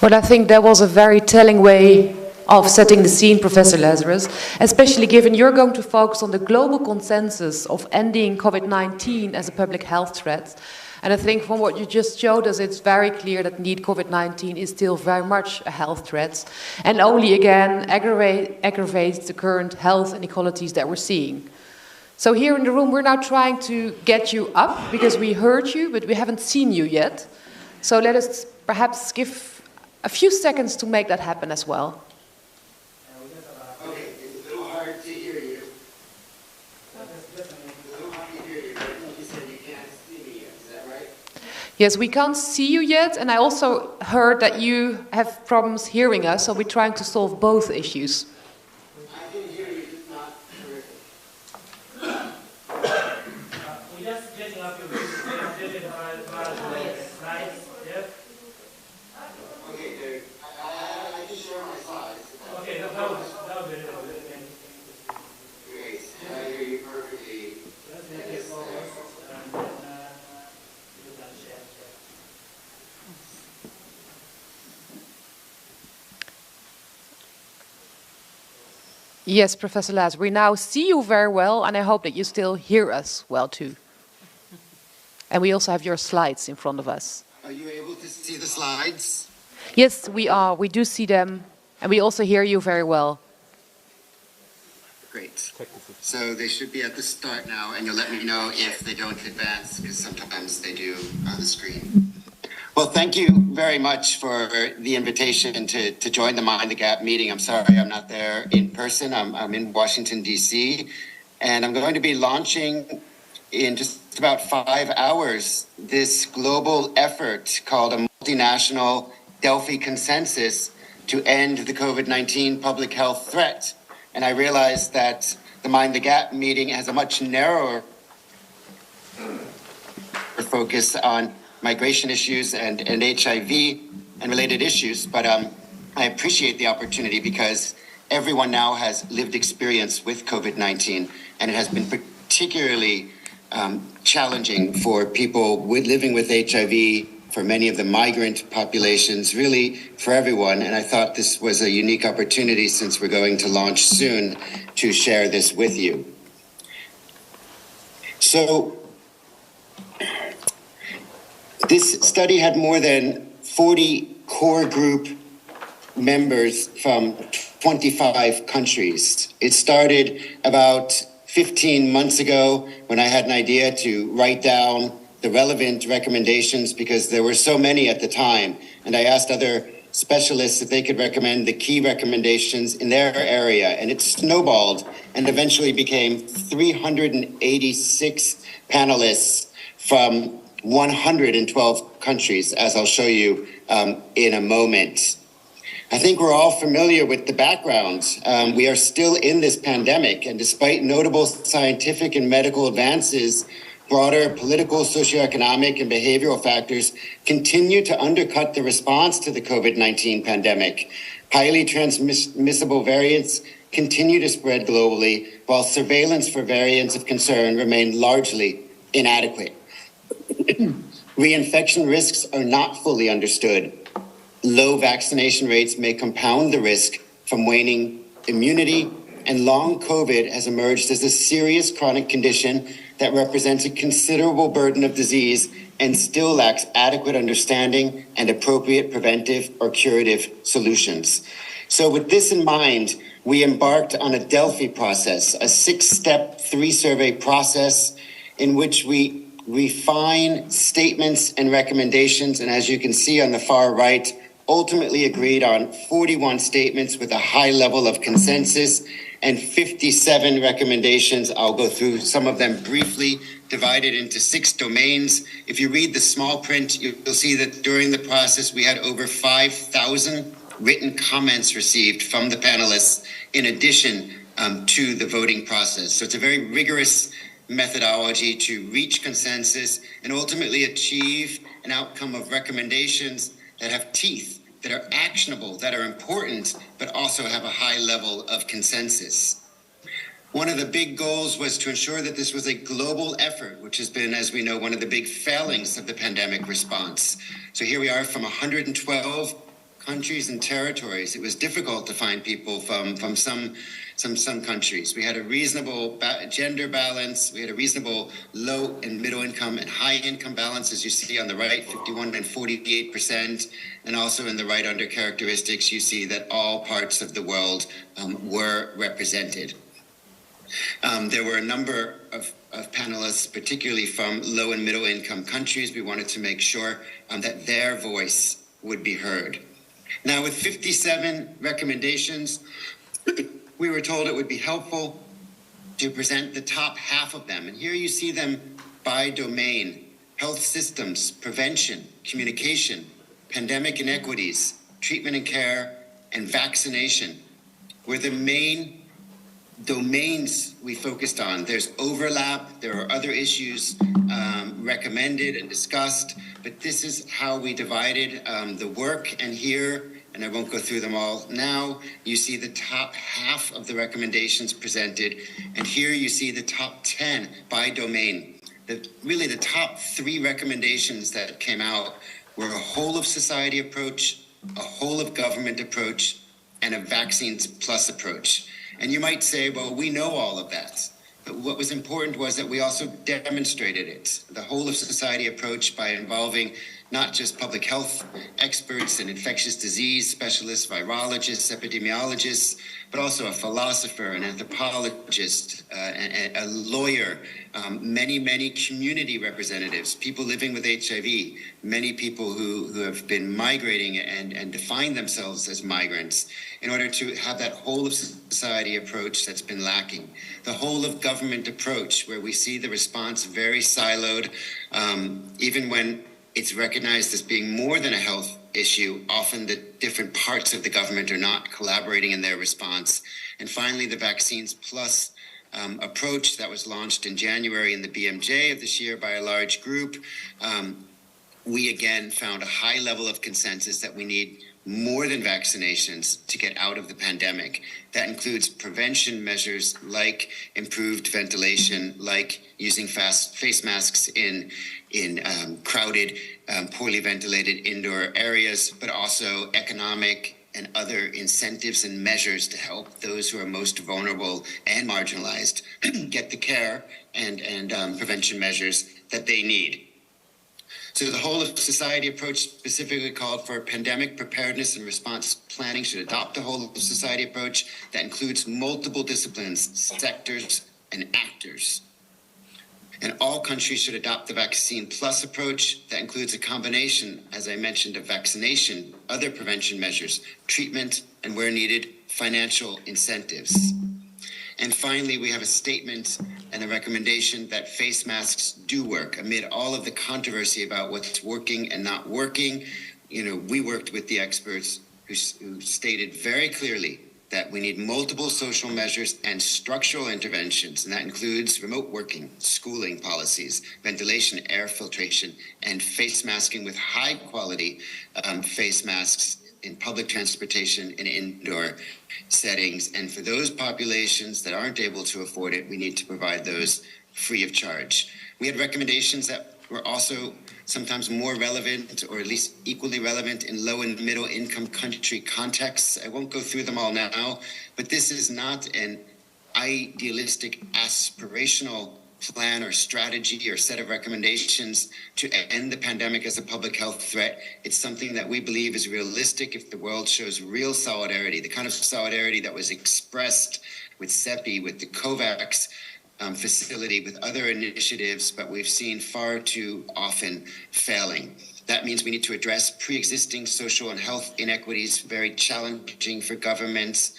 Well, I think that was a very telling way of setting the scene, Professor Lazarus, especially given you're going to focus on the global consensus of ending COVID-19 as a public health threat. And I think from what you just showed us, it's very clear that indeed COVID-19 is still very much a health threat and only again aggravates the current health inequalities that we're seeing. So here in the room, we're now trying to get you up because we heard you, but we haven't seen you yet. So let us perhaps give a few seconds to make that happen as well. Okay, it's a little hard to hear you. It's a little hard to hear you, but I think you said you can't see me yet, is that right? Yes, we can't see you yet, and I also heard that you have problems hearing us, so we're trying to solve both issues. I can hear you, just not terrific. We're just getting up your slides. Yes? Okay, Derek, I can share my slides. Okay, that would be really good. Great, I hear you perfectly. Yes, Professor Laz, we now see you very well, and I hope that you still hear us well too. And we also have your slides in front of us. Are you able to see the slides? Yes, we are. We do see them, and we also hear you very well. Great. So they should be at the start now, and you'll let me know if they don't advance, because sometimes they do on the screen. Well, thank you very much for the invitation to join the Mind the Gap meeting. I'm sorry I'm not there in person. I'm in Washington, D.C., and I'm going to be launching in just about 5 hours this global effort called a multinational Delphi consensus to end the COVID-19 public health threat. And I realized that the Mind the Gap meeting has a much narrower focus on migration issues and HIV and related issues, but I appreciate the opportunity because everyone now has lived experience with COVID-19, and it has been particularly challenging for people living with HIV, for many of the migrant populations, really for everyone. And I thought this was a unique opportunity, since we're going to launch soon, to share this with you. So this study had more than 40 core group members from 25 countries. It started about 15 months ago when I had an idea to write down the relevant recommendations, because there were so many at the time. And I asked other specialists if they could recommend the key recommendations in their area. And it snowballed and eventually became 386 panelists from 112 countries, as I'll show you in a moment. I think we're all familiar with the background. We are still in this pandemic, and despite notable scientific and medical advances, broader political, socioeconomic, and behavioral factors continue to undercut the response to the COVID-19 pandemic. Highly transmissible variants continue to spread globally, while surveillance for variants of concern remain largely inadequate. Reinfection risks are not fully understood. Low vaccination rates may compound the risk from waning immunity, and long COVID has emerged as a serious chronic condition that represents a considerable burden of disease and still lacks adequate understanding and appropriate preventive or curative solutions. So with this in mind, we embarked on a Delphi process, a 6-step, 3-survey process in which we refine statements and recommendations, and as you can see on the far right, ultimately agreed on 41 statements with a high level of consensus and 57 recommendations. I'll go through some of them briefly, divided into 6 domains. If you read the small print, you'll see that during the process, we had over 5,000 written comments received from the panelists in addition to the voting process. So it's a very rigorous methodology to reach consensus and ultimately achieve an outcome of recommendations that have teeth, that are actionable, that are important, but also have a high level of consensus. One of the big goals was to ensure that this was a global effort, which has been, as we know, one of the big failings of the pandemic response. So here we are from 112 countries and territories, it was difficult to find people from some countries. We had a reasonable gender balance. We had a reasonable low and middle income and high income balance, as you see on the right, 51 and 48%. And also in the right under characteristics, you see that all parts of the world were represented. There were a number of panelists, particularly from low and middle income countries. We wanted to make sure that their voice would be heard. Now, with 57 recommendations, we were told it would be helpful to present the top half of them. And here you see them by domain: health systems, prevention, communication, pandemic inequities, treatment and care, and vaccination were the main domains we focused on. There's overlap. There are other issues recommended and discussed, but this is how we divided the work. And here, and I won't go through them all now, you see the top half of the recommendations presented, and here you see the top 10 by domain. Really the top 3 recommendations that came out were a whole of society approach, a whole of government approach, and a vaccines plus approach. And you might say, well, we know all of that. But what was important was that we also demonstrated it, the whole of society approach, by involving not just public health experts and infectious disease specialists, virologists, epidemiologists, but also a philosopher, an anthropologist, a lawyer, many community representatives, people living with HIV, many people who have been migrating and define themselves as migrants, in order to have that whole of society approach that's been lacking. The whole of government approach, where we see the response very siloed, even when it's recognized as being more than a health issue. Often the different parts of the government are not collaborating in their response. And finally, the vaccines plus approach that was launched in January in the BMJ of this year by a large group. We again found a high level of consensus that we need more than vaccinations to get out of the pandemic. That includes prevention measures like improved ventilation, like using face masks in crowded, poorly ventilated indoor areas, but also economic and other incentives and measures to help those who are most vulnerable and marginalized get the care and prevention measures that they need. So the whole of society approach specifically called for pandemic preparedness and response planning should adopt a whole of society approach that includes multiple disciplines, sectors, and actors. And all countries should adopt the vaccine plus approach that includes a combination, as I mentioned, of vaccination, other prevention measures, treatment, and where needed, financial incentives. And finally, we have a statement and a recommendation that face masks do work amid all of the controversy about what's working and not working. You know, we worked with the experts who stated very clearly that we need multiple social measures and structural interventions, and that includes remote working, schooling policies, ventilation, air filtration, and face masking with high quality face masks in public transportation and indoor settings. And for those populations that aren't able to afford it, we need to provide those free of charge. We had recommendations that were also sometimes more relevant, or at least equally relevant, in low and middle income country contexts. I won't go through them all now, but this is not an idealistic, aspirational plan or strategy or set of recommendations to end the pandemic as a public health threat. It's something that we believe is realistic if the world shows real solidarity, the kind of solidarity that was expressed with CEPI, with the COVAX facility, with other initiatives, but we've seen far too often failing. That means we need to address pre-existing social and health inequities, very challenging for governments,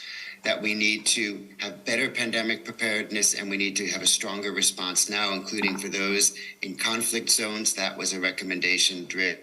that we need to have better pandemic preparedness, and we need to have a stronger response now, including for those in conflict zones. That was a recommendation driven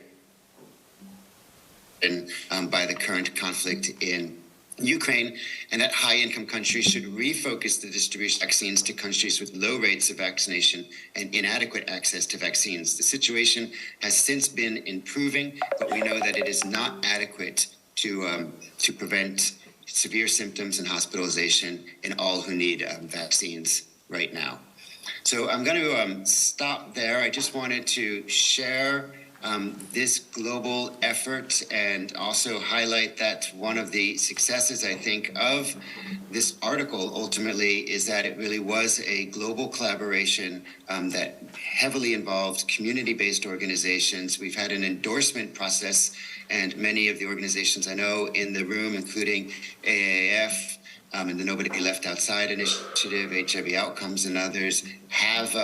by the current conflict in Ukraine, and that high-income countries should refocus the distribution of vaccines to countries with low rates of vaccination and inadequate access to vaccines. The situation has since been improving, but we know that it is not adequate to prevent severe symptoms and hospitalization in all who need vaccines right now. So I'm going to stop there. I just wanted to share this global effort and also highlight that one of the successes, I think, of this article ultimately is that it really was a global collaboration that heavily involved community-based organizations. We've had an endorsement process, and many of the organizations I know in the room, including AAF, and the Nobody Left Outside Initiative, HIV Outcomes, and others, have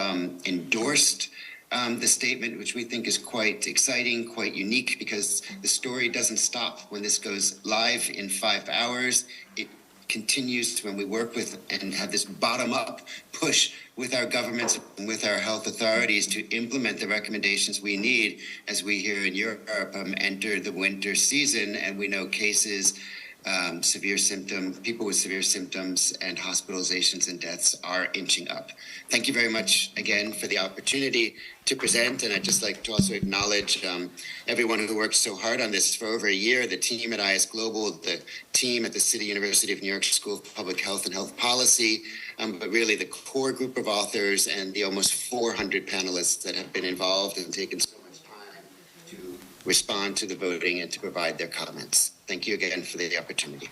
endorsed the statement, which we think is quite exciting, quite unique, because the story doesn't stop when this goes live in 5 hours. It continues when we work with and have this bottom-up push with our governments and with our health authorities to implement the recommendations we need as we here in Europe enter the winter season, and we know cases, severe symptoms, people with severe symptoms and hospitalizations and deaths are inching up. Thank you very much again for the opportunity to present, and I'd just like to also acknowledge everyone who worked so hard on this for over a year, the team at IS Global, the team at the City University of New York School of Public Health and Health Policy, but really the core group of authors and the almost 400 panelists that have been involved and taken so much time to respond to the voting and to provide their comments. Thank you again for the opportunity.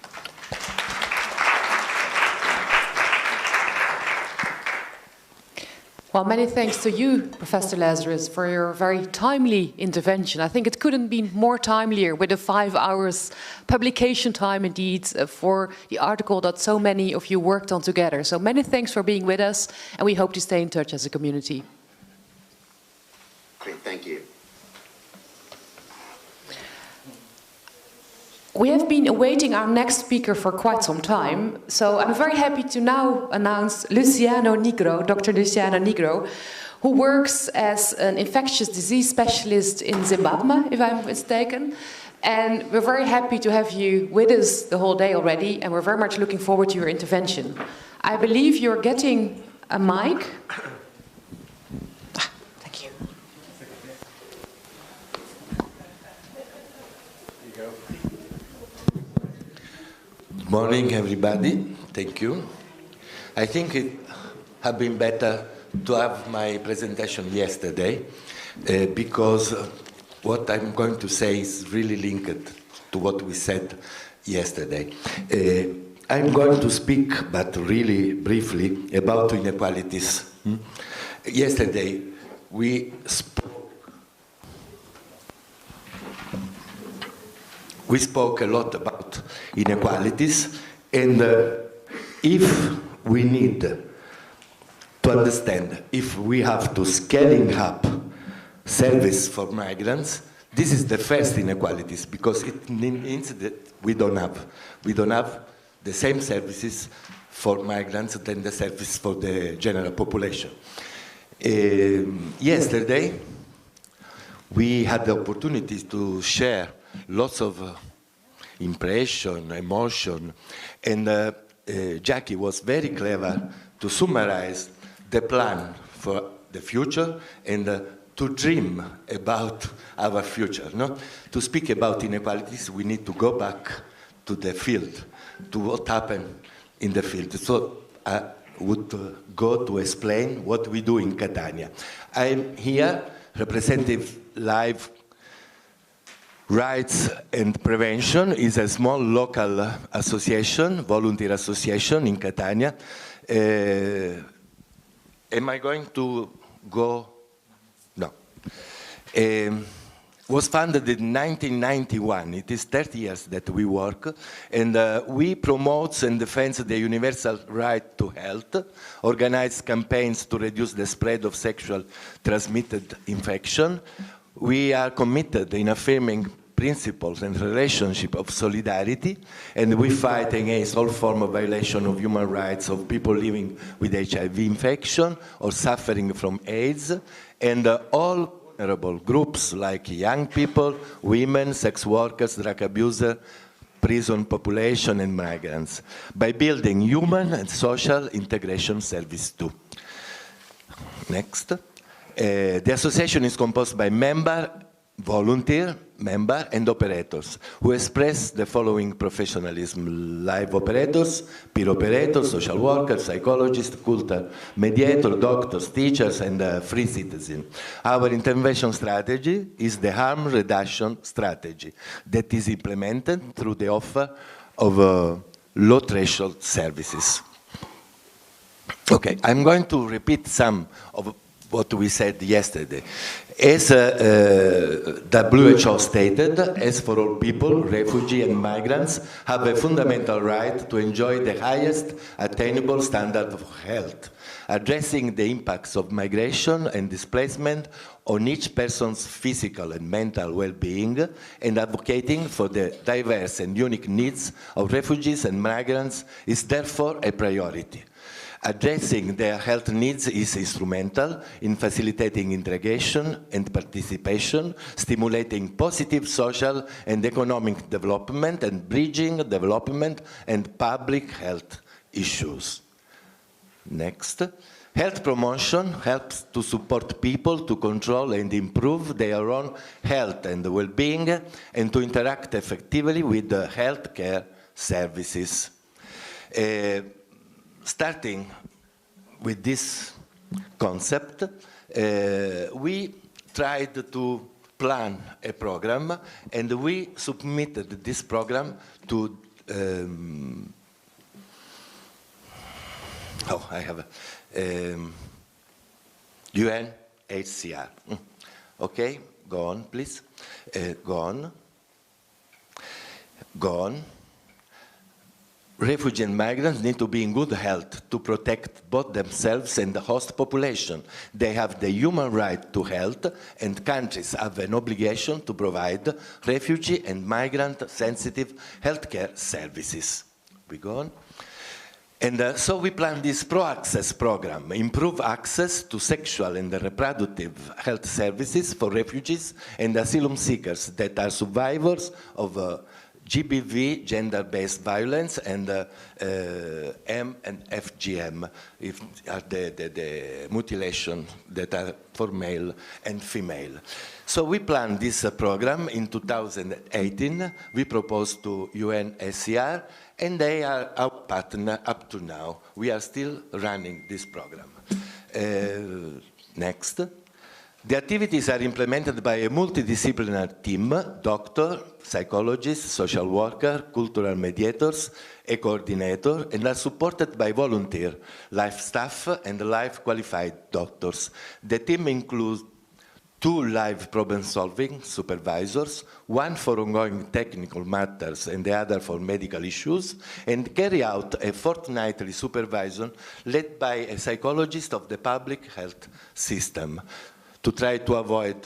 Well, many thanks to you, Professor Lazarus, for your very timely intervention. I think it couldn't be more timelier with the 5 hours publication time, indeed, for the article that so many of you worked on together. So many thanks for being with us, and we hope to stay in touch as a community. Great, thank you. We have been awaiting our next speaker for quite some time, so I'm very happy to now announce Luciano Nigro, Dr. Luciano Nigro, who works as an infectious disease specialist in Zimbabwe, if I'm mistaken. And we're very happy to have you with us the whole day already, and we're very much looking forward to your intervention. I believe you're getting a mic. Thank you. Good morning, everybody. Thank you. I think it had been better to have my presentation yesterday because what I'm going to say is really linked to what we said yesterday. I'm going to speak, but really briefly, about inequalities. Yesterday, we spoke a lot about inequalities, and if we need to understand if we have to scaling up service for migrants, this is the first inequalities, because it means that we don't have the same services for migrants than the service for the general population. Yesterday, we had the opportunity to share lots of impression, emotion, and Jackie was very clever to summarize the plan for the future and to dream about our future. No? To speak about inequalities, we need to go back to the field, to what happened in the field. So I would go to explain what we do in Catania. I'm here representing Live Rights and Prevention. Is a small local association, volunteer association in Catania. Am I going to go? No. Was founded in 1991. It is 30 years that we work, and we promote and defend the universal right to health, organize campaigns to reduce the spread of sexual transmitted infection. We are committed in affirming principles and relationship of solidarity, and we fight against all forms of violation of human rights of people living with HIV infection or suffering from AIDS, and all vulnerable groups like young people, women, sex workers, drug abusers, prison population, and migrants, by building human and social integration service too. Next. The association is composed by members volunteer, member, and operators who express the following professionalism: live operators, peer operators, social workers, psychologists, culture mediator, doctors, teachers, and free citizens. Our intervention strategy is the harm reduction strategy that is implemented through the offer of low threshold services. Okay, I'm going to repeat some of what we said yesterday. As WHO stated, as for all people, refugees and migrants have a fundamental right to enjoy the highest attainable standard of health, addressing the impacts of migration and displacement on each person's physical and mental well-being, and advocating for the diverse and unique needs of refugees and migrants is therefore a priority. Addressing their health needs is instrumental in facilitating integration and participation, stimulating positive social and economic development, and bridging development and public health issues. Next. Health promotion helps to support people to control and improve their own health and well-being, and to interact effectively with the healthcare services. Starting with this concept, we tried to plan a program, and we submitted this program to UNHCR. Okay, go on, please. Go on. Go on. Refugees and migrants need to be in good health to protect both themselves and the host population. They have the human right to health, and countries have an obligation to provide refugee and migrant-sensitive healthcare services. We go on. And so we plan this Pro-Access program, improve access to sexual and reproductive health services for refugees and asylum seekers that are survivors of GBV, gender-based violence, and M and FGM, are the mutilation that are for male and female. So we planned this program in 2018. We proposed to UNHCR, and they are our partner up to now. We are still running this program. Next. The activities are implemented by a multidisciplinary team: doctor, psychologist, social worker, cultural mediators, a coordinator, and are supported by volunteer, life staff, and life qualified doctors. The team includes 2 live problem-solving supervisors, 1 for ongoing technical matters and the other for medical issues, and carry out a fortnightly supervision led by a psychologist of the public health system, to try to avoid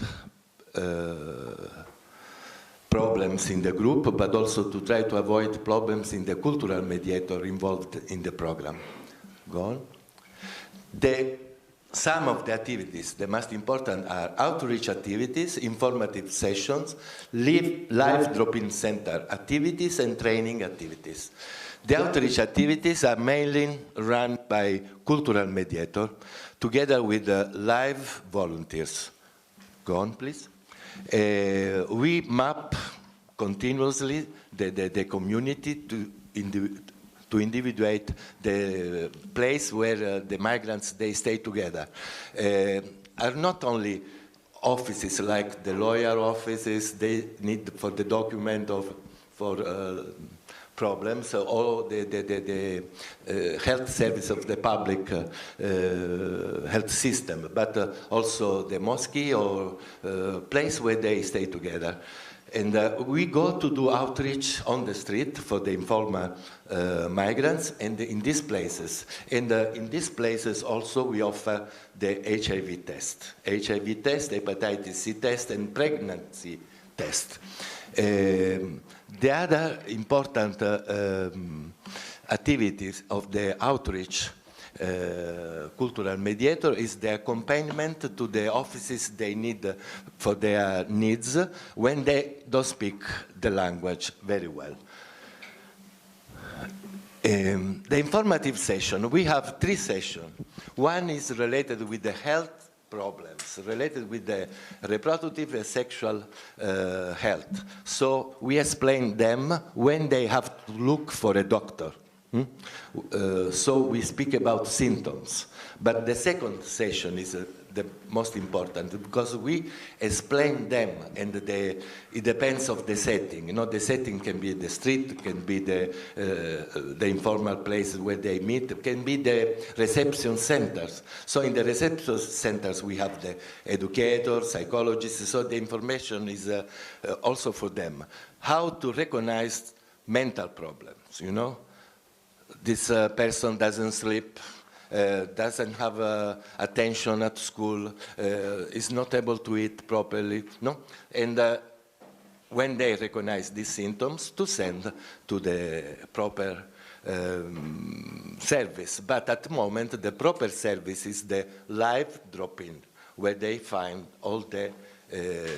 problems in the group, but also to try to avoid problems in the cultural mediator involved in the program. Go on. Some of the activities, the most important, are outreach activities, informative sessions, live drop-in center activities, and training activities. The outreach activities are mainly run by cultural mediator, together with live volunteers. Go on, please. We map continuously the community to individuate the place where the migrants, they stay together. Are not only offices like the lawyer offices, they need for the document for problems, or the health service of the public health system, but also the mosque or place where they stay together. And we go to do outreach on the street for the informal migrants and in these places. And in these places also we offer the HIV test, hepatitis C test, and pregnancy test. The other important activities of the outreach cultural mediator is the accompaniment to the offices they need for their needs when they don't speak the language very well. The informative session, we have 3 sessions. One is related with the health problems related with the reproductive and sexual health. So we explain them when they have to look for a doctor. So we speak about symptoms. But the second session is the most important because we explain them, and it depends of the setting. You know, the setting can be the street, can be the informal places where they meet, can be the reception centers. So in the reception centers we have the educators, psychologists, so the information is also for them. How to recognize mental problems, you know? This person doesn't sleep, doesn't have attention at school, is not able to eat properly, no? And when they recognize these symptoms, to send to the proper service. But at the moment, the proper service is the live drop-in, where they find all the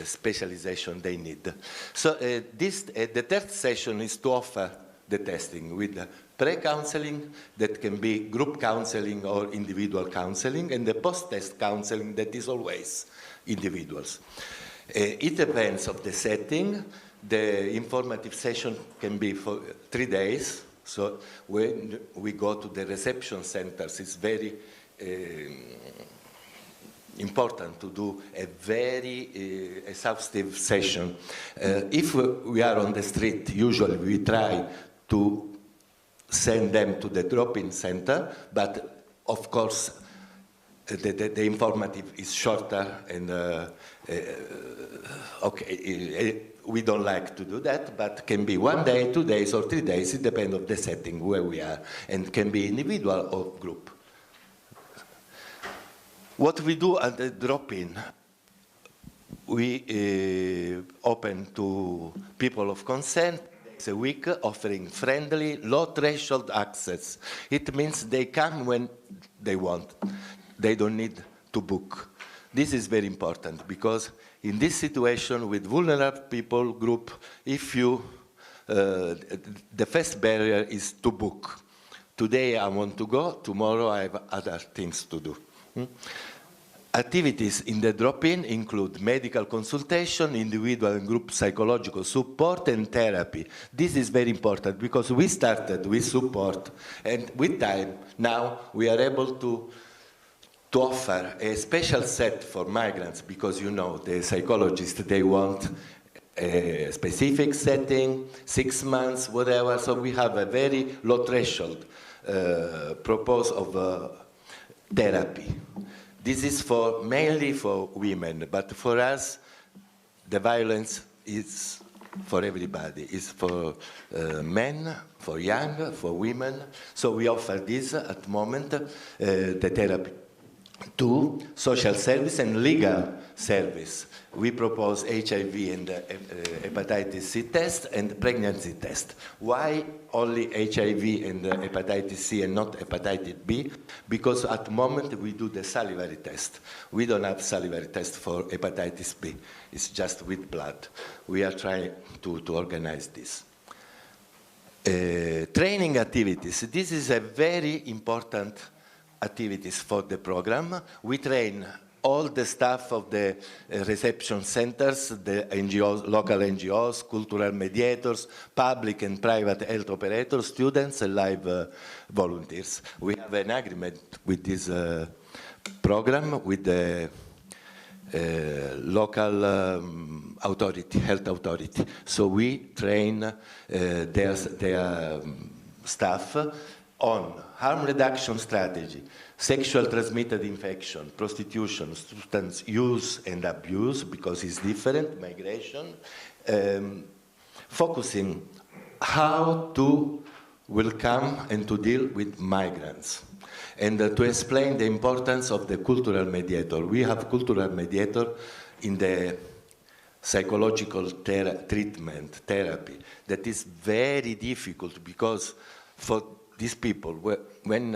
specialization they need. So the third session is to offer the testing with pre-counseling that can be group counseling or individual counseling, and the post-test counseling that is always individuals. It depends on the setting. The informative session can be for 3 days. So when we go to the reception centers, it's very important to do a very exhaustive session. If we are on the street, usually we try to send them to the drop-in center, but of course the informative is shorter, and we don't like to do that, but can be 1 day, 2 days, or 3 days. It depends on the setting where we are, and can be individual or group. What we do at the drop-in, we open to people of consent a week, offering friendly, low-threshold access. It means they come when they want. They don't need to book. This is very important because in this situation with vulnerable people group, if you, the first barrier is to book. Today I want to go, tomorrow I have other things to do. Activities in the drop-in include medical consultation, individual and group psychological support, and therapy. This is very important because we started with support, and with time, now we are able to offer a special set for migrants because, you know, the psychologists, they want a specific setting, 6 months, whatever, so we have a very low threshold proposal of therapy. This is mainly for women, but for us, the violence is for everybody. It's for men, for young, for women. So we offer this at the moment, the therapy. 2, social service and legal service. We propose HIV and hepatitis C test and pregnancy test. Why only HIV and hepatitis C and not hepatitis B? Because at the moment we do the salivary test. We don't have salivary test for hepatitis B. It's just with blood. We are trying to organize this. Training activities. This is a very important activities for the program. We train all the staff of the reception centers, the NGOs, local NGOs, cultural mediators, public and private health operators, students, and live volunteers. We have an agreement with this program with the local authority, health authority. So we train their staff on harm reduction strategy, sexual transmitted infection, prostitution, substance use and abuse, because it's different, migration, focusing how to welcome and to deal with migrants, and to explain the importance of the cultural mediator. We have cultural mediator in the psychological treatment, therapy, that is very difficult because for these people, when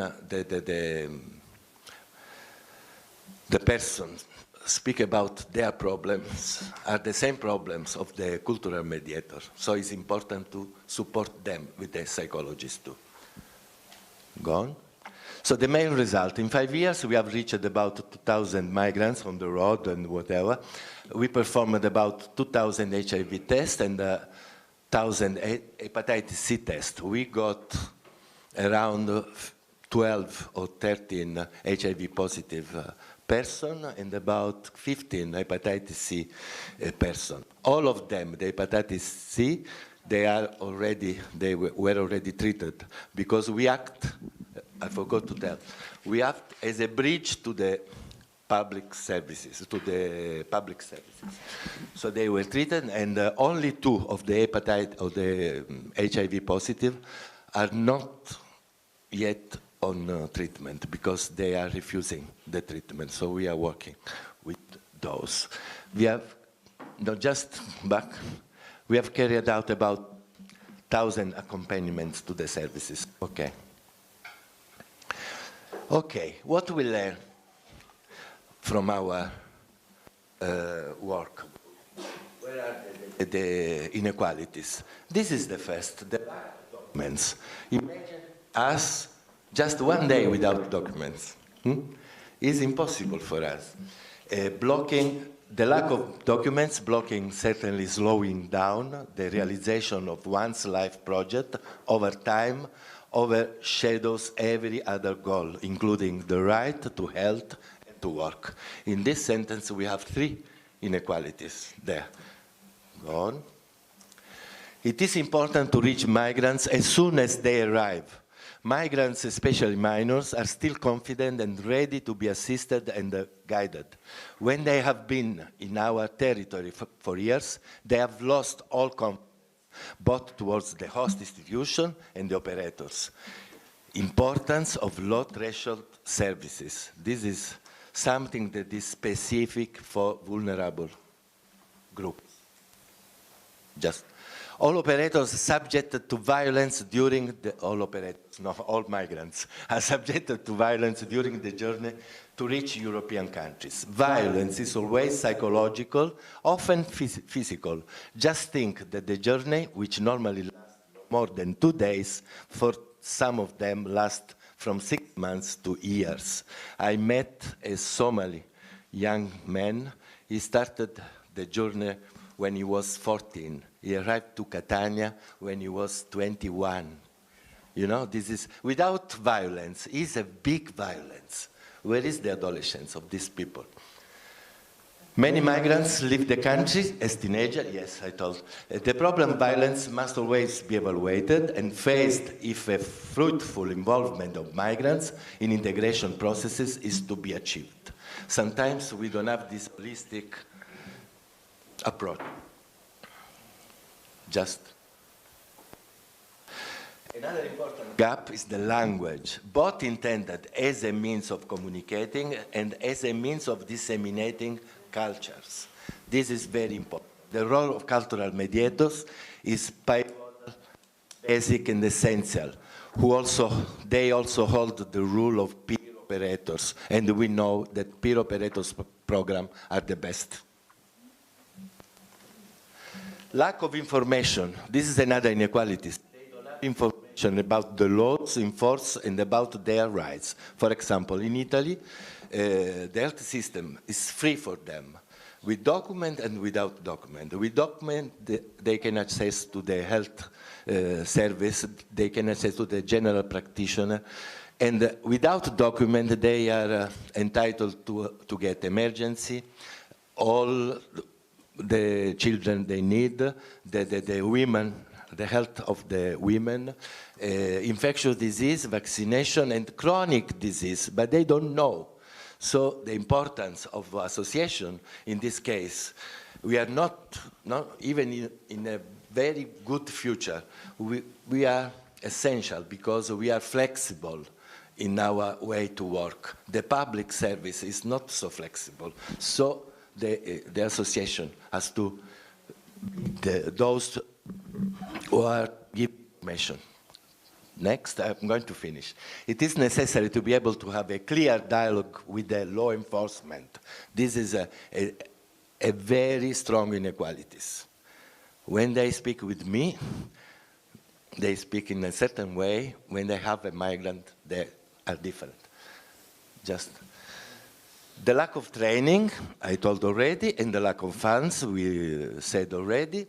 the person speak about their problems, are the same problems of the cultural mediator. So it's important to support them with the psychologist too. Go on. So the main result, in 5 years, we have reached about 2,000 migrants on the road and whatever. We performed about 2,000 HIV tests and 1,000 hepatitis C tests. We got around 12 or 13 HIV positive person and about 15 hepatitis C person. All of them, the hepatitis C, they were already treated because we act, I forgot to tell, we act as a bridge to the public services, So they were treated, and only 2 of the HIV positive are not yet on treatment because they are refusing the treatment. So we are working with those. We have, we have carried out about 1,000 accompaniments to the services. Okay. Okay, what we learn from our work? Where are the inequalities? This is the first, the documents. Imagine us just one day without documents. It's impossible for us. The lack of documents blocking certainly slowing down the realization of one's life project over time, overshadows every other goal, including the right to health and to work. In this sentence, we have 3 inequalities there. Go on. It is important to reach migrants as soon as they arrive. Migrants, especially minors, are still confident and ready to be assisted and guided. When they have been in our territory for years, they have lost all confidence, both towards the host institution and the operators. Importance of low-threshold services. This is something that is specific for vulnerable groups. All operators subjected to violence during all migrants are subjected to violence during the journey to reach European countries. Violence is always psychological, often physical. Just think that the journey, which normally lasts more than 2 days, for some of them lasts from 6 months to years. I met a Somali young man. He started the journey when he was 14. He arrived to Catania when he was 21. You know, this is, without violence, is a big violence. Where is the adolescence of these people? Many migrants leave the country as teenagers, yes, I told. The problem, violence must always be evaluated and faced if a fruitful involvement of migrants in integration processes is to be achieved. Sometimes we don't have this holistic approach. Another important gap is the language, both intended as a means of communicating and as a means of disseminating cultures. This is very important. The role of cultural mediators is pivotal, basic and essential. They also hold the role of peer operators, and we know that peer operators programs are the best. Lack of information. This is another inequality. They don't have information about the laws in force and about their rights. For example, in Italy, the health system is free for them, with document and without document. With document, they can access to the health service, they can access to the general practitioner, and without document, they are entitled to get emergency, all the children they need, the women, the health of the women, infectious disease, vaccination, and chronic disease, but they don't know. So the importance of association in this case, we are not even in a very good future. We are essential because we are flexible in our way to work. The public service is not so flexible. So the association has to those who are giving information. Next, I'm going to finish. It is necessary to be able to have a clear dialogue with the law enforcement. This is a very strong inequalities. When they speak with me, they speak in a certain way. When they have a migrant, they are different. Just the lack of training, I told already, and the lack of funds, we said already.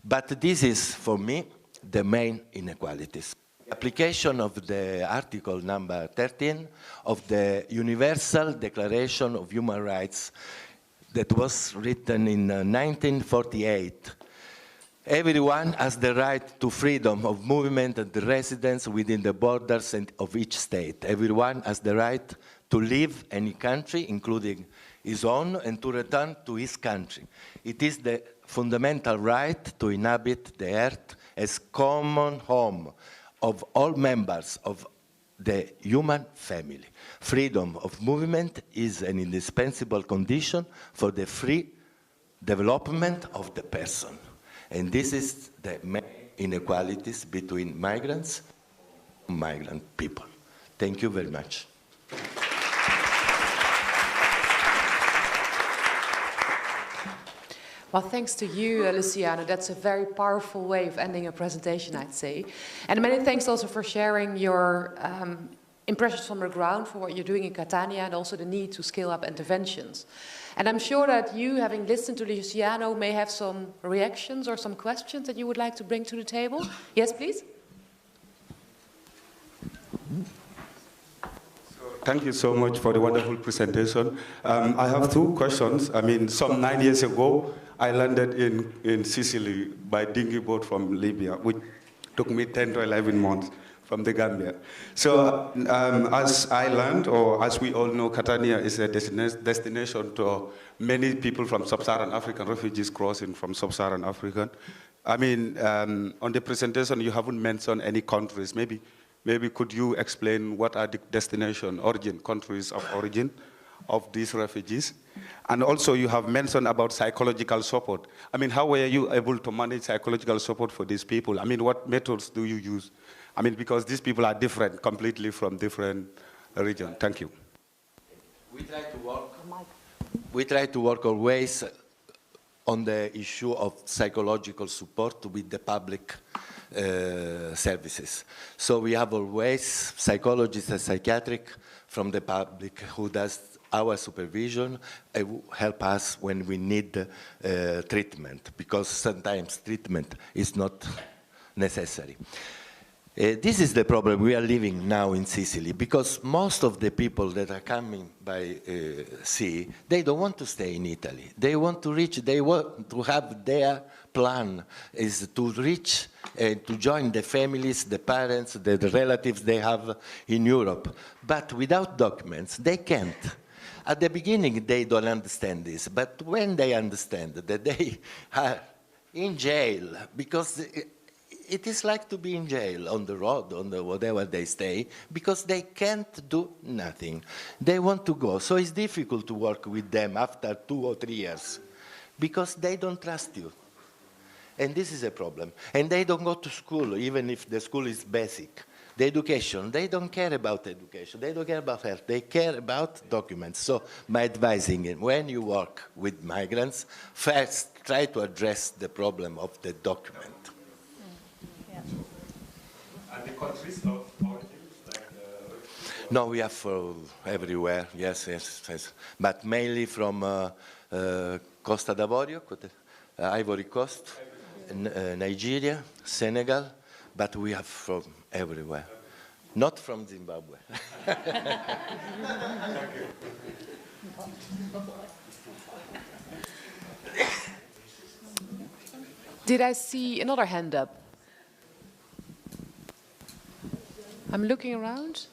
But this is, for me, the main inequalities. Application of the article number 13 of the Universal Declaration of Human Rights that was written in 1948. Everyone has the right to freedom of movement and residence within the borders of each state. Everyone has the right to live in any country, including his own, and to return to his country. It is the fundamental right to inhabit the earth as common home of all members of the human family. Freedom of movement is an indispensable condition for the free development of the person. And this is the main inequalities between migrants and migrant people. Thank you very much. Well, thanks to you, Luciano. That's a very powerful way of ending a presentation, I'd say. And many thanks also for sharing your impressions from the ground for what you're doing in Catania and also the need to scale up interventions. And I'm sure that you, having listened to Luciano, may have some reactions or some questions that you would like to bring to the table. Yes, please. Thank you so much for the wonderful presentation. I have two questions. I mean, some 9 years ago, I landed in Sicily by dinghy boat from Libya, which took me 10 to 11 months from the Gambia. So as I learned, or as we all know, Catania is a destination to many people from sub-Saharan African refugees crossing from sub-Saharan African. I mean, on the presentation, you haven't mentioned any countries. Maybe could you explain what are the countries of origin of these refugees? And also you have mentioned about psychological support. I mean, how were you able to manage psychological support for these people? I mean, what methods do you use? I mean, because these people are different, completely from different regions. Thank you. We try to work always on the issue of psychological support with the public services. So we have always psychologists and psychiatric from the public who does our supervision and help us when we need treatment, because sometimes treatment is not necessary. This is the problem we are living now in Sicily, because most of the people that are coming by sea, they don't want to stay in Italy. They want to reach, they want to have their plan is to reach, to join the families, the parents, the relatives they have in Europe. But without documents, they can't. At the beginning, they don't understand this, but when they understand that they are in jail, because it is like to be in jail, on the road, on the whatever they stay, because they can't do nothing. They want to go. So it's difficult to work with them after 2 or 3 years, because they don't trust you. And this is a problem. And they don't go to school, even if the school is basic. The education, they don't care about education. They don't care about health. They care about documents. So my advising, when you work with migrants, first try to address the problem of the document. And the countries of origin? No, we have everywhere, yes. But mainly from Costa d'Avorio, Ivory Coast, Nigeria, Senegal, but we have from everywhere. Not from Zimbabwe. Did I see another hand up? I'm looking around.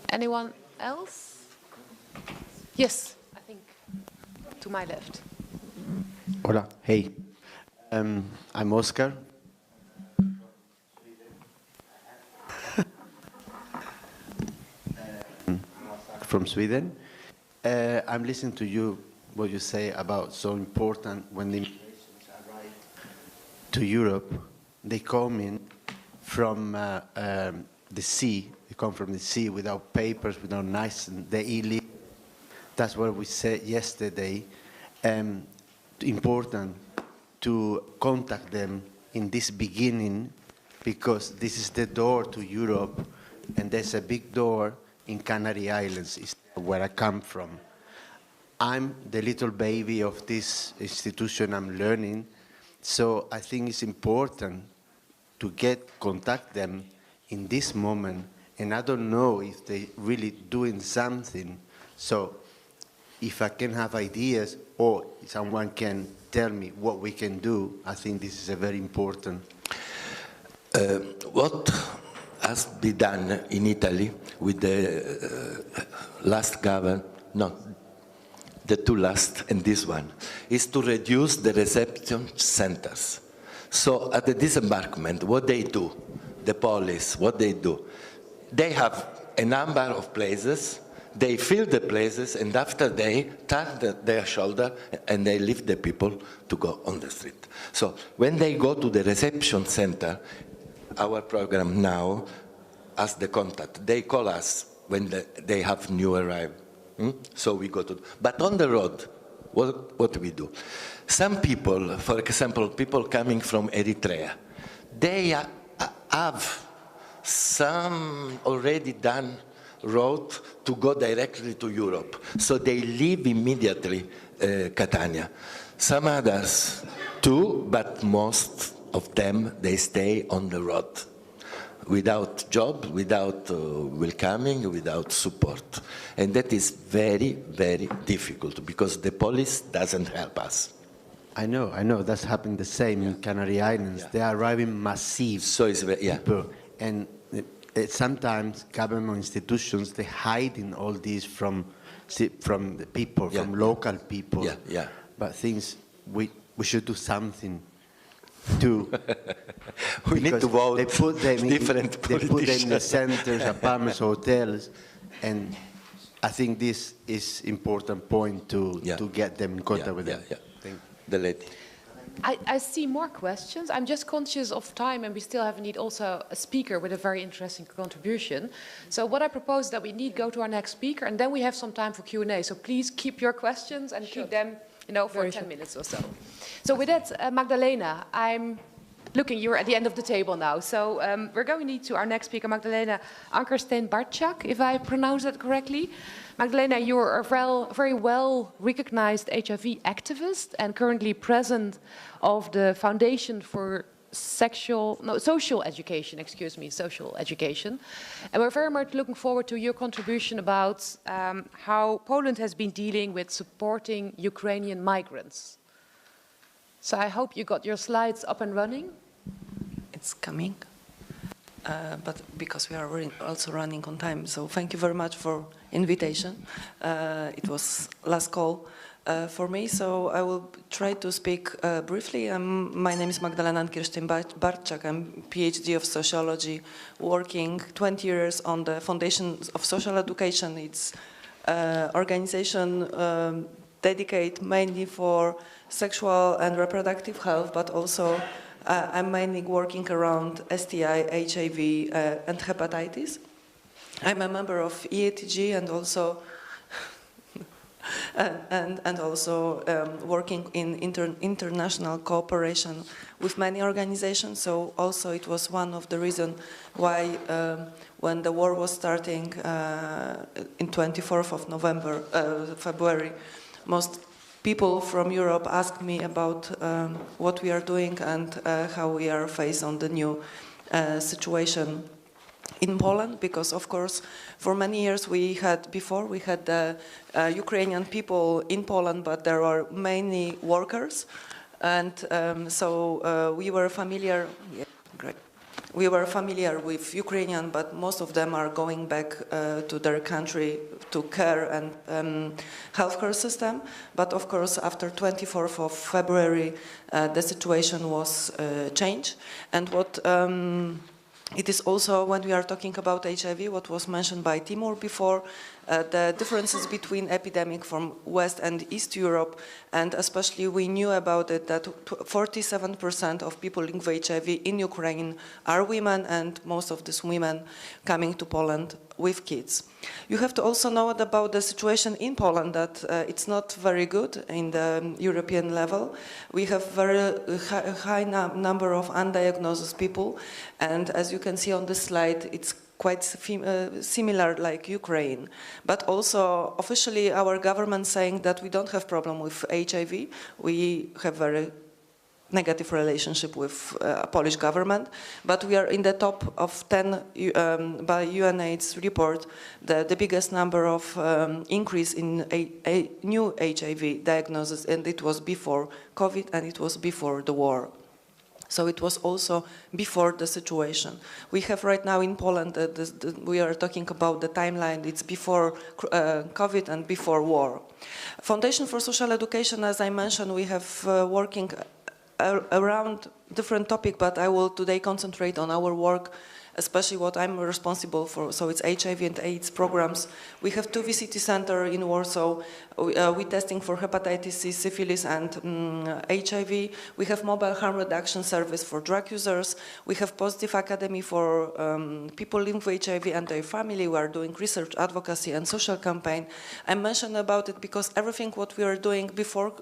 Anyone else? Yes, I think to my left. Hola, hey. I'm Oscar. From Sweden. I'm listening to you, what you say about so important when the immigrations arrive to Europe, they come in from the sea. They come from the sea without papers, without license. They illegal. That's what we said yesterday. Important to contact them in this beginning, because this is the door to Europe. and there's a big door in Canary Islands, is where I come from. I'm the little baby of this institution. I'm learning, so I think it's important to contact them in this moment, and I don't know if they really doing something. So if I can have ideas or someone can tell me what we can do, I think this is a very important. What has been done in Italy with the last government, no, the two last and this one, is to reduce the reception centers. So at the disembarkment, what they do, the police, what they do, they have a number of places, they fill the places, and after they turn their shoulder and they leave the people to go on the street. So when they go to the reception center, our program now has the contact. They call us when they have new arrival. So we go to, but on the road, what do we do? Some people, for example, people coming from Eritrea, they have some already done road to go directly to Europe. So they leave immediately Catania. Some others too, but most of them, they stay on the road without job, without welcoming, without support. And that is very, very difficult because the police doesn't help us. I know, that's happening the same in Canary Islands. They are arriving massive people. And sometimes government institutions, they hide in all this from the people, from local people. But things, we should do something too. We need to vote. They put them different they put them in the centers, apartments, hotels, and I think this is important point to get them in contact with them. Thank you. The lady. I see more questions. I'm just conscious of time, and we still need also a speaker with a very interesting contribution. So what I propose is that we go to our next speaker, and then we have some time for Q&A. So please keep your questions and keep them, for 10 minutes or so. So with that, Magdalena, I'm looking, you're at the end of the table now. So we're going to our next speaker, Magdalena Ankerstein-Bartschak, if I pronounce that correctly. Magdalena, you're a very well-recognized HIV activist and currently president of the Foundation for Social Education, Social Education. And we're very much looking forward to your contribution about how Poland has been dealing with supporting Ukrainian migrants. So I hope you got your slides up and running. It's coming, but because we are also running on time, so thank you very much for invitation. It was last call for me, so I will try to speak briefly. My name is Magdalena Ankerstein-Bartschak. I'm PhD of sociology, working 20 years on the Foundation of Social Education. It's organization dedicated mainly for sexual and reproductive health, but also I'm mainly working around STI, HIV, and hepatitis. I'm a member of EATG and also working in international cooperation with many organizations. So also it was one of the reasons why when the war was starting in 24th of February, most people from Europe asked me about what we are doing and how we are faced on the new situation in Poland, because of course for many years we had the Ukrainian people in Poland, but there were mainly workers, and so we were familiar. Yeah, great. We were familiar with Ukrainian, but most of them are going back to their country to care and healthcare system. But of course, after 24th of February, the situation was changed. And what it is also, when we are talking about HIV, what was mentioned by Timur before, the differences between epidemic from West and East Europe, and especially we knew about it that 47% of people living with HIV in Ukraine are women, and most of these women coming to Poland with kids. You have to also know about the situation in Poland, that it's not very good in the European level. We have very high number of undiagnosed people, and as you can see on this slide, it's quite similar like Ukraine. But also officially our government saying that we don't have problem with HIV. We have very negative relationship with Polish government, but we are in the top of 10 by UNAIDS report, the biggest number of increase in a new HIV diagnosis, and it was before COVID and it was before the war. So it was also before the situation. We have right now in Poland, we are talking about the timeline, it's before COVID and before war. Foundation for Social Education, as I mentioned, we have working around different topic, but I will today concentrate on our work, especially what I'm responsible for. So it's HIV and AIDS programs. We have 2 VCT centers in Warsaw. We're testing for hepatitis C, syphilis, and HIV. We have mobile harm reduction service for drug users. We have Positive Academy for people living with HIV and their family. We are doing research, advocacy, and social campaign. I mentioned about it because everything what we are doing before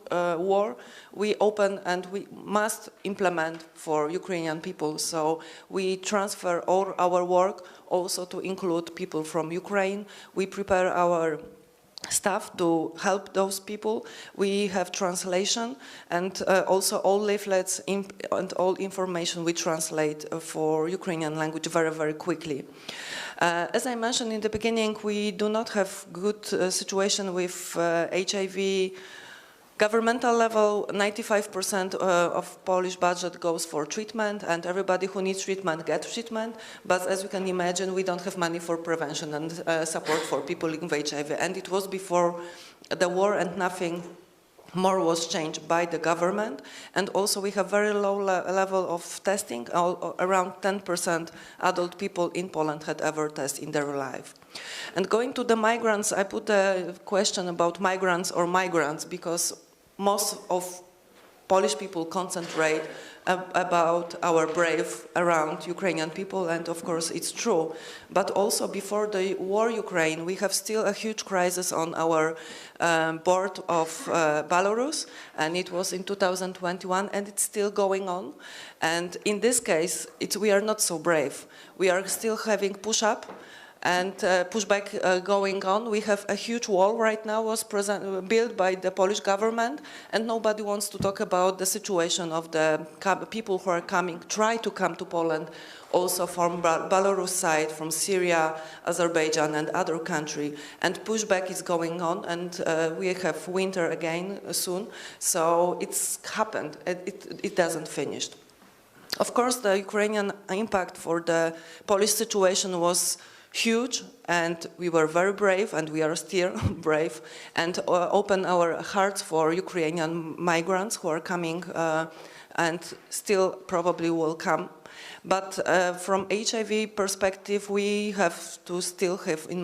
war, we open and we must implement for Ukrainian people. So we transfer all our work also to include people from Ukraine. We prepare our staff to help those people. We have translation and also all leaflets and all information we translate for Ukrainian language very, very quickly. As I mentioned in the beginning, we do not have good situation with HIV. Governmental level, 95% of Polish budget goes for treatment, and everybody who needs treatment gets treatment. But as you can imagine, we don't have money for prevention and support for people living with HIV. And it was before the war, and nothing more was changed by the government. And also we have very low level of testing. Around 10% adult people in Poland had ever tested in their life. And going to the migrants, I put a question about migrants or migrants because most of Polish people concentrate about our brave around Ukrainian people, and of course it's true. But also before the war Ukraine, we have still a huge crisis on our board of Belarus, and it was in 2021, and it's still going on. And in this case, we are not so brave. We are still having push-up and pushback going on. We have a huge wall right now was built by the Polish government, and nobody wants to talk about the situation of the people who are try to come to Poland, also from Belarus side, from Syria, Azerbaijan, and other country. And pushback is going on, and we have winter again soon. So it's happened. It doesn't finish. Of course, the Ukrainian impact for the Polish situation was huge, and we were very brave, and we are still brave, and open our hearts for Ukrainian migrants who are coming and still probably will come. But from HIV perspective, we have to still have in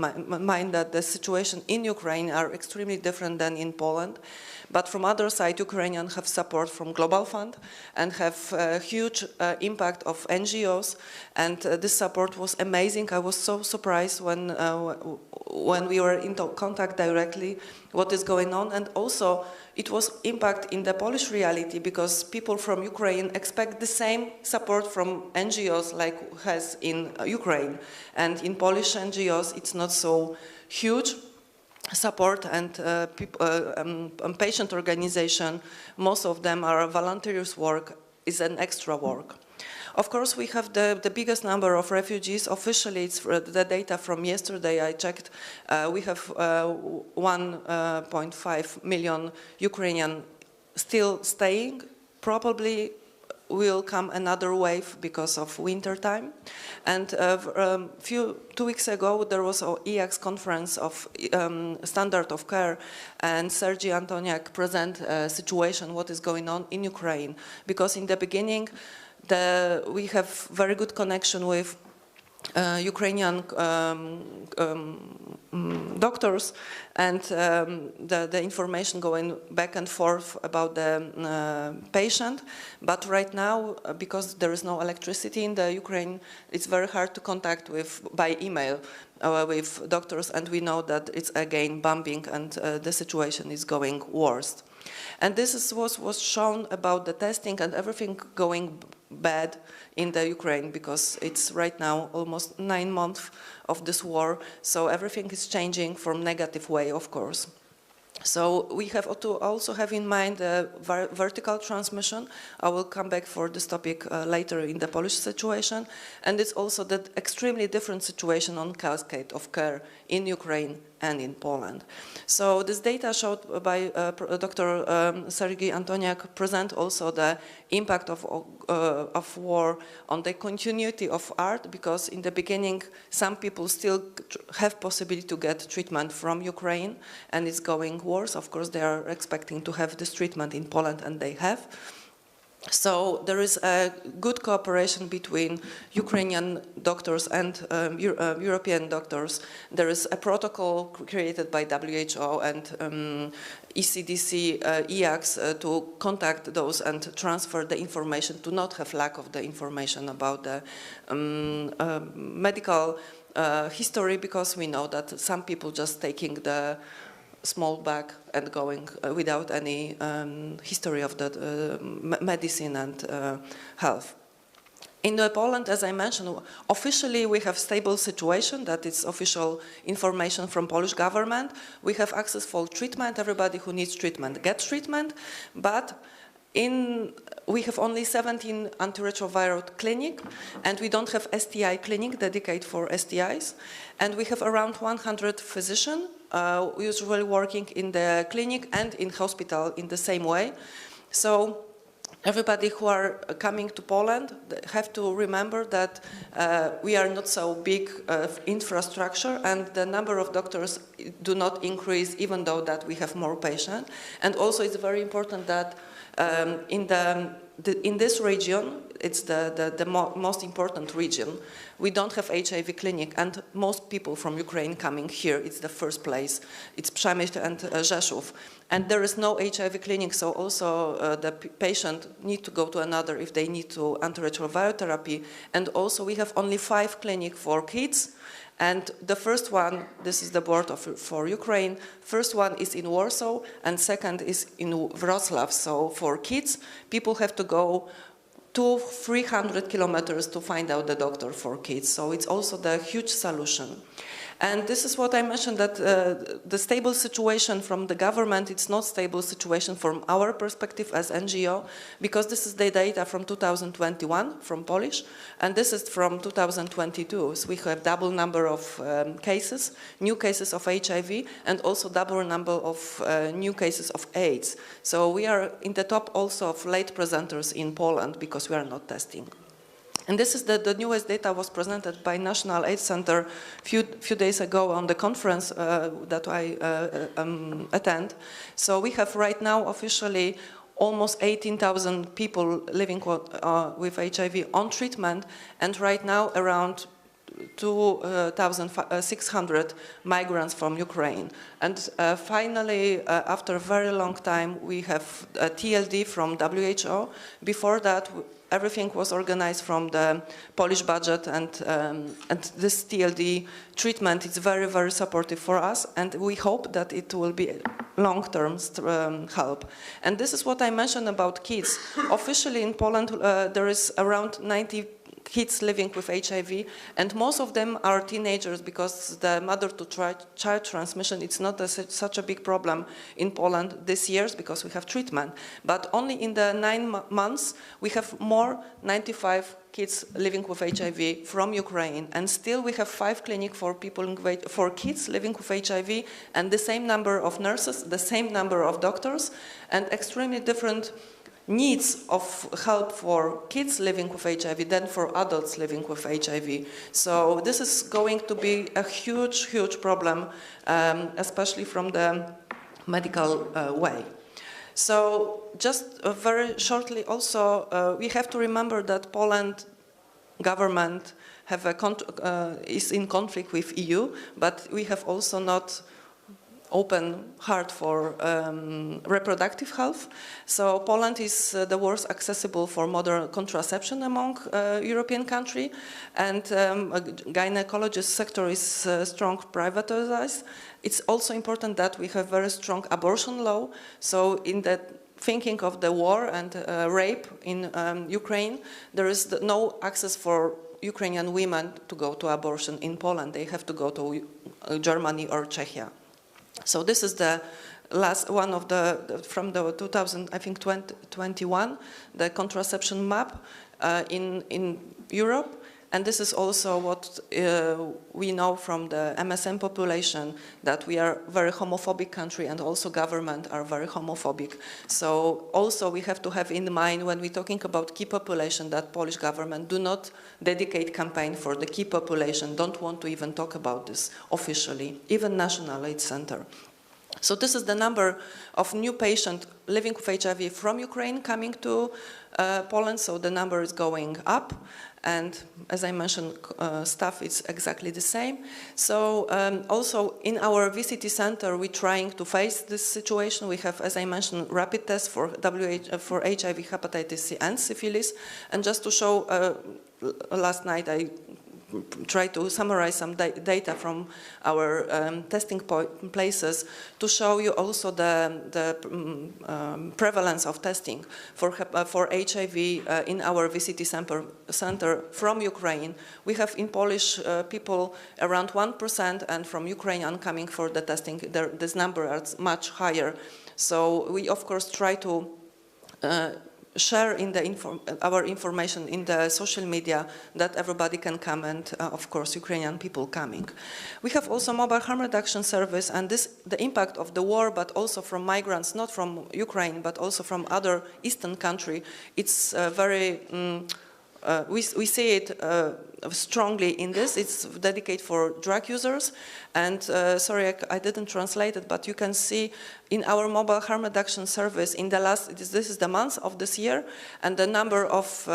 mind that the situation in Ukraine are extremely different than in Poland. But from other side, Ukrainians have support from Global Fund and have a huge impact of NGOs, and this support was amazing. I was so surprised when we were in contact directly what is going on, and also it was impact in the Polish reality because people from Ukraine expect the same support from NGOs like has in Ukraine, and in Polish NGOs it's not so huge support, and patient organization, most of them are volunteers work, is an extra work. Of course, we have the biggest number of refugees. Officially, it's the data from yesterday I checked. We have 1.5 million Ukrainian still staying. Probably will come another wave because of winter time. And 2 weeks ago, there was an EACS conference of standard of care, and Sergei Antoniak present a situation, what is going on in Ukraine. Because in the beginning, we have very good connection with Ukrainian doctors, and the information going back and forth about the patient. But right now, because there is no electricity in the Ukraine, it's very hard to contact by email with doctors, and we know that it's again bombing, and the situation is going worse. And this was shown about the testing and everything going bad in the Ukraine, because it's right now almost 9 months of this war, so everything is changing from negative way, of course. So we have to also have in mind the vertical transmission. I will come back for this topic later in the Polish situation. And it's also the extremely different situation on cascade of care in Ukraine and in Poland. So this data showed by Dr. Sergiej Antoniak present also the impact of war on the continuity of art, because in the beginning some people still have possibility to get treatment from Ukraine, and it's going worse. Of course, they are expecting to have this treatment in Poland, and they have. So there is a good cooperation between Ukrainian doctors and European doctors. There is a protocol created by WHO and ECDC, EACS to contact those and transfer the information, to not have lack of the information about the medical history, because we know that some people just taking the small bag and going without any history of the medicine and health. In Poland, as I mentioned, officially we have stable situation. That is official information from Polish government. We have access for treatment. Everybody who needs treatment gets treatment, but we have only 17 antiretroviral clinic, and we don't have STI clinic dedicated for STIs, and we have around 100 physicians usually working in the clinic and in hospital in the same way. So everybody who are coming to Poland have to remember that we are not so big infrastructure, and the number of doctors do not increase even though that we have more patients. And also it's very important that in this region, it's the most important region. We don't have HIV clinic, and most people from Ukraine coming here, it's the first place. It's Przemyśl and Rzeszów. And there is no HIV clinic, so also the patient need to go to another if they need to antiretroviral therapy. And also we have only 5 clinics for kids. And the first one, this is the board for Ukraine, first one is in Warsaw, and second is in Wrocław. So for kids, people have to go 200-300 kilometers to find out the doctor for kids. So it's also the huge solution. And this is what I mentioned, that the stable situation from the government, it's not stable situation from our perspective as NGO, because this is the data from 2021 from Polish, and this is from 2022. So we have double number of cases, new cases of HIV, and also double number of new cases of AIDS. So we are in the top also of late presenters in Poland, because we are not testing. And this is the newest data was presented by National AIDS Center few days ago on the conference that I attend. So we have right now officially almost 18,000 people living with HIV on treatment, and right now around 2,600 migrants from Ukraine. And finally, after a very long time, we have a TLD from WHO. Before that, everything was organized from the Polish budget, and this TLD treatment is very, very supportive for us, and we hope that it will be long-term help. And this is what I mentioned about kids. Officially in Poland, there is around 90 kids living with HIV, and most of them are teenagers, because the mother-to-child transmission, it's not such a big problem in Poland this year, because we have treatment. But only in the 9 months, we have more 95 kids living with HIV from Ukraine, and still we have 5 clinics for kids living with HIV, and the same number of nurses, the same number of doctors, and extremely different needs of help for kids living with HIV than for adults living with HIV. So this is going to be a huge, huge problem, especially from the medical way. So just very shortly also, we have to remember that Poland government is in conflict with EU, but we have also not open heart for reproductive health. So Poland is the worst accessible for modern contraception among European countries, and gynecologist sector is strong privatized. It's also important that we have very strong abortion law. So in the thinking of the war and rape in Ukraine, there is no access for Ukrainian women to go to abortion in Poland. They have to go to Germany or Czechia. So this is the last one of from the 2021, the contraception map in Europe. And this is also what we know from the MSM population, that we are a very homophobic country, and also government are very homophobic. So also we have to have in mind when we're talking about key population that Polish government do not dedicate campaign for the key population, don't want to even talk about this officially, even National AIDS Center. So this is the number of new patients living with HIV from Ukraine coming to Poland, so the number is going up. And as I mentioned, staff is exactly the same. So also in our VCT center, we're trying to face this situation. We have, as I mentioned, rapid tests for HIV, hepatitis C, and syphilis. And just to show, last night I try to summarize some data from our testing places to show you also the prevalence of testing for HIV in our VCT center from Ukraine. We have in Polish people around 1%, and from Ukrainian coming for the testing, this number is much higher. So we, of course, try to share in our information in the social media that everybody can come, and of course Ukrainian people coming. We have also mobile harm reduction service, and the impact of the war, but also from migrants, not from Ukraine, but also from other eastern country, it's very, we see it strongly in this. It's dedicated for drug users, and sorry I didn't translate it, but you can see in our mobile harm reduction service in the last, this is the month of this year, and the number of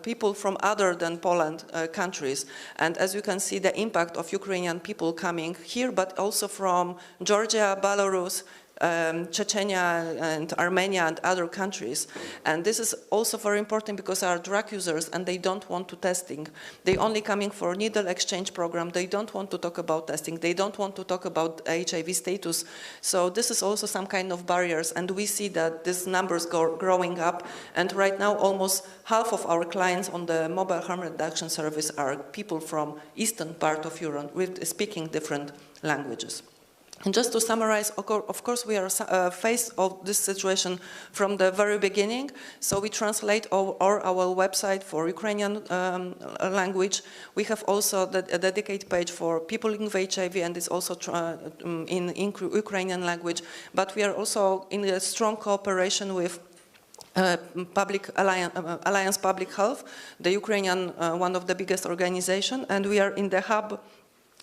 people from other than Poland countries. And as you can see, the impact of Ukrainian people coming here, but also from Georgia, Belarus, Chechnya and Armenia and other countries. And this is also very important because they are drug users and they don't want to testing. They only coming for needle exchange program. They don't want to talk about testing. They don't want to talk about HIV status. So this is also some kind of barriers, and we see that these numbers growing up. And right now almost half of our clients on the mobile harm reduction service are people from eastern part of Europe with speaking different languages. And just to summarize, of course, we are faced of this situation from the very beginning. So we translate our website for Ukrainian language. We have also a dedicated page for people living with HIV, and it's also in Ukrainian language. But we are also in a strong cooperation with Alliance Public Health, the Ukrainian one of the biggest organization, and we are in the hub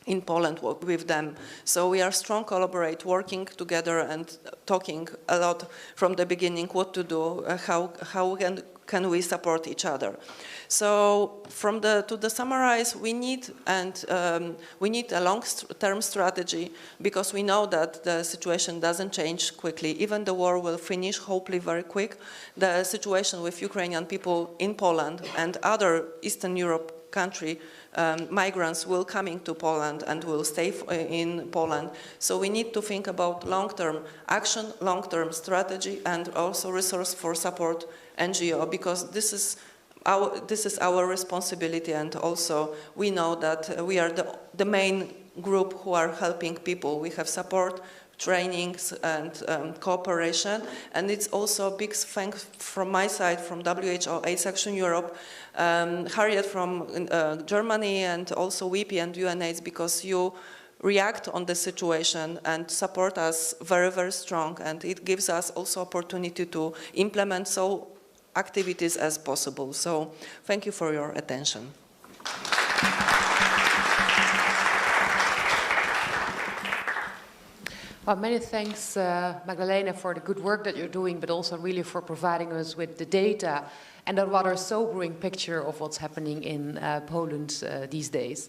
in Poland with them. So we are strong collaborate, working together and talking a lot from the beginning what to do, how can we support each other. So to summarize, we need a long-term strategy, because we know that the situation doesn't change quickly. Even the war will finish hopefully very quick. The situation with Ukrainian people in Poland and other Eastern Europe country migrants will coming to Poland and will stay in Poland. So we need to think about long-term action, long-term strategy, and also resource for support NGO, because this is our responsibility, and also we know that we are the main group who are helping people. We have support, trainings and cooperation, and it's also a big thanks from my side, from WHO, AIDS Action Europe, Harriet from Germany, and also WIPI and UNAIDS, because you react on the situation and support us very, very strong, and it gives us also opportunity to implement so activities as possible. So thank you for your attention. Well, many thanks, Magdalena, for the good work that you're doing, but also really for providing us with the data and a rather sobering picture of what's happening in Poland these days.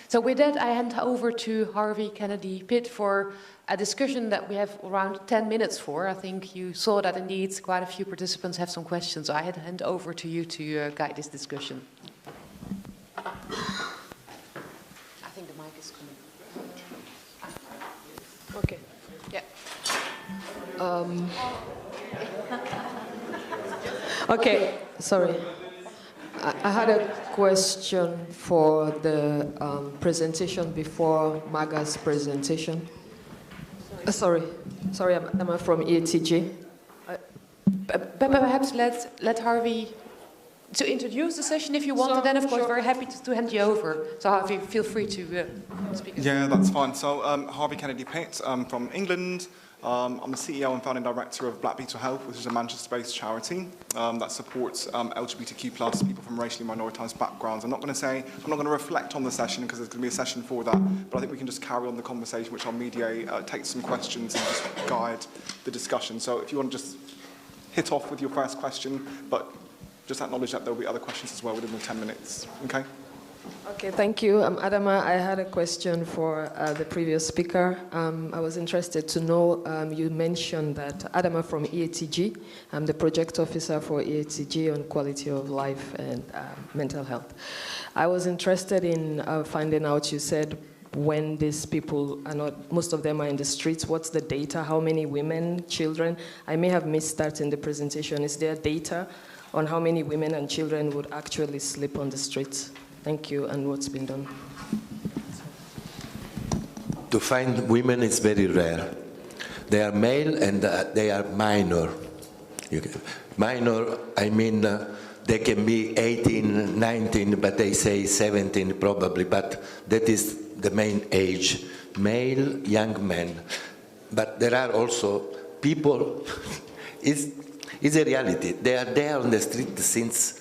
So with that, I hand over to Harvey Kennedy Pitt for a discussion that we have around 10 minutes for. I think you saw that indeed quite a few participants have some questions. So I hand over to you to guide this discussion. I think the mic is coming. Okay. Yeah. Okay, sorry. I had a question for the presentation before Maga's presentation. Sorry, I'm from EATG. Perhaps let Harvey to introduce the session if you want, and then of course very happy to hand you over. So Harvey, feel free to speak. Yeah, that's fine. So Harvey Kennedy Pitt, from England. I'm the CEO and founding director of Black Beetle Health, which is a Manchester-based charity that supports LGBTQ+ people from racially minoritized backgrounds. I'm not going to reflect on the session because there's going to be a session for that, but I think we can just carry on the conversation, which I'll mediate, take some questions and just guide the discussion. So if you want to just hit off with your first question, but just acknowledge that there will be other questions as well within the 10 minutes, okay? Okay, thank you. Adama, I had a question for the previous speaker. I was interested to know, you mentioned that Adama from EATG, I'm the project officer for EATG on quality of life and mental health. I was interested in finding out, you said, when these people are not, most of them are in the streets, what's the data? How many women, children? I may have missed that in the presentation. Is there data on how many women and children would actually sleep on the streets? Thank you, and what's been done? To find women is very rare. They are male and they are minor. Minor, I mean, they can be 18, 19, but they say 17 probably, but that is the main age. Male, young men. But there are also people, it's a reality. They are there on the street since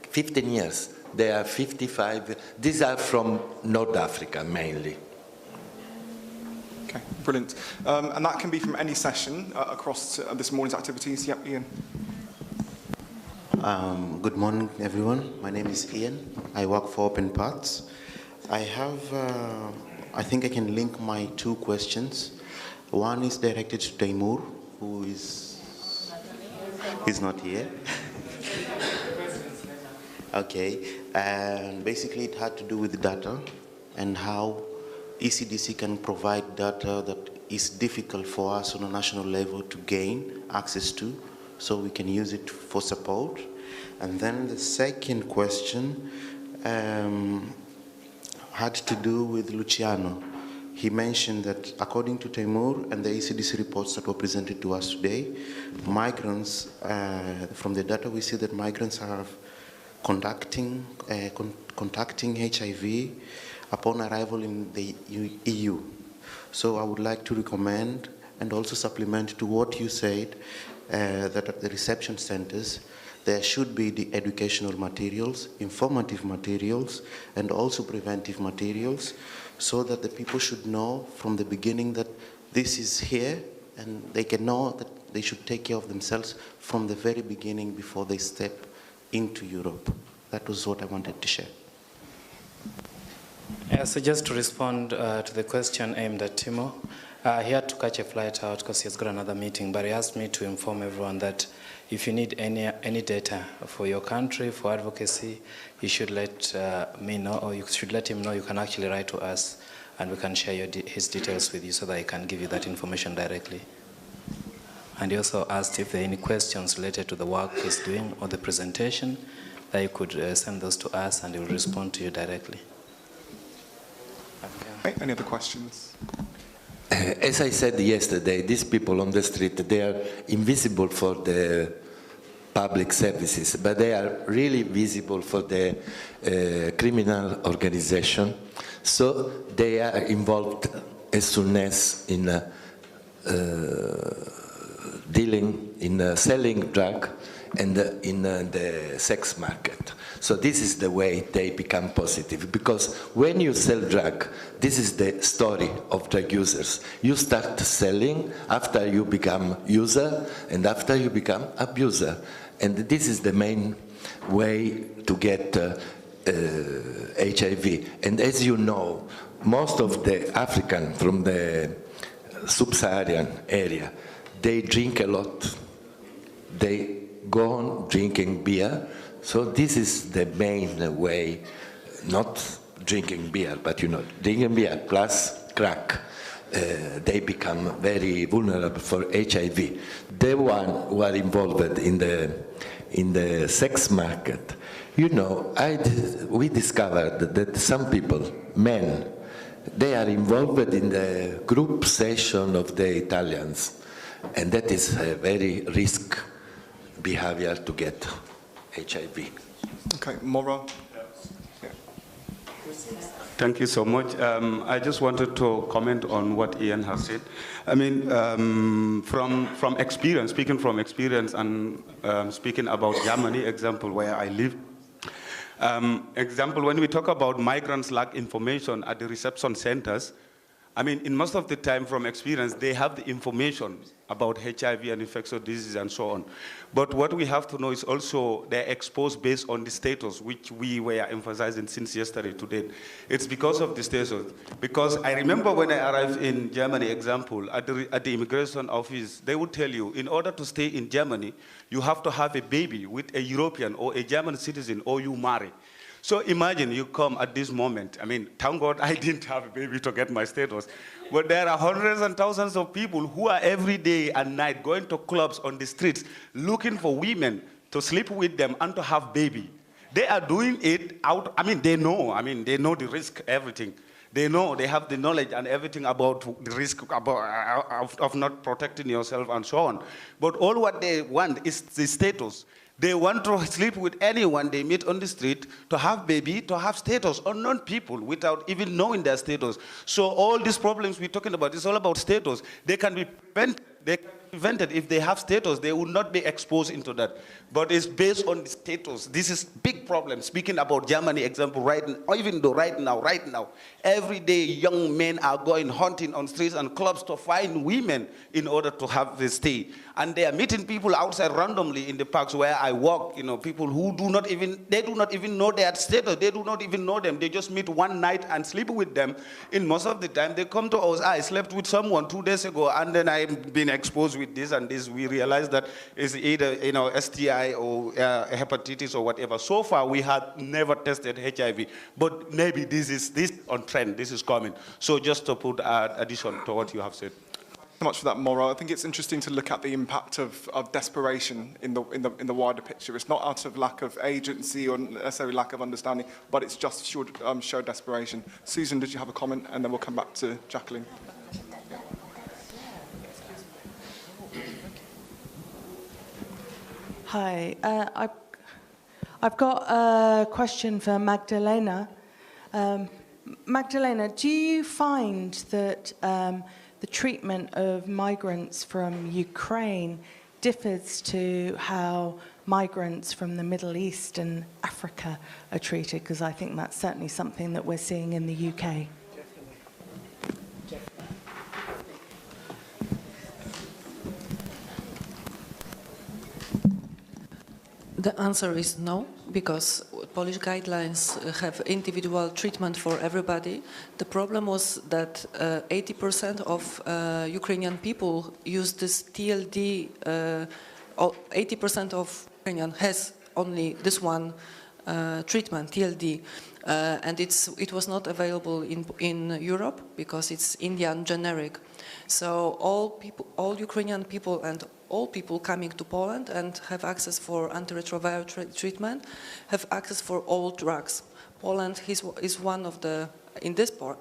15 years. They are 55. These are from North Africa, mainly. Okay, brilliant. And that can be from any session across this morning's activities. Yep, Ian. Good morning, everyone. My name is Ian. I work for Open Paths. I have, I think I can link my two questions. One is directed to Taimur, who is not here. Okay, and basically it had to do with data and how ECDC can provide data that is difficult for us on a national level to gain access to, so we can use it for support. And then the second question had to do with Luciano. He mentioned that according to Taimur and the ECDC reports that were presented to us today, migrants, from the data we see that migrants are contacting HIV upon arrival in the EU. So I would like to recommend and also supplement to what you said, that at the reception centers there should be the educational materials, informative materials, and also preventive materials, so that the people should know from the beginning that this is here, and they can know that they should take care of themselves from the very beginning before they step into Europe. That was what I wanted to share. Yeah, so just to respond to the question aimed at Timo, he had to catch a flight out because he's got another meeting, but he asked me to inform everyone that if you need any data for your country, for advocacy, you should let me know, or you should let him know. You can actually write to us, and we can share his details with you so that he can give you that information directly. And he also asked if there are any questions related to the work he's doing or the presentation, that you could send those to us and he will respond to you directly. Okay. Any other questions? As I said yesterday, these people on the street, they are invisible for the public services, but they are really visible for the criminal organization. So they are involved as soon as in dealing in selling drug and in the sex market. So this is the way they become positive, because when you sell drug, this is the story of drug users. You start selling after you become user and after you become abuser. And this is the main way to get HIV. And as you know, most of the African from the sub-Saharan area, they drink a lot. They go on drinking beer. So this is the main way, not drinking beer, but drinking beer plus crack. They become very vulnerable for HIV. The one who are involved in the in the sex market, you know, we discovered that some people, men, they are involved in the group session of the Italians, and that is a very risk behavior to get HIV. Okay, Maura. Thank you so much. I just wanted to comment on what Ian has said. I mean, from experience, speaking from experience and speaking about Germany, example where I live, example, when we talk about migrants lack information at the reception centers, I mean, in most of the time from experience, they have the information about HIV and infectious diseases and so on. But what we have to know is also they're exposed based on the status, which we were emphasizing since yesterday to date. It's because of the status. Because I remember when I arrived in Germany, example, at the immigration office, they would tell you, in order to stay in Germany, you have to have a baby with a European or a German citizen, or you marry. So imagine you come at this moment. I mean, thank God I didn't have a baby to get my status. But there are hundreds and thousands of people who are every day and night going to clubs on the streets looking for women to sleep with them and to have baby. They are doing it out, they know the risk, everything. They know, they have the knowledge and everything about the risk of not protecting yourself and so on. But all what they want is the status. They want to sleep with anyone they meet on the street, to have baby, to have status, unknown people without even knowing their status. So all these problems we're talking about, it's all about status. They can be prevented if they have status. They will not be exposed into that. But it's based on the status. This is big problem. Speaking about Germany example, right now, every day young men are going hunting on streets and clubs to find women in order to have this stay. And they are meeting people outside randomly in the parks where I walk, you know, people who do not even know their status. They do not even know them. They just meet one night and sleep with them. In most of the time, they come to us, I slept with someone 2 days ago, and then I've been exposed with this and this. We realize that it's either, you know, STI or hepatitis or whatever. So far, we have never tested HIV, but maybe this is on trend. This is coming. So just to put addition to what you have said. So much for that, Maura. I think it's interesting to look at the impact of desperation in the wider picture. It's not out of lack of agency or necessarily lack of understanding, but it's just show desperation. Susan, did you have a comment? And then we'll come back to Jacqueline. Hi, I've got a question for Magdalena. Magdalena, do you find that the treatment of migrants from Ukraine differs to how migrants from the Middle East and Africa are treated? Because I think that's certainly something that we're seeing in the UK. The answer is no, because Polish guidelines have individual treatment for everybody. The problem was that 80% of Ukrainian people use this TLD. 80% of Ukrainian has only this one treatment, TLD, and it was not available in Europe because it's Indian generic. So all Ukrainian people and all people coming to Poland and have access for antiretroviral treatment have access for all drugs. Poland is one of the, in this part,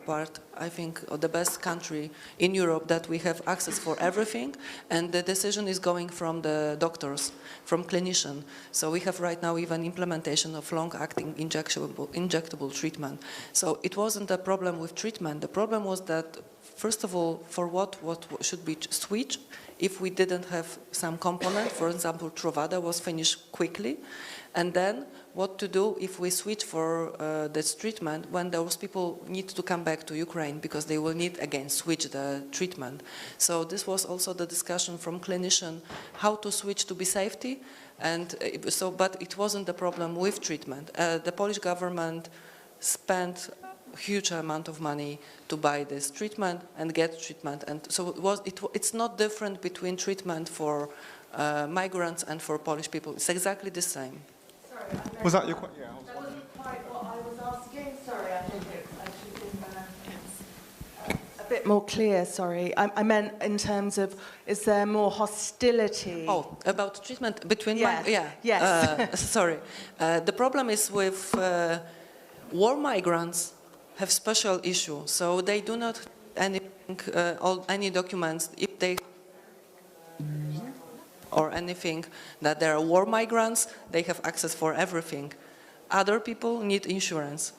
I think, the best country in Europe that we have access for everything, and the decision is going from the doctors, from clinicians. So we have right now even implementation of long-acting injectable treatment. So it wasn't a problem with treatment. The problem was that, first of all, for what should be switched if we didn't have some component. For example, Truvada was finished quickly. And then what to do if we switch for this treatment when those people need to come back to Ukraine because they will need again switch the treatment. So this was also the discussion from clinician how to switch to be safety. And so, but it wasn't the problem with treatment. The Polish government spent huge amount of money to buy this treatment and get treatment, and so it's not different between treatment for migrants and for Polish people. It's exactly the same. Sorry, was that your question? Yeah, that wasn't quite what I was asking. Sorry, I think it's actually been bit more clear, sorry. I meant in terms of, is there more hostility? Oh, about treatment between... Yes. Yes. Sorry. The problem is with war migrants have special issue, so they do not any documents if they or anything that they are war migrants, they have access for everything. Other people need insurance.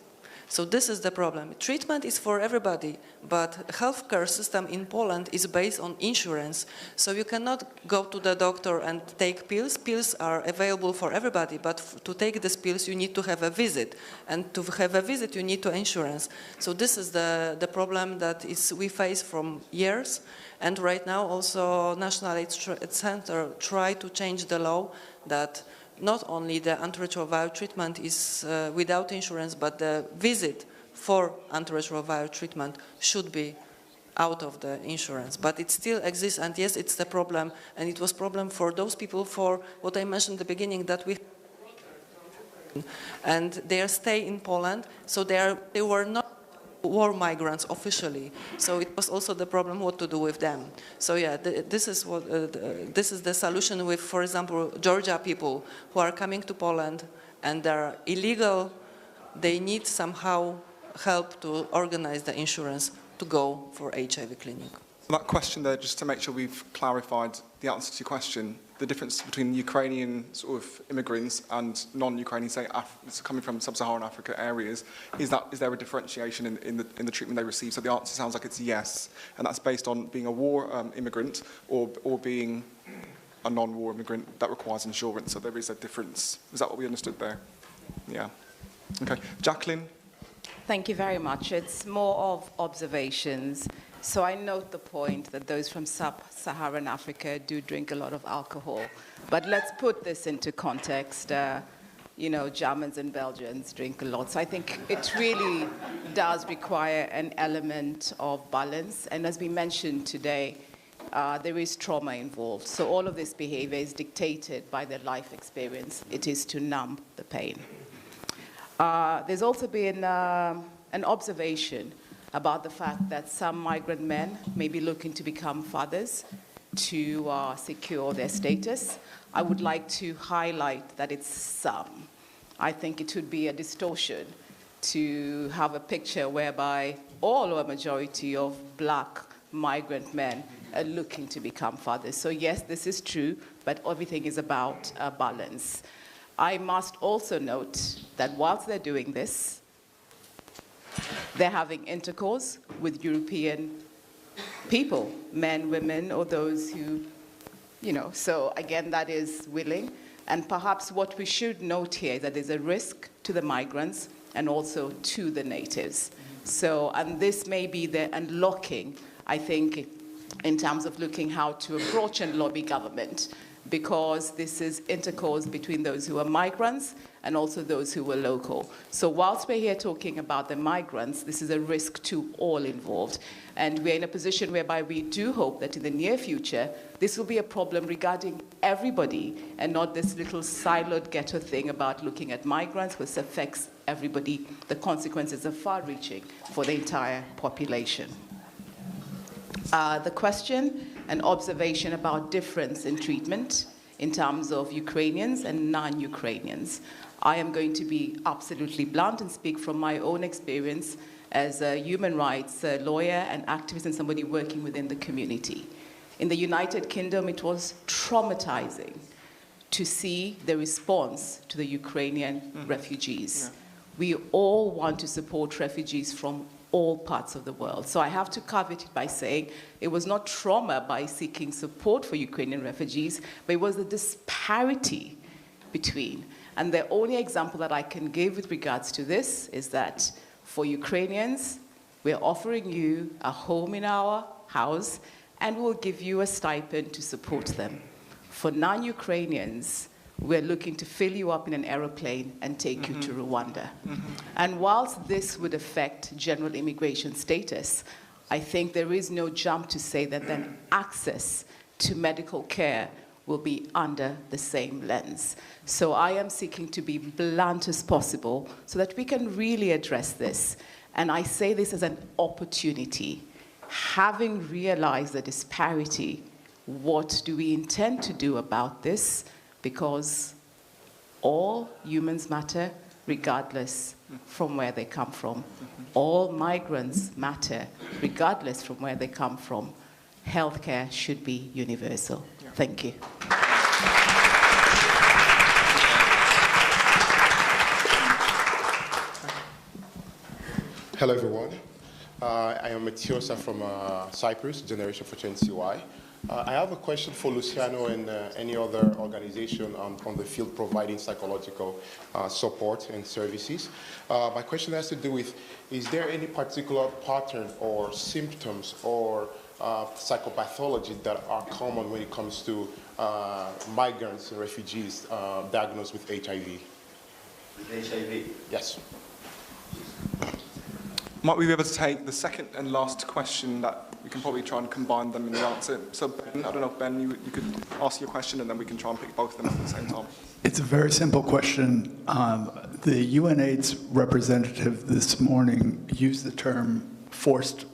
So this is the problem. Treatment is for everybody, but healthcare system in Poland is based on insurance. So you cannot go to the doctor and take pills. Pills are available for everybody, but to take these pills you need to have a visit. And to have a visit you need to insurance. So this is the problem that we face from years. And right now also National AIDS Center try to change the law that not only the antiretroviral treatment is without insurance, but the visit for antiretroviral treatment should be out of the insurance. But it still exists, and yes, it's the problem, and it was problem for those people for what I mentioned at the beginning, that we and they stay in Poland, so they were not war migrants officially, so it was also the problem what to do with them. So yeah, this is the solution with, for example, Georgia people who are coming to Poland and they're illegal. They need somehow help to organize the insurance to go for HIV clinic. That question there, just to make sure we've clarified the answer to your question, the difference between Ukrainian sort of immigrants and non-Ukrainian, say, coming from sub-Saharan Africa areas, is there a differentiation in the treatment they receive? So the answer sounds like it's yes, and that's based on being a war immigrant or being a non-war immigrant that requires insurance. So there is a difference. Is that what we understood there? Yeah. Okay. Jacqueline? Thank you very much. It's more of observations. So I note the point that those from sub-Saharan Africa do drink a lot of alcohol. But let's put this into context. You know, Germans and Belgians drink a lot. So I think it really does require an element of balance. And as we mentioned today, there is trauma involved. So all of this behavior is dictated by their life experience. It is to numb the pain. There's also been an observation about the fact that some migrant men may be looking to become fathers to secure their status. I would like to highlight that it's some. I think it would be a distortion to have a picture whereby all or a majority of black migrant men are looking to become fathers. So yes, this is true, but everything is about balance. I must also note that whilst they're doing this, they're having intercourse with European people, men, women, or those who, you know, so again, that is willing. And perhaps what we should note here is that there's a risk to the migrants and also to the natives. So, and this may be the unlocking, I think, in terms of looking how to approach and lobby government, because this is intercourse between those who are migrants and also those who were local. So whilst we're here talking about the migrants, this is a risk to all involved. And we're in a position whereby we do hope that in the near future, this will be a problem regarding everybody and not this little siloed ghetto thing about looking at migrants, which affects everybody. The consequences are far-reaching for the entire population. The question and observation about difference in treatment in terms of Ukrainians and non-Ukrainians. I am going to be absolutely blunt and speak from my own experience as a human rights lawyer and activist and somebody working within the community. In the United Kingdom, it was traumatizing to see the response to the Ukrainian refugees. Yeah. We all want to support refugees from all parts of the world. So I have to caveat it by saying it was not trauma by seeking support for Ukrainian refugees, but it was the disparity between. And the only example that I can give with regards to this is that for Ukrainians, we're offering you a home in our house and we'll give you a stipend to support them. For non-Ukrainians, we're looking to fill you up in an aeroplane and take you to Rwanda. And whilst this would affect general immigration status, I think there is no jump to say that then access to medical care will be under the same lens. So I am seeking to be blunt as possible so that we can really address this. And I say this as an opportunity. having realized the disparity, what do we intend to do about this? Because all humans matter regardless from where they come from. All migrants matter regardless from where they come from. Healthcare should be universal. Thank you. Hello, everyone. I am Matiosa from Cyprus, Generation for Change CY. I have a question for Luciano and any other organization on the field providing psychological support and services. My question has to do with, is there any particular pattern or symptoms or psychopathology that are common when it comes to migrants and refugees diagnosed with HIV? With HIV? Yes. Might we be able to take the second and last question that we can probably try and combine them in the answer? So Ben, I don't know if Ben, you could ask your question and then we can try and pick both of them up at the same time. It's a very simple question. The UNAIDS representative this morning used the term forced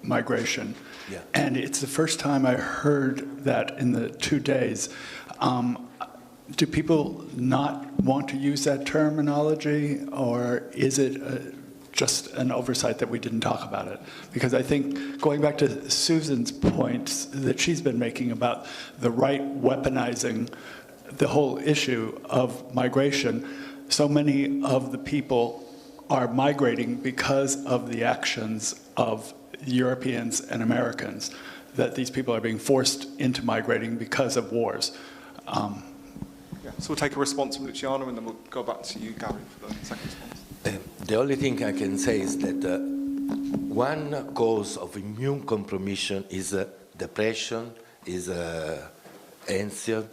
migration. Yeah. And it's the first time I heard that in the 2 days. Do people not want to use that terminology, or is it just an oversight that we didn't talk about it? Because I think, going back to Susan's points that she's been making about the right weaponizing the whole issue of migration, so many of the people are migrating because of the actions of Europeans and Americans, that these people are being forced into migrating because of wars. Yeah. So we'll take a response from Luciano and then we'll go back to you, Gary, for the second response. The only thing I can say is that one cause of immune compromission is depression, is anxious,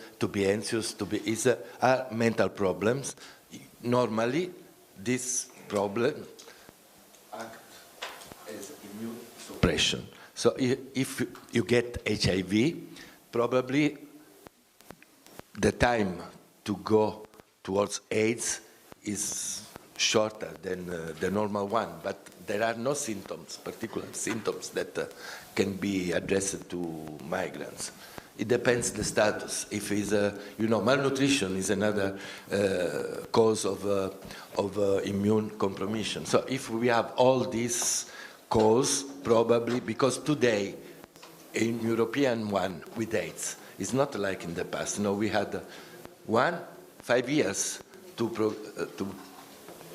are mental problems. Normally, this problem acts as immune suppression. So if you get HIV, probably the time to go towards AIDS is shorter than the normal one, but there are no symptoms, particular symptoms that can be addressed to migrants. It depends the status. If it's malnutrition is another cause of immune compromission. So if we have all these causes, probably because today, in European one with AIDS, it's not like in the past. We had 5 years to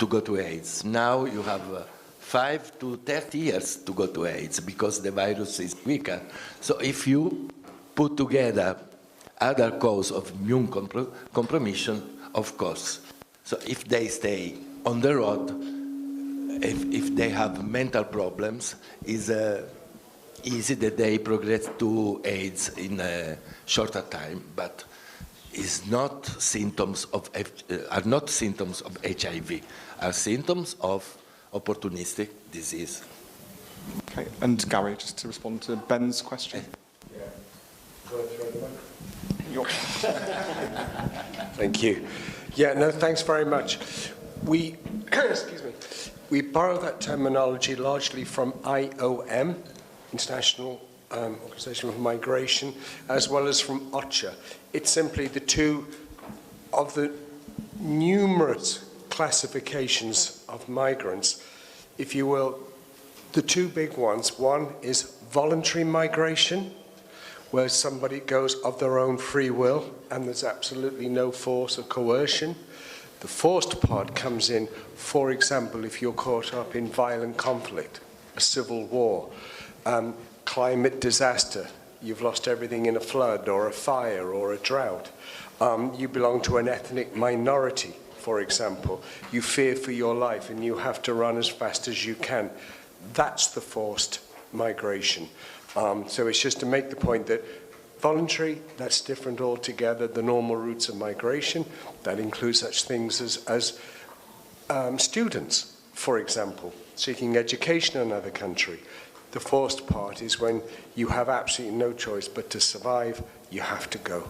go to AIDS. Now you have 5 to 30 years to go to AIDS because the virus is weaker. So if you put together other cause of immune compromission, of course. So if they stay on the road, if they have mental problems, it's easy that they progress to AIDS in a shorter time, but are not symptoms of HIV, are symptoms of opportunistic disease. Okay, and Gary, just to respond to Ben's question. Thank you. Yeah, no, thanks very much. We, excuse me, we borrow that terminology largely from IOM, International Organization for Migration, as well as from OCHA. It's simply the two of the numerous classifications of migrants, if you will. The two big ones, one is voluntary migration, where somebody goes of their own free will and there's absolutely no force or coercion. The forced part comes in, for example, if you're caught up in violent conflict, a civil war, climate disaster, you've lost everything in a flood or a fire or a drought. You belong to an ethnic minority, for example. You fear for your life and you have to run as fast as you can. That's the forced migration. So it's just to make the point that voluntary, that's different altogether. The normal routes of migration, that includes such things as students, for example, seeking education in another country. The forced part is when you have absolutely no choice but to survive, you have to go.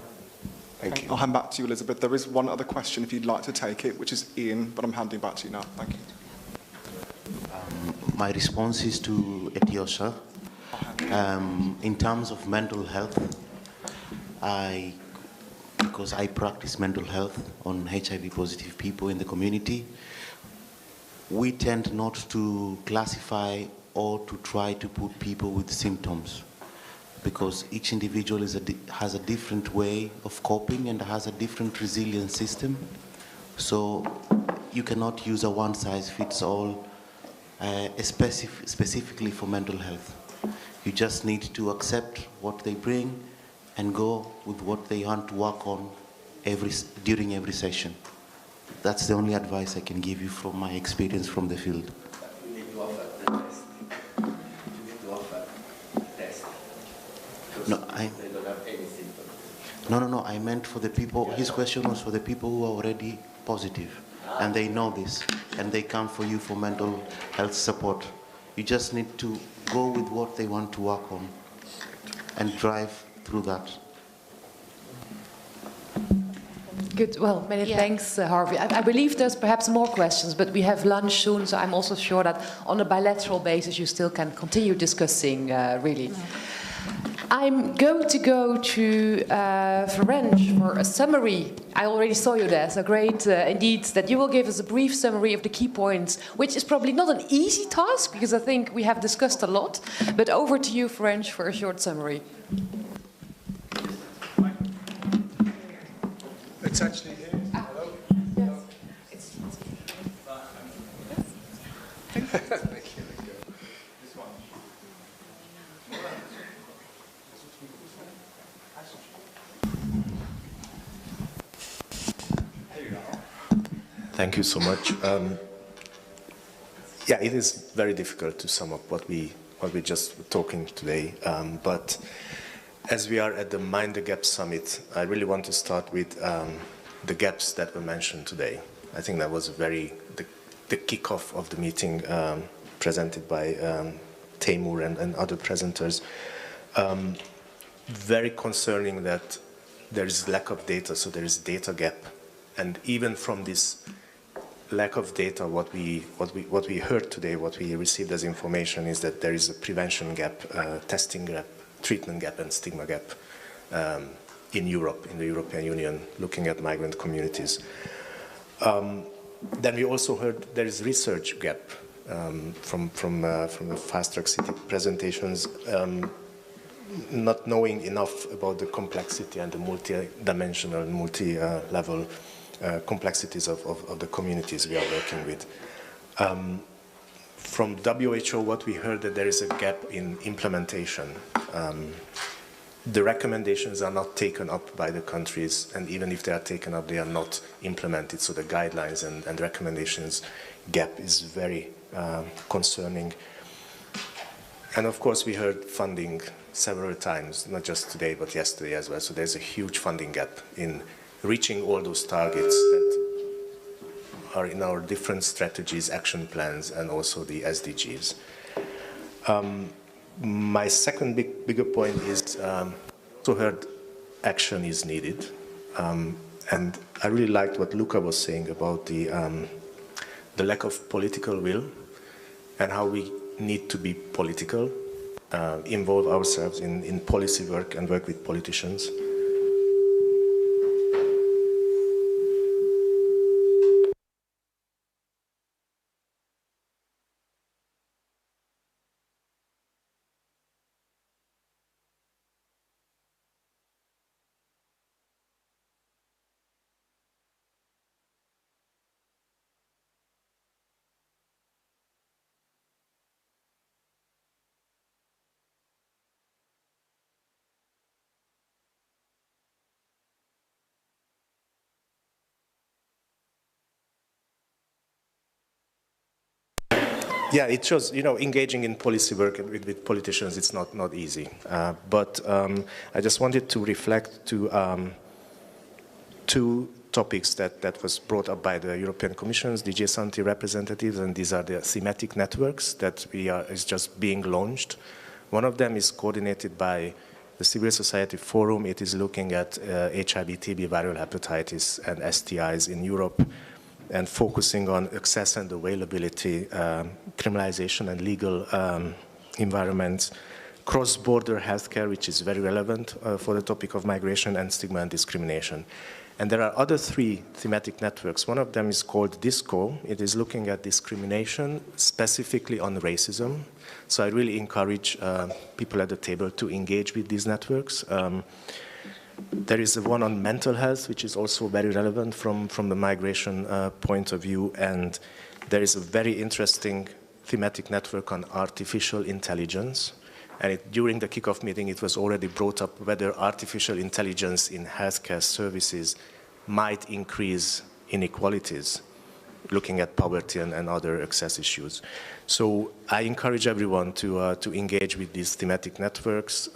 Thank you. I'll hand back to you, Elizabeth. There is one other question if you'd like to take it, which is Ian, but I'm handing back to you now. Thank you. My response is to Etiosa. In terms of mental health, because I practice mental health on HIV positive people in the community, we tend not to classify or to try to put people with symptoms, because each individual has a different way of coping and has a different resilience system. So you cannot use a one-size-fits-all specifically for mental health. You just need to accept what they bring and go with what they want to work on during every session. That's the only advice I can give you from my experience from the field. You need to offer the test. You need to offer test. No, they don't have any symptoms. No, I meant for the people, his question was for the people who are already positive, and they know this, and they come for you for mental health support. You just need to go with what they want to work on and drive through that. Good. Well, many thanks, Harvey. I believe there's perhaps more questions, but we have lunch soon, so I'm also sure that on a bilateral basis you still can continue discussing, really. I'm going to go to Ferenc for a summary. I already saw you there, so great indeed that you will give us a brief summary of the key points, which is probably not an easy task, because I think we have discussed a lot. But over to you, Ferenc, for a short summary. It's actually here. Hello? Yes. Thank you. This one. Thank you so much. Yeah, it is very difficult to sum up what we just were talking today, but as we are at the Mind the Gap Summit, I really want to start with the gaps that were mentioned today. I think that was the kickoff of the meeting presented by Taimur and other presenters. Very concerning that there is lack of data, so there is data gap. And even from this lack of data, what we heard today, what we received as information is that there is a prevention gap, testing gap, treatment gap and stigma gap in Europe, in the European Union, looking at migrant communities. Then we also heard there is research gap from the Fast Track City presentations, not knowing enough about the complexity and the multi-dimensional, multi-level complexities of the communities we are working with. From WHO, what we heard that there is a gap in implementation. The recommendations are not taken up by the countries, and even if they are taken up, they are not implemented. So the guidelines and recommendations gap is very concerning. And of course, we heard funding several times, not just today, but yesterday as well. So there's a huge funding gap in reaching all those targets that are in our different strategies, action plans, and also the SDGs. My second bigger point is, also heard action is needed. And I really liked what Luca was saying about the lack of political will and how we need to be political, involve ourselves in policy work and work with politicians. Yeah, it shows, engaging in policy work with politicians, it's not easy. But I just wanted to reflect to two topics that was brought up by the European Commission's DG Santé representatives, and these are the thematic networks that is just being launched. One of them is coordinated by the Civil Society Forum. It is looking at HIV, TB, viral hepatitis, and STIs in Europe, and focusing on access and availability, criminalization and legal environments, cross-border healthcare, which is very relevant for the topic of migration and stigma and discrimination. And there are other 3 thematic networks. One of them is called DISCO. It is looking at discrimination, specifically on racism. So I really encourage people at the table to engage with these networks. There is one on mental health, which is also very relevant from the migration point of view. And there is a very interesting thematic network on artificial intelligence. And during the kickoff meeting, it was already brought up whether artificial intelligence in healthcare services might increase inequalities, looking at poverty and other access issues. So I encourage everyone to engage with these thematic networks.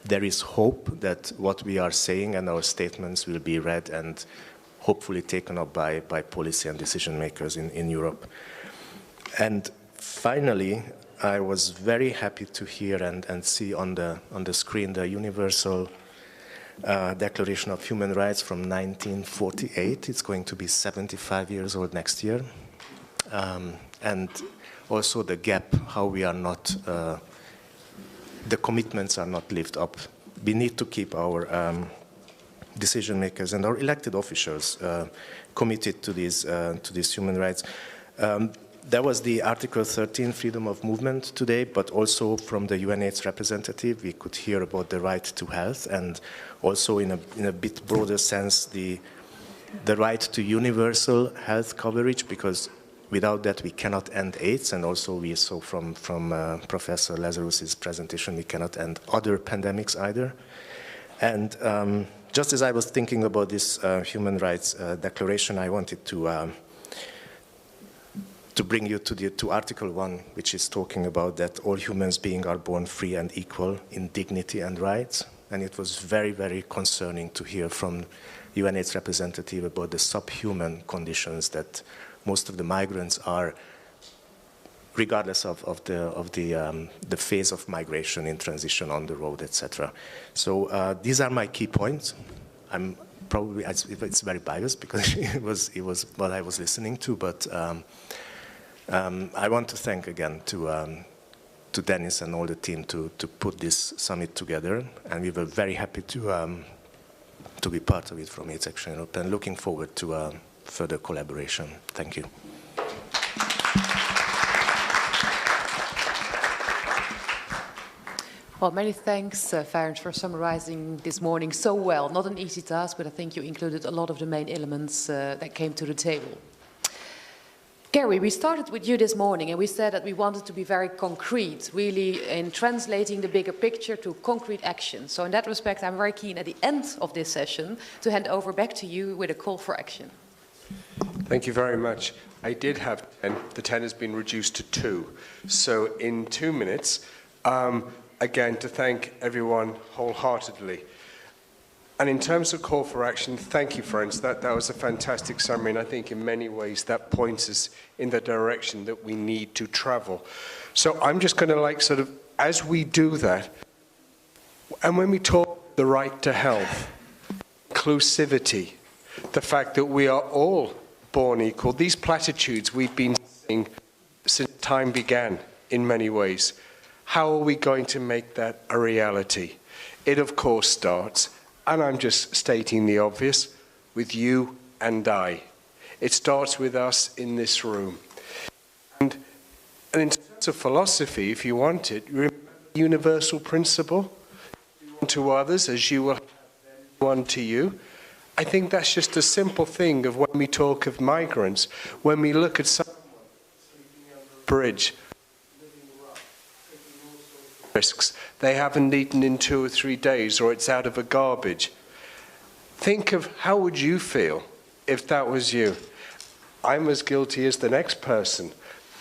There is hope that what we are saying and our statements will be read and hopefully taken up by policy and decision makers in Europe. And finally, I was very happy to hear and see on the screen the Universal Declaration of Human Rights from 1948. It's going to be 75 years old next year. And also the gap, how we are not, the commitments are not lived up. We need to keep our decision makers and our elected officials committed to these human rights. There was the Article 13, freedom of movement today, but also from the UNAIDS representative, we could hear about the right to health, and also in a bit broader sense, the right to universal health coverage, because without that we cannot end AIDS, and also we saw from Professor Lazarus's presentation, we cannot end other pandemics either. And just as I was thinking about this human rights declaration, I wanted to bring you to Article 1, which is talking about that all humans beings are born free and equal in dignity and rights. And it was very, very concerning to hear from UNAIDS representative about the subhuman conditions that most of the migrants are, regardless of the phase of migration in transition on the road, etc. So these are my key points. I'm probably, it's very biased because it was what I was listening to, but I want to thank again to Dennis and all the team to put this summit together, and we were very happy to be part of it from AIDS Action Europe, and looking forward to further collaboration. Thank you. Well, many thanks, Ferenc, for summarizing this morning so well. Not an easy task, but I think you included a lot of the main elements that came to the table. Gary, we started with you this morning and we said that we wanted to be very concrete, really in translating the bigger picture to concrete action. So in that respect, I'm very keen at the end of this session to hand over back to you with a call for action. Thank you very much. I did have 10. The 10 has been reduced to 2. So in 2 minutes, again, to thank everyone wholeheartedly. And in terms of call for action, thank you, friends. That was a fantastic summary, and I think in many ways that points us in the direction that we need to travel. So I'm just going to as we do that, and when we talk the right to health, inclusivity, the fact that we are all born equal, these platitudes we've been saying since time began in many ways, how are we going to make that a reality? It, of course, starts, and I'm just stating the obvious, with you and I. It starts with us in this room. And in terms of philosophy, if you want it, remember the universal principle, to others as you will have one to you. I think that's just a simple thing of when we talk of migrants, when we look at someone sleeping under a bridge, living rough, taking all sorts of risks, they haven't eaten in 2 or 3 days, or it's out of a garbage. Think of how would you feel if that was you? I'm as guilty as the next person,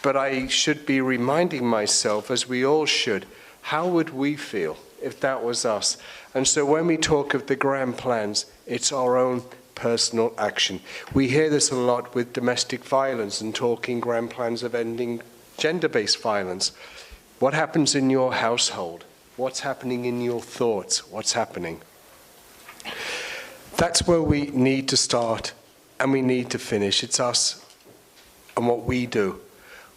but I should be reminding myself, as we all should, how would we feel if that was us? And so when we talk of the grand plans, it's our own personal action. We hear this a lot with domestic violence and talking grand plans of ending gender-based violence. What happens in your household? What's happening in your thoughts? What's happening? That's where we need to start and we need to finish. It's us and what we do.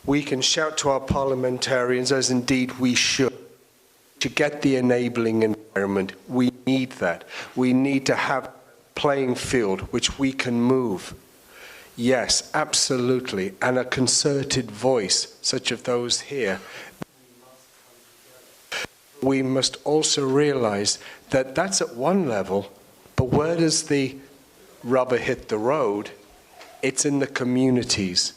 We can shout to our parliamentarians, as indeed we should, to get the enabling environment, we need that. We need to have a playing field which we can move. Yes, absolutely. And a concerted voice, such as those here. We must also realize that that's at one level, but where does the rubber hit the road? It's in the communities.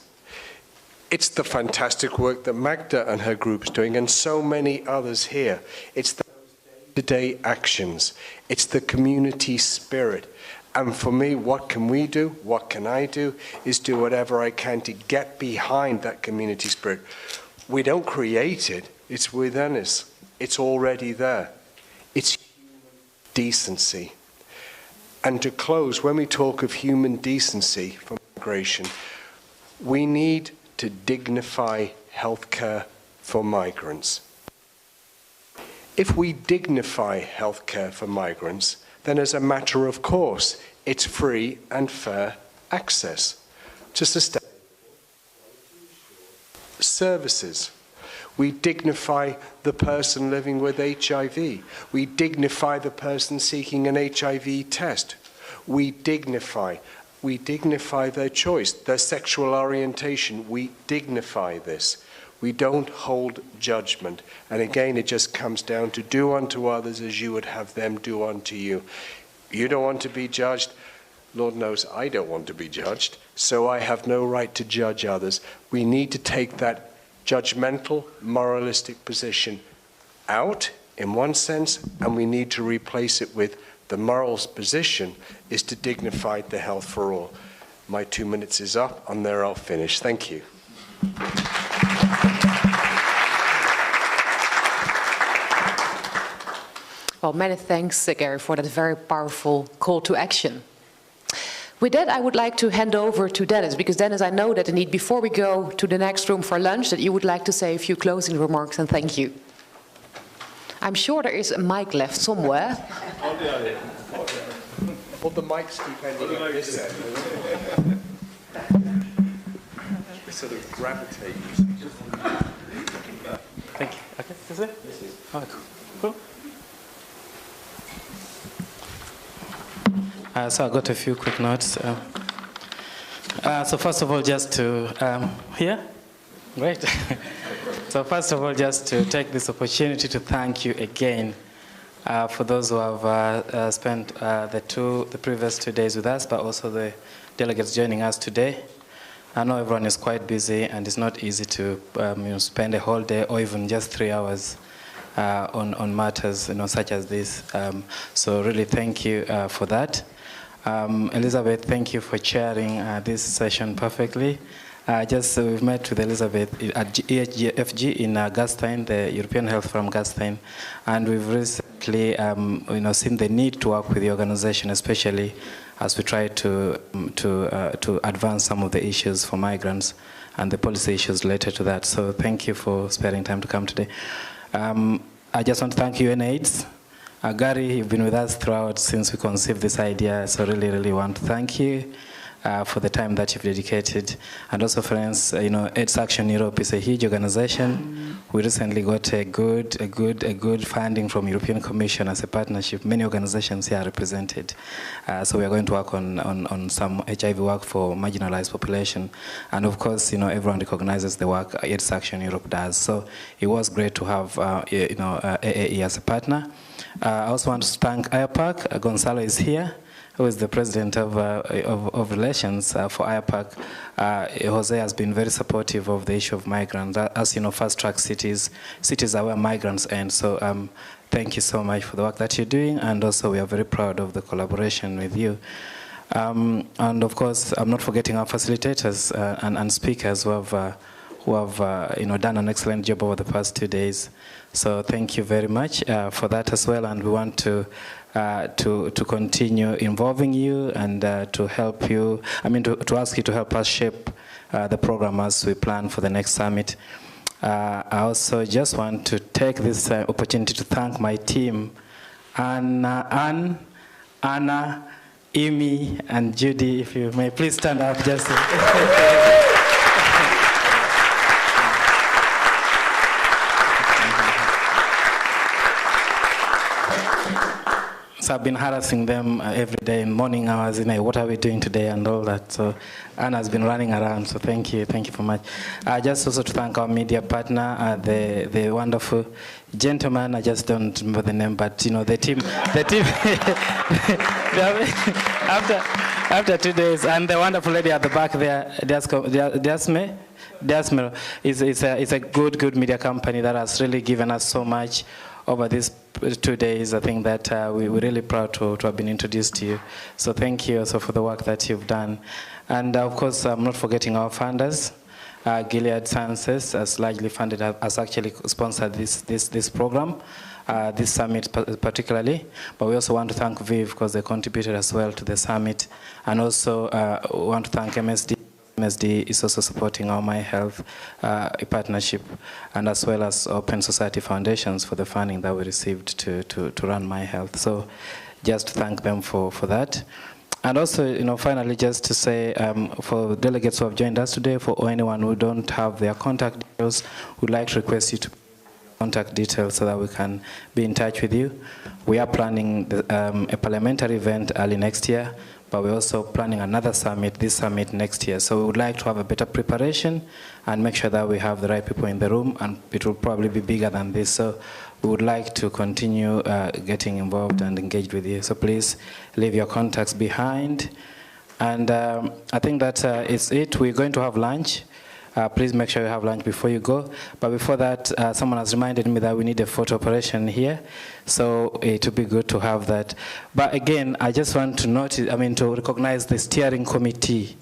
It's the fantastic work that Magda and her group's doing, and so many others here. It's the day-to-day actions. It's the community spirit. And for me, what can we do? What can I do? Is do whatever I can to get behind that community spirit. We don't create it. It's within us. It's already there. It's human decency. And to close, when we talk of human decency for migration, we need to dignify healthcare for migrants. If we dignify healthcare for migrants, then as a matter of course, it's free and fair access to sustainable services. We dignify the person living with HIV. We dignify the person seeking an HIV test. We dignify their choice, their sexual orientation. We dignify this. We don't hold judgment. And again, it just comes down to do unto others as you would have them do unto you. You don't want to be judged. Lord knows I don't want to be judged, so I have no right to judge others. We need to take that judgmental, moralistic position out, in one sense, and we need to replace it with the morals position is to dignify the health for all. My 2 minutes is up, and there I'll finish. Thank you. Well, many thanks, Gary, for that very powerful call to action. With that, I would like to hand over to Dennis, because Dennis, I know that indeed before we go to the next room for lunch, that you would like to say a few closing remarks, and thank you. I'm sure there is a mic left somewhere. Well, the mics keep ending up this end. They sort of gravitate. Thank you. Okay, is it? Oh, cool. So I got a few quick notes. So first of all, just to here, great. So first of all, just to take this opportunity to thank you again for those who have spent the previous 2 days with us, but also the delegates joining us today. I know everyone is quite busy, and it's not easy to spend a whole day or even just 3 hours on matters such as this. So really, thank you for that. Elizabeth, thank you for chairing this session perfectly. We've met with Elizabeth at EFG in Gastein, the European Health Forum Gastein, and we've recently seen the need to work with the organization, especially as we try to advance some of the issues for migrants and the policy issues related to that. So thank you for sparing time to come today. I just want to thank UNAIDS. Gary, you've been with us throughout since we conceived this idea, so really want to thank you for the time that you've dedicated. And also, friends, AIDS Action Europe is a huge organization. We recently got a good funding from European Commission as a partnership. Many organizations here are represented. So we are going to work on some HIV work for marginalized population. And of course, everyone recognizes the work AIDS Action Europe does. So it was great to have, AAE as a partner. I also want to thank IAPAC. Gonzalo is here, who is the president of relations for IAPAC. Jose has been very supportive of the issue of migrants. As you know, fast-track cities are where migrants end. So thank you so much for the work that you're doing, and also we are very proud of the collaboration with you. And of course, I'm not forgetting our facilitators and speakers who have done an excellent job over the past 2 days. So thank you very much for that as well, and we want to continue involving you and to help you, to ask you to help us shape the program as we plan for the next summit. I also just want to take this opportunity to thank my team, Anna, Amy, and Judy. If you may please stand up just because I've been harassing them every day in morning hours, what are we doing today and all that. So Anna's been running around, so thank you so much. Just also to thank our media partner, the wonderful gentleman, I just don't remember the name, but the team, after 2 days, and the wonderful lady at the back there, Dasmel is a good media company that has really given us so much over these 2 days. I think that we're really proud to have been introduced to you. So thank you also for the work that you've done. And of course, I'm not forgetting our funders. Gilead Sciences has largely funded, has actually sponsored this program, this summit particularly. But we also want to thank VIV because they contributed as well to the summit. And also we want to thank MSD. MSD is also supporting our My Health partnership, and as well as Open Society Foundations for the funding that we received to run My Health. So just to thank them for that. And also, finally, just to say for delegates who have joined us today, for anyone who don't have their contact details, we'd like to request you to contact details so that we can be in touch with you. We are planning a parliamentary event early next year, but we're also planning another summit, this summit next year. So we would like to have a better preparation and make sure that we have the right people in the room, and it will probably be bigger than this. So we would like to continue getting involved and engaged with you. So please leave your contacts behind. And I think that is it. We're going to have lunch. Please make sure you have lunch before you go. But before that, someone has reminded me that we need a photo operation here. So it would be good to have that. But again, I just want to to recognize the steering committee.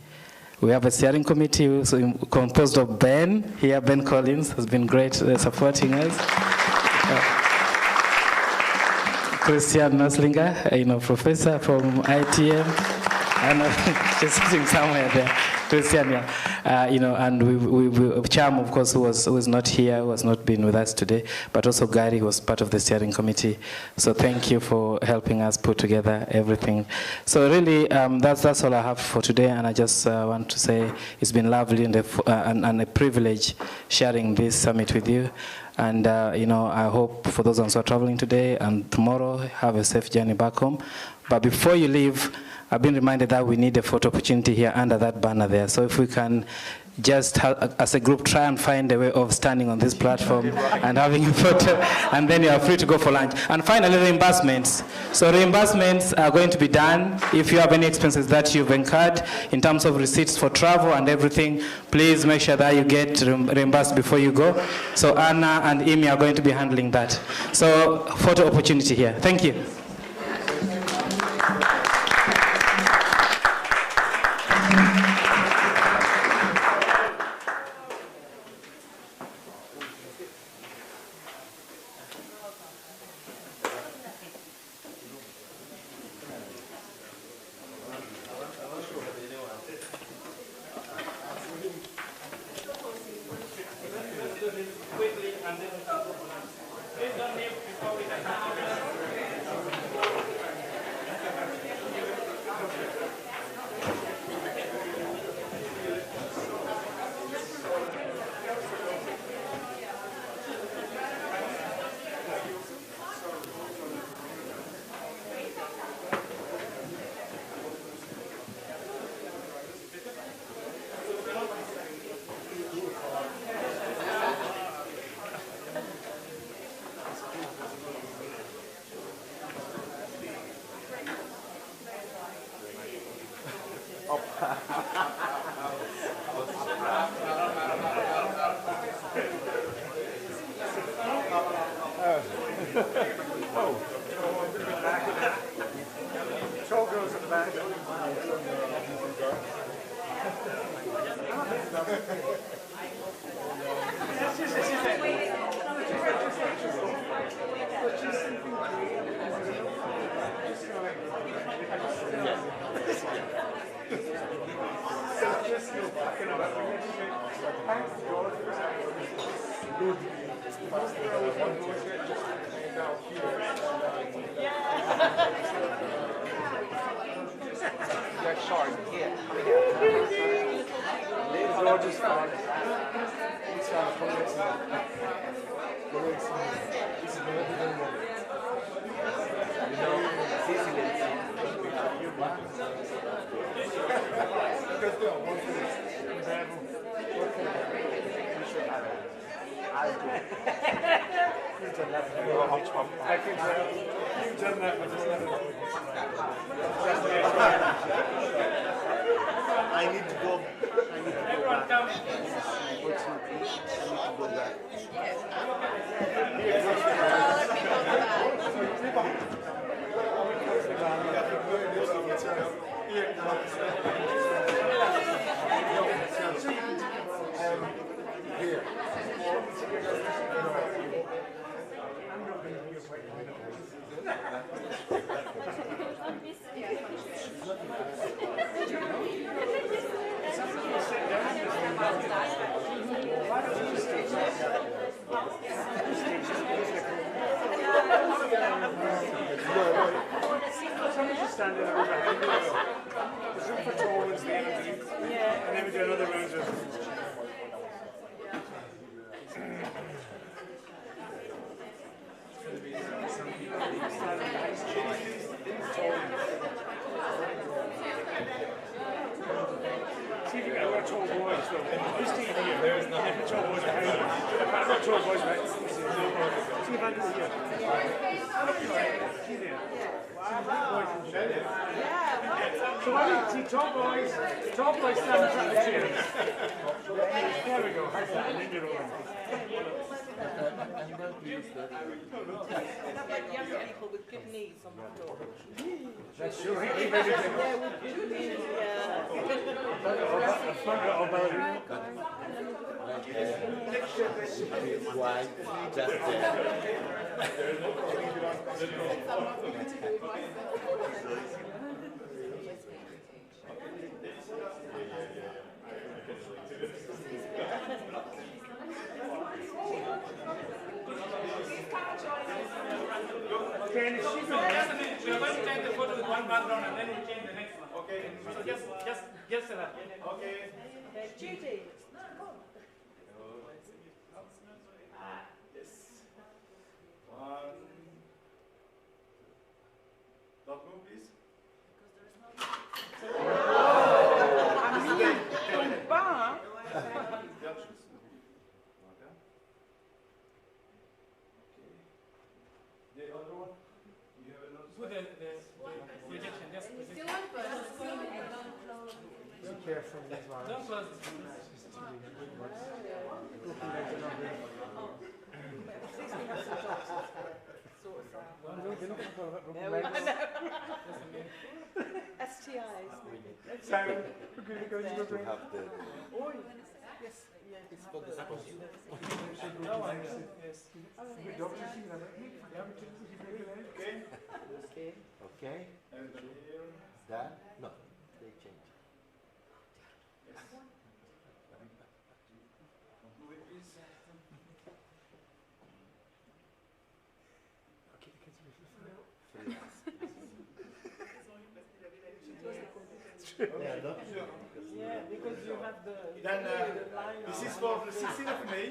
We have a steering committee composed of Ben here. Ben Collins has been great supporting us. Christian Noslinger, professor from ITM. And she's sitting somewhere there. Christian, and Cham, of course, who was not here, who has not been with us today, but also Gary was part of the steering committee. So thank you for helping us put together everything. So really, that's all I have for today, and I just want to say it's been lovely and a privilege sharing this summit with you. And I hope for those ones who are traveling today and tomorrow, have a safe journey back home. But before you leave, I've been reminded that we need a photo opportunity here under that banner there. So if we can just, as a group, try and find a way of standing on this platform and having a photo, and then you are free to go for lunch. And finally, reimbursements. So reimbursements are going to be done. If you have any expenses that you've incurred in terms of receipts for travel and everything, please make sure that you get reimbursed before you go. So Anna and Imi are going to be handling that. So photo opportunity here. Thank you. This is I need to go. Everyone come. Unfortunately, I need to go back. Here. Somebody should stand in the room behind you. There's room for tall ones there, and then we do another round of. See if you get a lot of tall boys, though. This team here, there's nothing for tall boys behind you. I've got tall boys behind you. See if I do here. See there. So why don't you see tall boys stand in front of the chairs. There we go. How's that? And then you're over. Like young people with good knees on the floor. That's true. Yeah, with good knees, Why? Just Okay, and it's cheaper. We are going to take the photo with one background and then we'll change the next one. Okay. So just that. Okay. Judy. Yes. One. Don't move, please. The other one? You have another? With the projection, just projection. Be careful as well. Don't close STIs. Simon, we're going to go to the have the. Oh, yes, yes. It's for the sponsor. No one, yes. Good doctor, see that. Okay. Okay. Okay. And here. That? No. They change. Yes. Move it, please. Okay, the kids will Yeah, because you have the. Then the line this is for the 16th of May.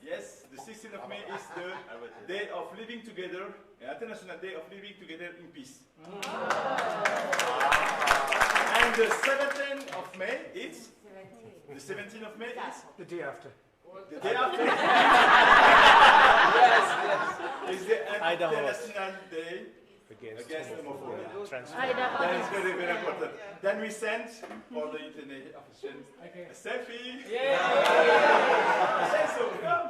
Yes, the 16th of May is the Day of Living Together, International Day of Living Together in Peace. And the 17th of May is the 17th of May is the day after. The day after. Yes. Is the International Day against homophobia. That is very, very important. Then we send for the internet official a selfie. So come.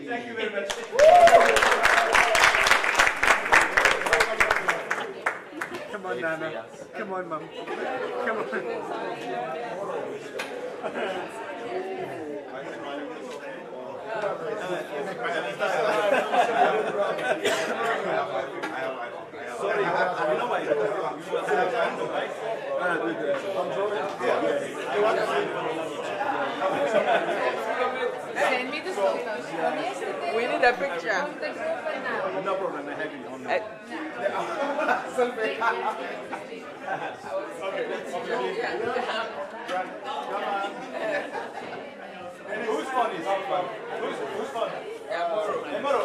Thank you very much. Come on, Nana. Come on, Mum. Come on. Sorry, you know why? Send me the photos from yesterday. We need a picture. No problem, I have it on. Whose phone is? Whose phone? Moro.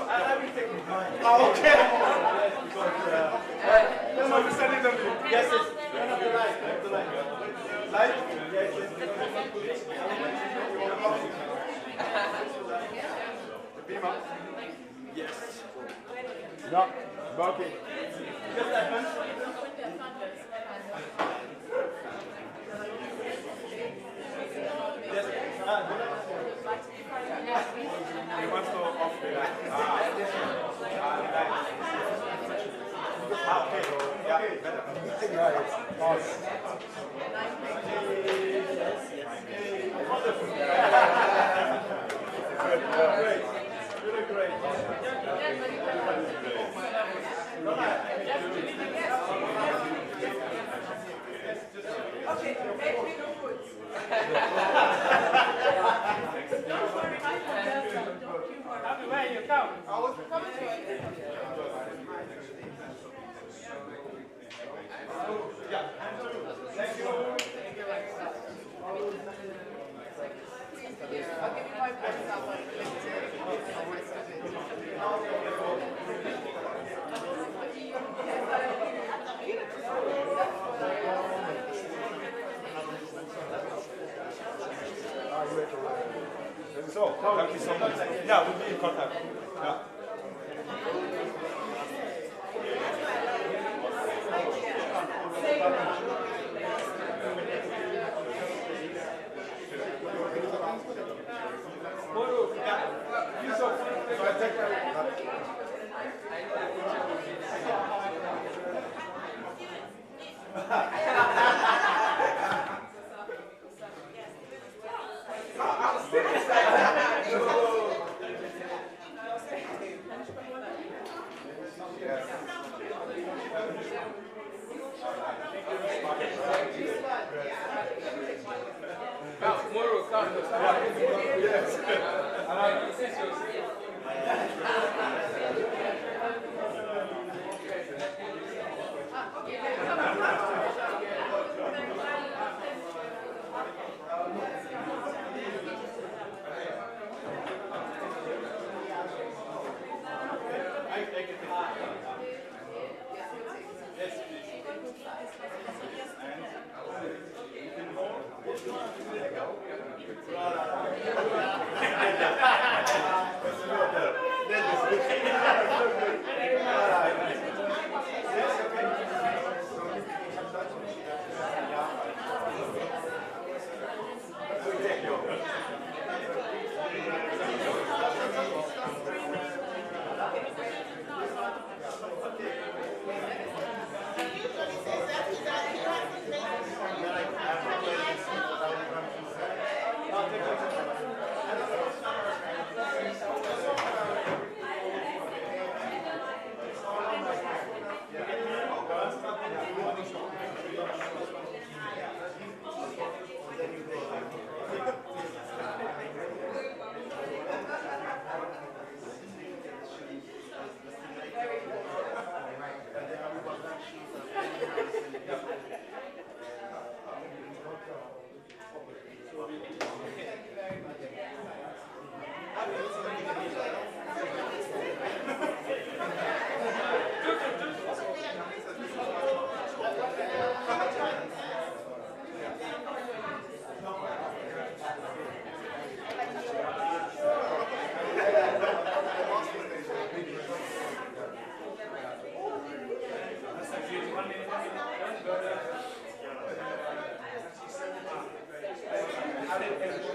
No, okay. Where you come? So, thank you so much. Yeah, we'll be in contact. Yeah. Thank you.